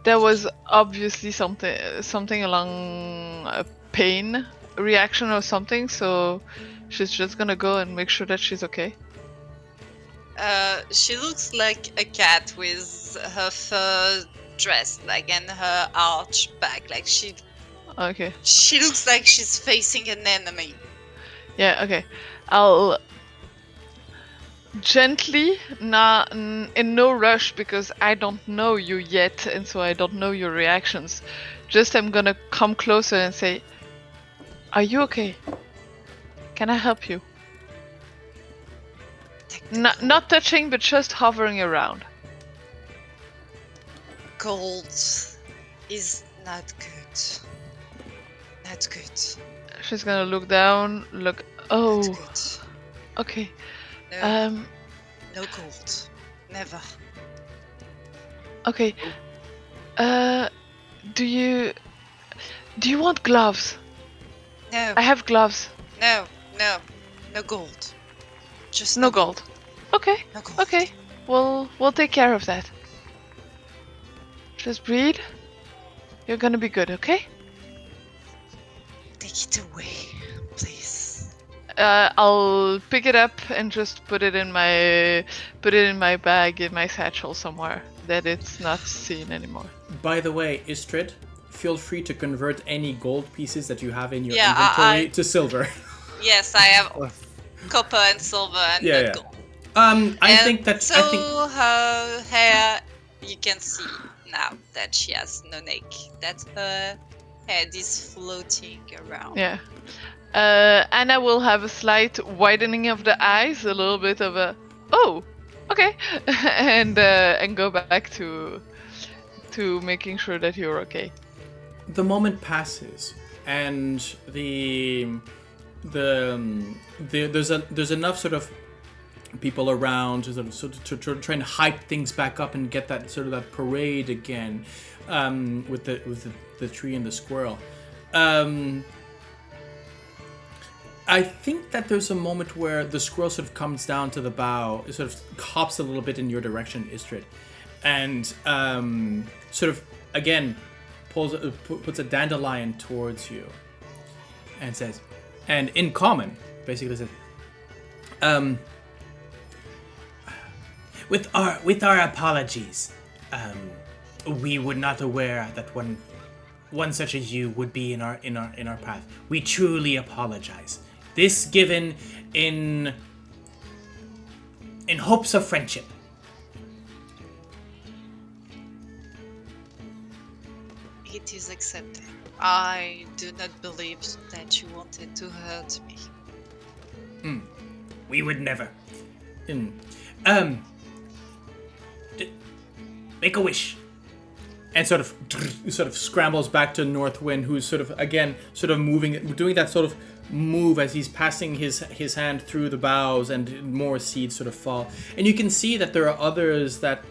there was obviously something along a pain reaction or something, so she's just gonna go and make sure that she's okay. She looks like a cat with her fur dress, like, and her arch back, like she looks like she's facing an enemy. Yeah, okay. I'll gently, in no rush, because I don't know you yet, and so I don't know your reactions. Just I'm gonna come closer and say, "Are you okay? Can I help you?" Not touching, but just hovering around. Gold is not good. Not good. She's gonna look down. Oh, Not good. okay. No, no gold. Never. Okay. Do you want gloves? No. I have gloves. No gold. Just No gold. Okay. No gold. Okay. We'll take care of that. Just breathe. You're gonna be good, okay? Take it away, please. I'll pick it up and just put it in my bag in my satchel somewhere that it's not seen anymore. By the way, Ysdred, feel free to convert any gold pieces that you have in your Yeah, inventory to silver. Yes, I have copper and silver and Yeah. gold. I think that her hair, you can see now that she has no neck. That her head is floating around. Yeah. Anna will have a slight widening of the eyes, a little bit of a oh, okay, and go back to making sure that you're okay. the moment passes, and there's enough sort of people around to sort of trying to hype things back up and get that sort of that parade again, with the tree and the squirrel. I think that there's a moment where the squirrel sort of comes down to the bough, it sort of hops a little bit in your direction, Ysdred, and sort of again puts a dandelion towards you, and says, and in common, basically says, with our apologies, we were not aware that one such as you would be in our path. We truly apologize. This given in hopes of friendship. It is accepted. I do not believe that you wanted to hurt me. We would never. Make a wish. And sort of scrambles back to Northwind, who's sort of again sort of doing that sort of move as he's passing his hand through the boughs, and more seeds sort of fall. And you can see that there are others that,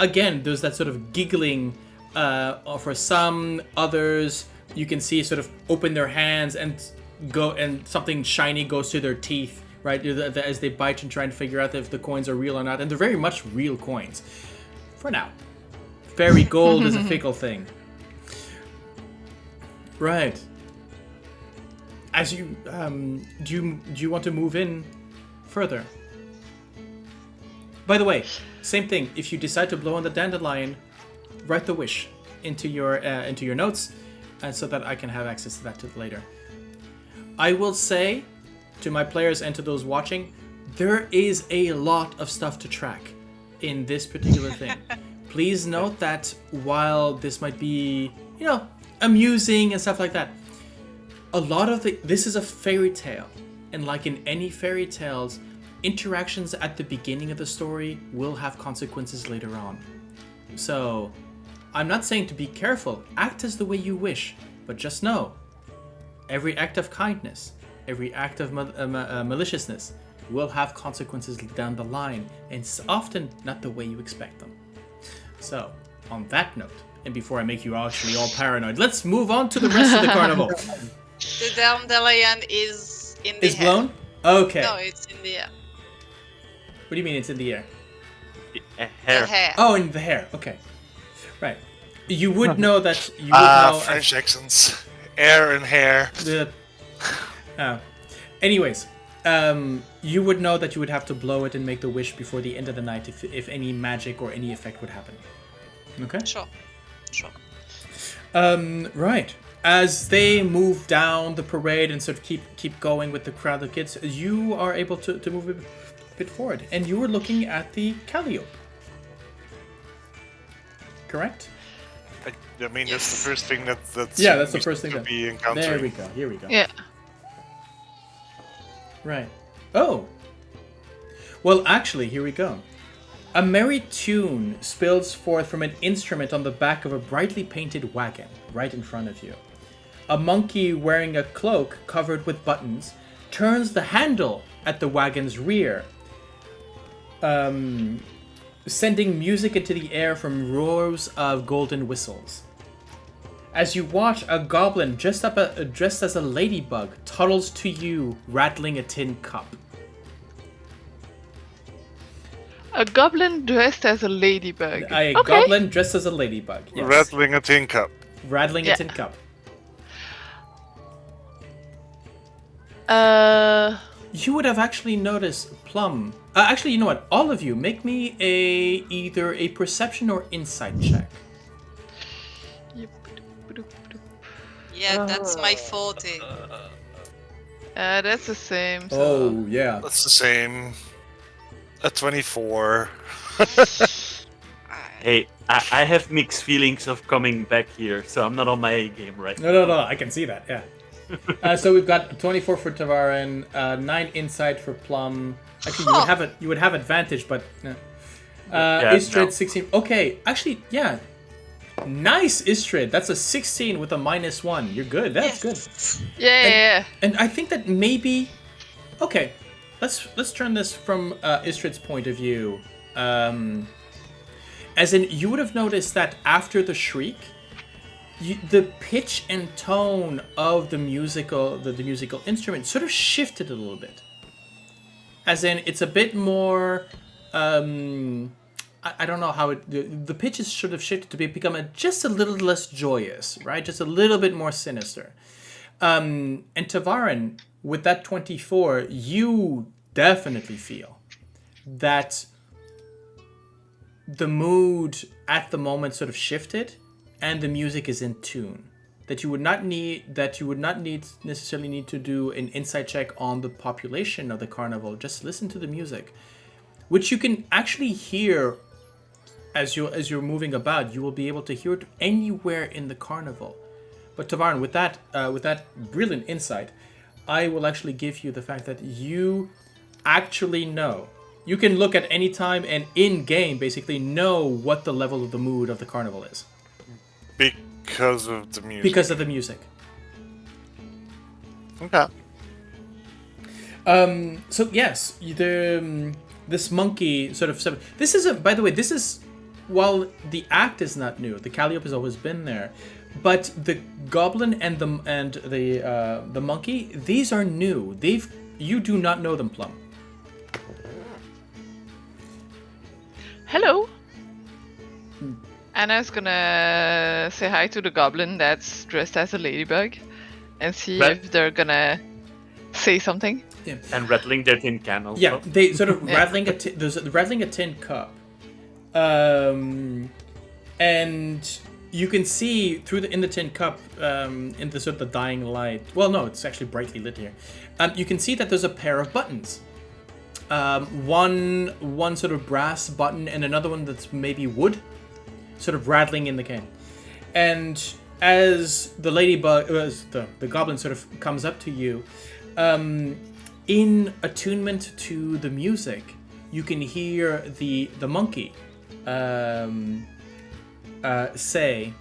again, there's that sort of giggling. For some others, you can see sort of open their hands and go, and something shiny goes to their teeth, right? As they bite and try and figure out if the coins are real or not, and they're very much real coins, for now. Fairy gold is a fickle thing. Right. As you do you want to move in further? By the way, same thing. If you decide to blow on the dandelion, write the wish into your notes, so that I can have access to that later. I will say to my players and to those watching, there is a lot of stuff to track in this particular thing. Please note that while this might be, amusing and stuff like that, a lot of this is a fairy tale, and like in any fairy tales, interactions at the beginning of the story will have consequences later on. So, I'm not saying to be careful, act as the way you wish, but just know, every act of kindness, every act of maliciousness will have consequences down the line, and it's often not the way you expect them. So, on that note, and before I make you actually all paranoid, let's move on to the rest of the carnival. The dandelion is in the It's air. blown? Okay. No, it's in the air. What do you mean it's in the air? A The hair. hair. Oh, in the hair. Okay. Right. You would know that you would know. French accents. Air and hair. Anyways, you would know that you would have to blow it and make the wish before the end of the night if any magic or any effect would happen. Okay? Sure. Right. As they move down the parade and sort of keep going with the crowd of kids, you are able to move a bit forward. And you were looking at the Calliope. Correct? I mean, that's the first thing that's Yeah, that's the first thing to that be encountering. There we go. Here we go. Yeah. Right. Oh. Well, actually, here we go. A merry tune spills forth from an instrument on the back of a brightly painted wagon right in front of you. A monkey wearing a cloak covered with buttons turns the handle at the wagon's rear, sending music into the air from roars of golden whistles. As you watch, a goblin dressed as a ladybug toddles to you, rattling a tin cup. A goblin dressed as a ladybug. A Okay. goblin dressed as a ladybug. Yes. Rattling a tin cup. Rattling a Yeah. tin cup. you would have actually noticed Plum. Actually, you know what? All of you, make me either a perception or insight check. Yeah, that's my forte. That's the same. So. Oh, yeah. That's the same. A 24. Hey, I have mixed feelings of coming back here, so I'm not on my A game right now. No, I can see that, yeah. So we've got 24 for Tavaren, 9 insight for Plum. Actually, you would have advantage, but... Ysdred, 16. Okay, actually, yeah. Nice, Ysdred. That's a 16 with a -1. You're good. That's good. Yeah. And I think that maybe... Okay, let's turn this from Ysdred's point of view. As in, you would have noticed that after the shriek, the pitch and tone of the musical instrument sort of shifted a little bit. As in, it's a bit more... I don't know how the pitches should have shifted to become just a little less joyous, right? Just a little bit more sinister. And Tavaren, with that 24, you definitely feel that the mood at the moment sort of shifted, and the music is in tune. That you would not necessarily need to do an insight check on the population of the carnival. Just listen to the music, which you can actually hear. As you're moving about, you will be able to hear it anywhere in the carnival. But Tavaren, with that brilliant insight, I will actually give you the fact that you actually know. You can look at any time and in game basically know what the level of the mood of the carnival is. Because of the music. Because of the music. Okay. So yes, this monkey sort of. This is by the way, this is. While the act is not new, the Calliope has always been there, but the goblin and the monkey, these are new. You do not know them, Plum. Hello. Anna's gonna say hi to the goblin that's dressed as a ladybug, and see if they're gonna say something. Yeah. And rattling their tin can also. Yeah, they sort of rattling a tin cup. And you can see in the tin cup, in the sort of the dying light. Well, no, it's actually brightly lit here. You can see that there's a pair of buttons. One sort of brass button and another one that's maybe wood, sort of rattling in the can. And as the ladybug, the goblin sort of comes up to you, in attunement to the music, you can hear the monkey. Say,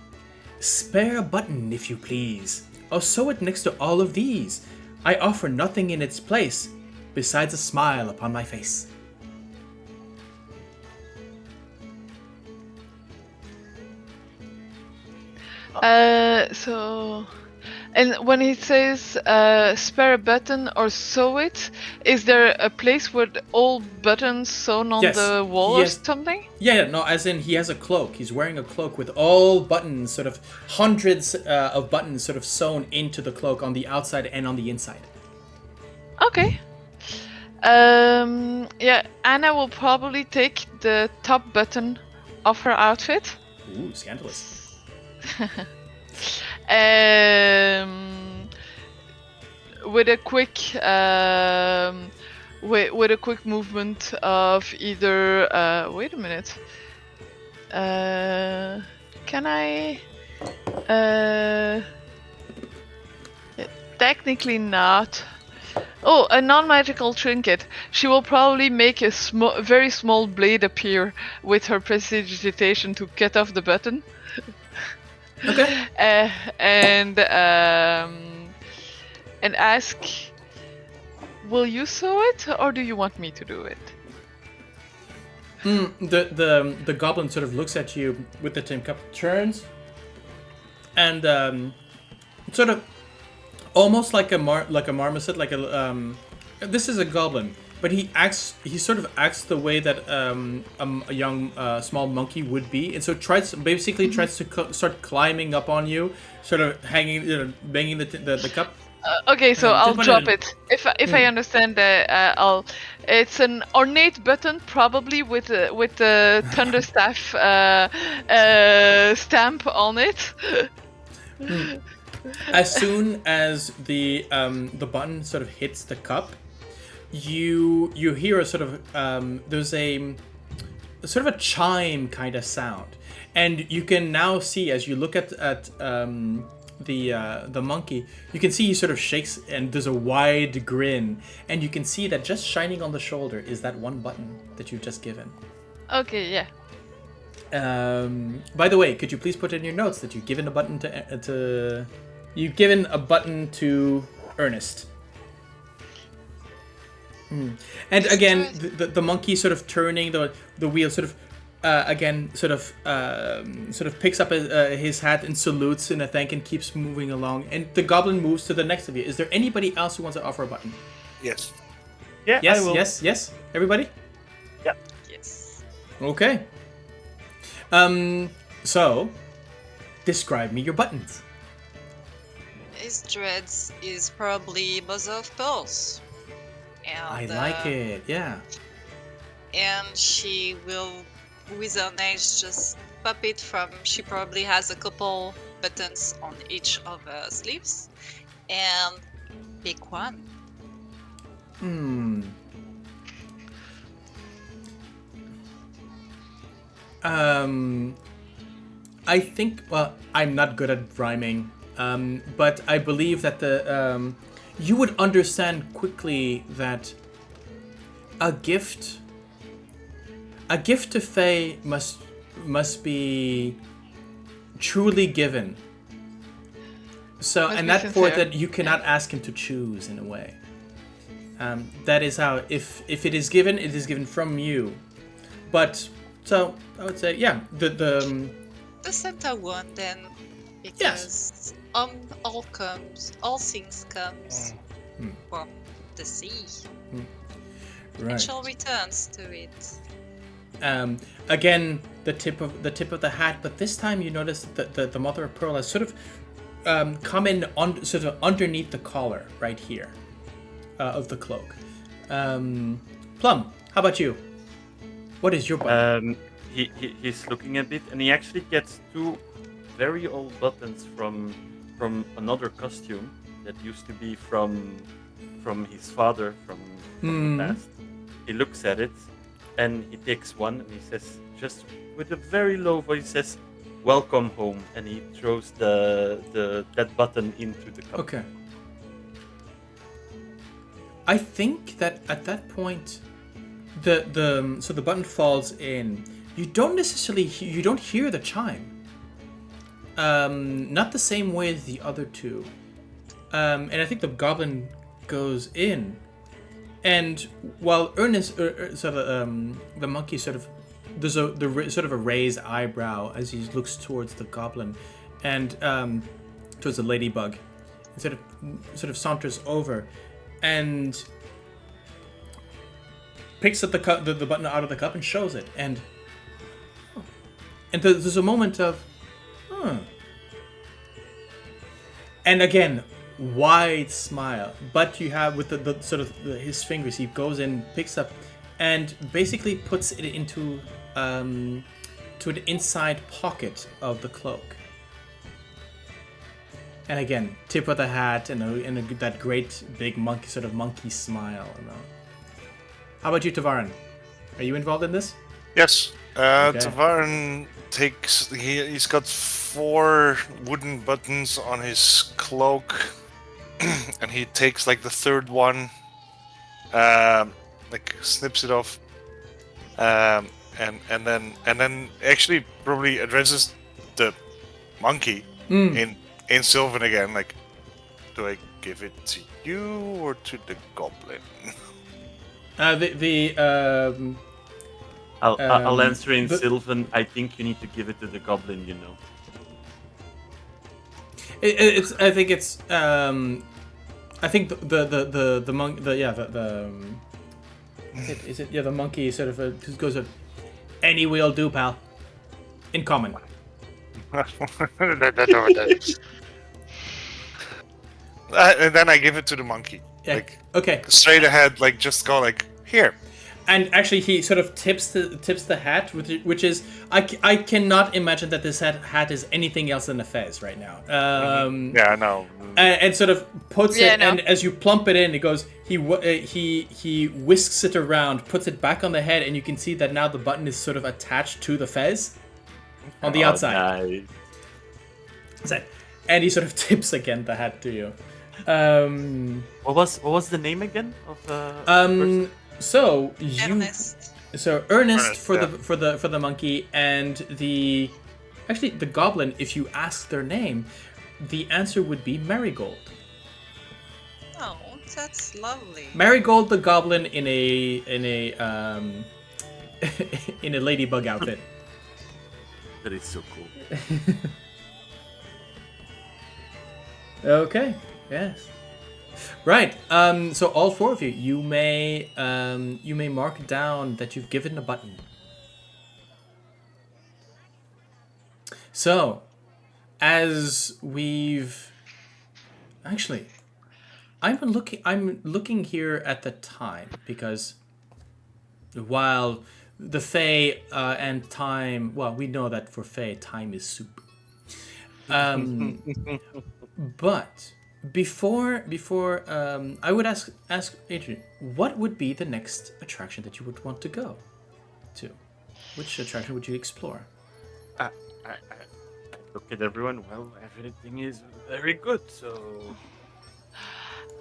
spare a button if you please. I'll sew it next to all of these. I offer nothing in its place besides a smile upon my face. And when he says spare a button or sew it, is there a place with all buttons sewn on the wall or something? Yeah, no, as in he has a cloak. He's wearing a cloak with all buttons, sort of hundreds of buttons sort of sewn into the cloak on the outside and on the inside. Okay. Anna will probably take the top button of her outfit. Ooh, scandalous. With a quick movement of either wait a minute. Can I technically not. Oh, a non-magical trinket. She will probably make a very small blade appear with her prestidigitation to cut off the button. Okay. And ask, will you sew it, or do you want me to do it? The goblin sort of looks at you with the tin cup, turns, and sort of almost like a marmoset, like a this is a goblin, but he sort of acts the way that a young small monkey would be, and so tries to start climbing up on you, sort of hanging, banging the cup. Okay, so I'll just drop wanna- it. If I understand, I'll. It's an ornate button, probably with the Thunderstaff stamp on it. As soon as the button sort of hits the cup, you hear a sort of there's a sort of a chime kind of sound, and you can now see as you look at the monkey, you can see he sort of shakes and there's a wide grin, and you can see that just shining on the shoulder is that one button that you've just given. Okay, yeah. By the way, could you please put in your notes that you've given a button to you've given a button to Ernest. And again, the monkey sort of turning the wheel, sort of again, sort of picks up his hat and salutes in a thank and keeps moving along. And the goblin moves to the next of you. Is there anybody else who wants to offer a button? Yes. Yeah, Yes, I will. yes. Everybody? Yes. Okay. So, describe me your buttons. Ysdred is probably Mother of Pearls. I And, like it, yeah. And she will, with her nails, just pop it from. She probably has a couple buttons on each of her sleeves, and pick one. I think, well, I'm not good at rhyming, but I believe that you would understand quickly that a gift to Fae must be truly given. So, Must and be that for sincere. that you cannot ask him to choose in a way. That is how, if it is given from you. But so I would say, yeah, the center one then, because all things comes from the sea. right. And shall returns to it. Again, the tip of the hat, but this time you notice that the mother of pearl has sort of come in sort of underneath the collar right here of the cloak. Plum, how about you? What is your button? He's looking a bit, and he actually gets two very old buttons from another costume that used to be from his father from the past. He looks at it, and he takes one, and he says, just with a very low voice, says, "Welcome home," and he throws that button into the cup. Okay. I think that at that point, so the button falls in. You don't necessarily you don't hear the chime. Not the same way as the other two. And I think the goblin goes in, and while Ernest, the monkey sort of, there's sort of a raised eyebrow as he looks towards the goblin, and towards the ladybug, and sort of saunters over, and picks up the button out of the cup and shows it, and there's a moment of, and again, wide smile. But you have with the sort of his fingers, he goes in, picks up, and basically puts it into to an inside pocket of the cloak. And again, tip of the hat and that great big monkey smile. How about you, Tavaren? Are you involved in this? Yes. Okay. Tavaren takes. He's got 4 wooden buttons on his cloak, and he takes like the third one, like snips it off, and then actually probably addresses the monkey in Sylvan again. Like, do I give it to you or to the goblin? I'll answer in Sylvan. I think you need to give it to the goblin, you know. I think it's. I think the monk. Is it the monkey sort of just goes up. Any will do, pal. In common. And then I give it to the monkey. Yeah. Like Okay. straight ahead, like just go like here. And actually, he sort of tips the hat, which is I cannot imagine that this hat is anything else than a fez right now. Yeah, no. And sort of puts Yeah, it, no. and as you plump it in, it goes. He whisks it around, puts it back on the head, and you can see that now the button is sort of attached to the fez on the outside. Nice. And he sort of tips again the hat to you. What was the name again of the person? So you. Ernest. So Ernest Ernest, for yeah. the monkey, and the goblin. If you ask their name, the answer would be Marigold. Oh, that's lovely. Marigold the goblin in a in a ladybug outfit. That is so cool. Okay. Yes. Right. So all four of you, you may mark down that you've given a button. So, as we've actually, I'm looking here at the time because while the Fae and time, well, we know that for Fae, time is soup. But before I would ask Adrian, what would be the next attraction that you would want to go to? Which attraction would you explore? I look at everyone. Well, everything is very good. So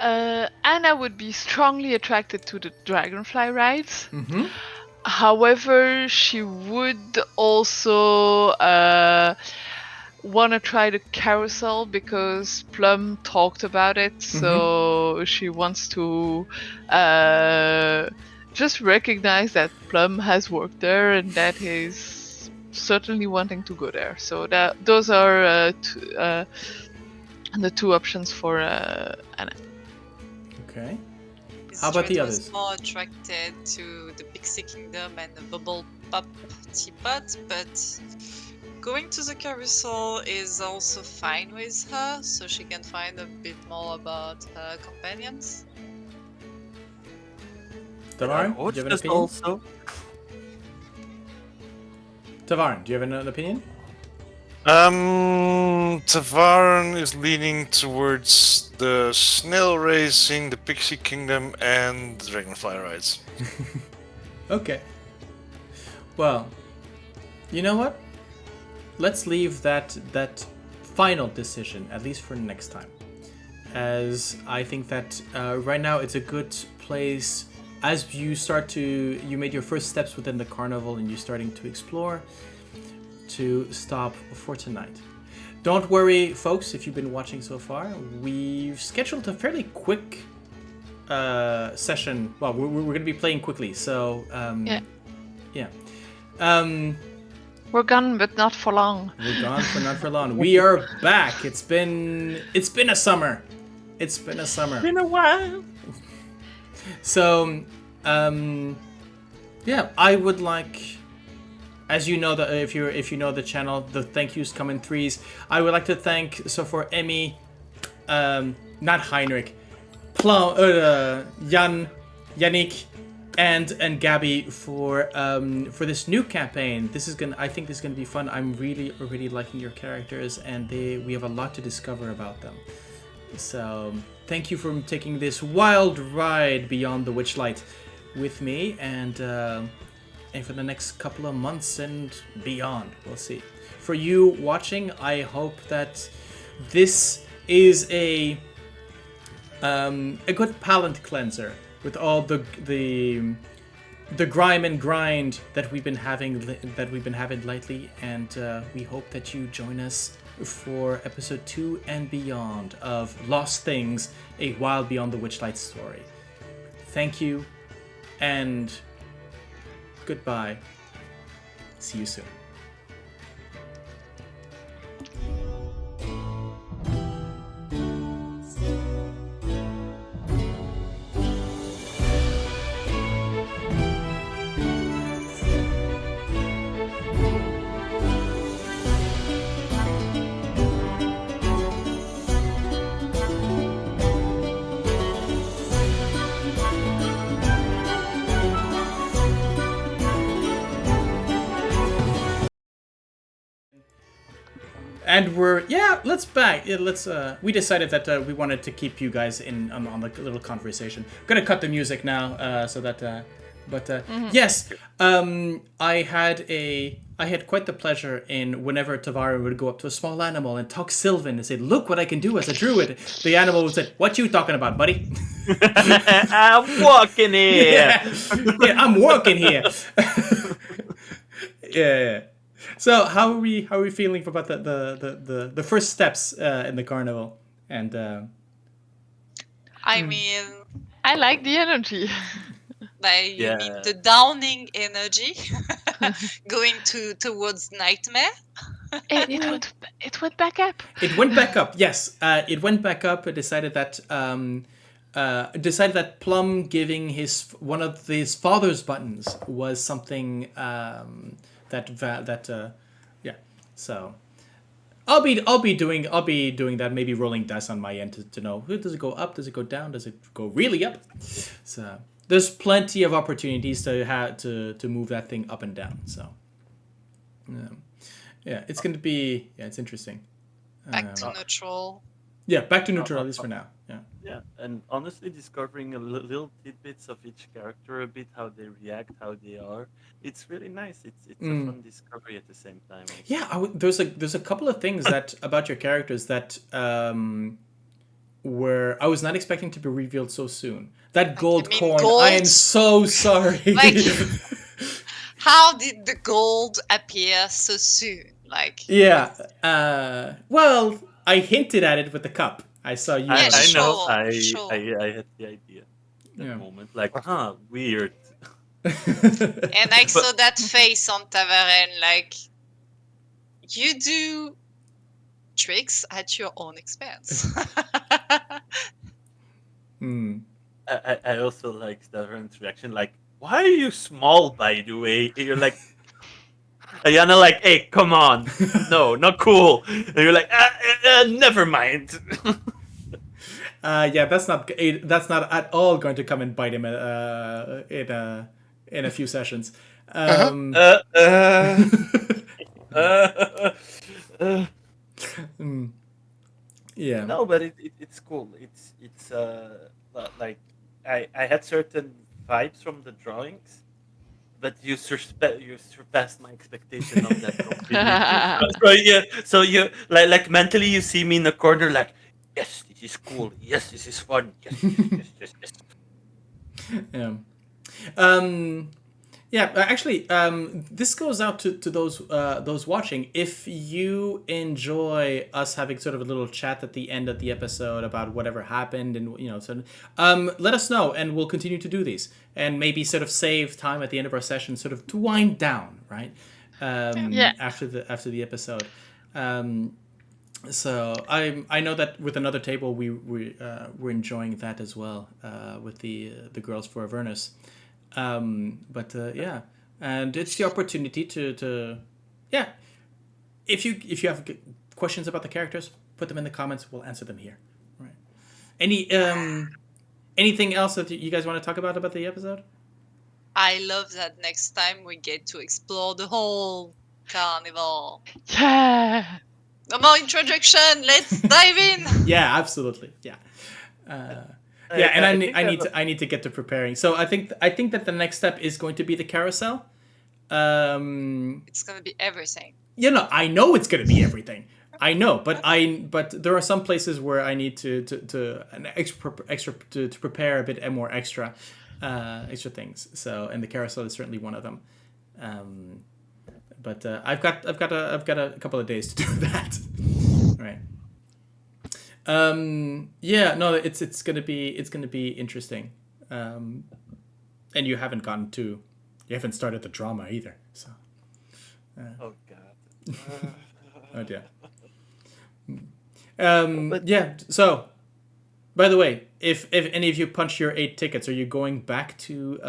Anna would be strongly attracted to the dragonfly rides. Mm-hmm. However, she would also want to try the carousel because Plum talked about it. So she wants to just recognize that Plum has worked there and that he's certainly wanting to go there. So those are the two options for Anna. Okay. How about the Ysdred others? was more attracted to the Pixie Kingdom and the Bubble Pop Teapot, but going to the carousel is also fine with her, so she can find a bit more about her companions. Tavaren, do you have an opinion? also. Tavaren, do you have an opinion? Tavaren is leaning towards the snail racing, the Pixie Kingdom, and the Dragonfly rides. Okay. Well, you know what? Let's leave that final decision, at least for next time. As I think that right now it's a good place, as you made your first steps within the carnival and you're starting to explore, to stop for tonight. Don't worry, folks, if you've been watching so far, we've scheduled a fairly quick session. Well, we're going to be playing quickly, so yeah. We're gone, but not for long. We're gone for not for long. We are back. It's been a summer. It's been a summer. Been a while. So, yeah, I would like, as you know, if you know the channel, the thank yous come in threes. I would like to thank for Emmy, not Heinrich, Plum, Yannick, and Gabby for this new campaign. I think this is gonna be fun. I'm really liking your characters, and we have a lot to discover about them. So thank you for taking this wild ride beyond the Witchlight with me, and for the next couple of months and beyond. We'll see. For you watching, I hope that this is a good palate cleanser with all the grime and grind that we've been having lately, and we hope that you join us for episode 2 and beyond of Lost Things: A While Beyond the Witchlight story. Thank you, and goodbye. See you soon. and we decided that we wanted to keep you guys in on the little conversation. I'm gonna cut the music now, so that. Yes, I had quite the pleasure in whenever Tavaren would go up to a small animal and talk Sylvan and say, "Look what I can do as a druid." The animal would say, "What you talking about, buddy?" I'm walking here. Yeah, I'm working here. Yeah. So how are we feeling about the first steps in the carnival? And I mean, I like the energy. like you Yeah. mean the downing energy going towards nightmare. It went back up. it went back up. Yes, it went back up. It decided that Plum giving one of his father's buttons was something yeah. So I'll be doing that. Maybe rolling dice on my end to know, does it go up? Does it go down? Does it go really up? So there's plenty of opportunities to move that thing up and down. So yeah, it's going to be it's interesting. Back to neutral. Yeah, back to neutral at least for now. Yeah. Yeah, and honestly, discovering a little tidbits of each character, a bit how they react, how they are, it's really nice. It's a fun discovery at the same time. Also. Yeah, there's a couple of things that about your characters that were I was not expecting to be revealed so soon. That gold corn, gold? I am so sorry. Like, how did the gold appear so soon? Like, yeah, well, I hinted at it with the cup. I saw you. I sure, know. sure. I had the idea. That moment, like, weird. And I saw that face on Tavaren, like, you do tricks at your own expense. I also like Tavaren's reaction, like, why are you small, by the way? And you're like, Ayana, like, hey, come on. No, not cool. And you're like, never mind. Yeah, that's not at all going to come and bite him in a few sessions. Yeah. No, but it's cool. It's like I had certain vibes from the drawings, but you surpassed my expectation of that completely. So you like mentally you see me in the corner like, yes, this is cool. Yes, this is fun. Yes. Yeah. Yeah, actually, this goes out to those watching. If you enjoy us having sort of a little chat at the end of the episode about whatever happened, and let us know, and we'll continue to do these, and maybe sort of save time at the end of our session, sort of to wind down, right? After the episode. So I know that with another table we're enjoying that as well with the girls for Avernus. Yeah, and it's the opportunity to if you have questions about the characters, put them in the comments. We'll answer them here. Right. Anything else that you guys want to talk about the episode? I love that next time we get to explore the whole carnival. Yeah. No more introduction. Let's dive in. Yeah, absolutely. Yeah. Yeah, and I need to get to preparing. So I think that the next step is going to be the carousel. It's gonna be everything. I know it's gonna be everything. I know, but there are some places where I need to prepare a bit more extra things. So, and the carousel is certainly one of them. But I've got a couple of days to do that. Right. Yeah, no, it's gonna be interesting. And you haven't started the drama either. So. Oh God. Oh dear. Yeah. So, by the way, if any of you punched your 8 tickets, are you going back to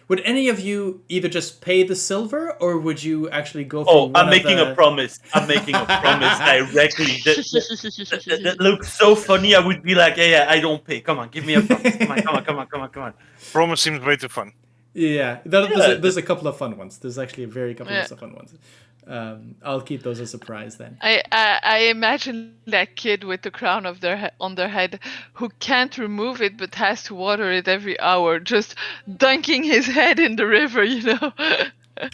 would any of you either just pay the silver, or would you actually go for I'm making a promise. I'm making a promise directly. That looks so funny. I would be like, yeah, I don't pay. Come on, give me a promise. Come on. Promise seems way too fun. Yeah, there's a couple of fun ones. There's actually a couple of fun ones. I'll keep those a surprise then. I imagine that kid with the crown of on their head who can't remove it but has to water it every hour, just dunking his head in the river, you know.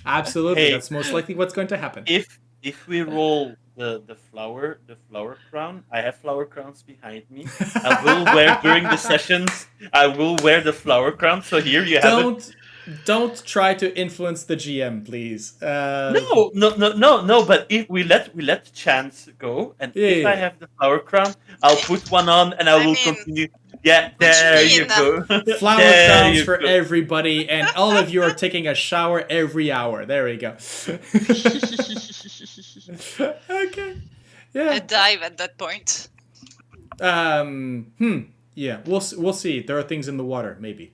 Absolutely, Hey. that's most likely what's going to happen. If we roll the flower crown, I have flower crowns behind me. I will wear during the sessions. I will wear the flower crown. So here you have it. Don't try to influence the GM, please. No. But if we let chance go, and if I have the flower crown, I'll put one on, and I will continue. Yeah, there you go. Flower There crowns you for go. everybody, and all of you are taking a shower every hour. There we go. Okay. Yeah. A dive at that point. Yeah, we'll see. There are things in the water, maybe.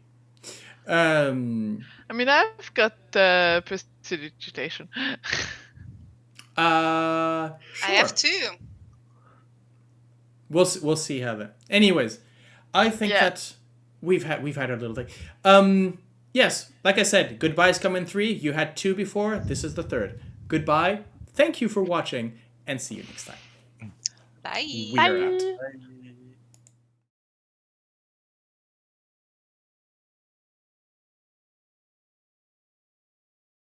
I mean, I've got prestidigitation. Sure. I have 2. We'll see how that. Anyways, I think that we've had a little thing. Yes, like I said, goodbyes come in 3. You had 2 before. This is the 3rd. Goodbye. Thank you for watching, and see you next time. Bye. We are out. Bye.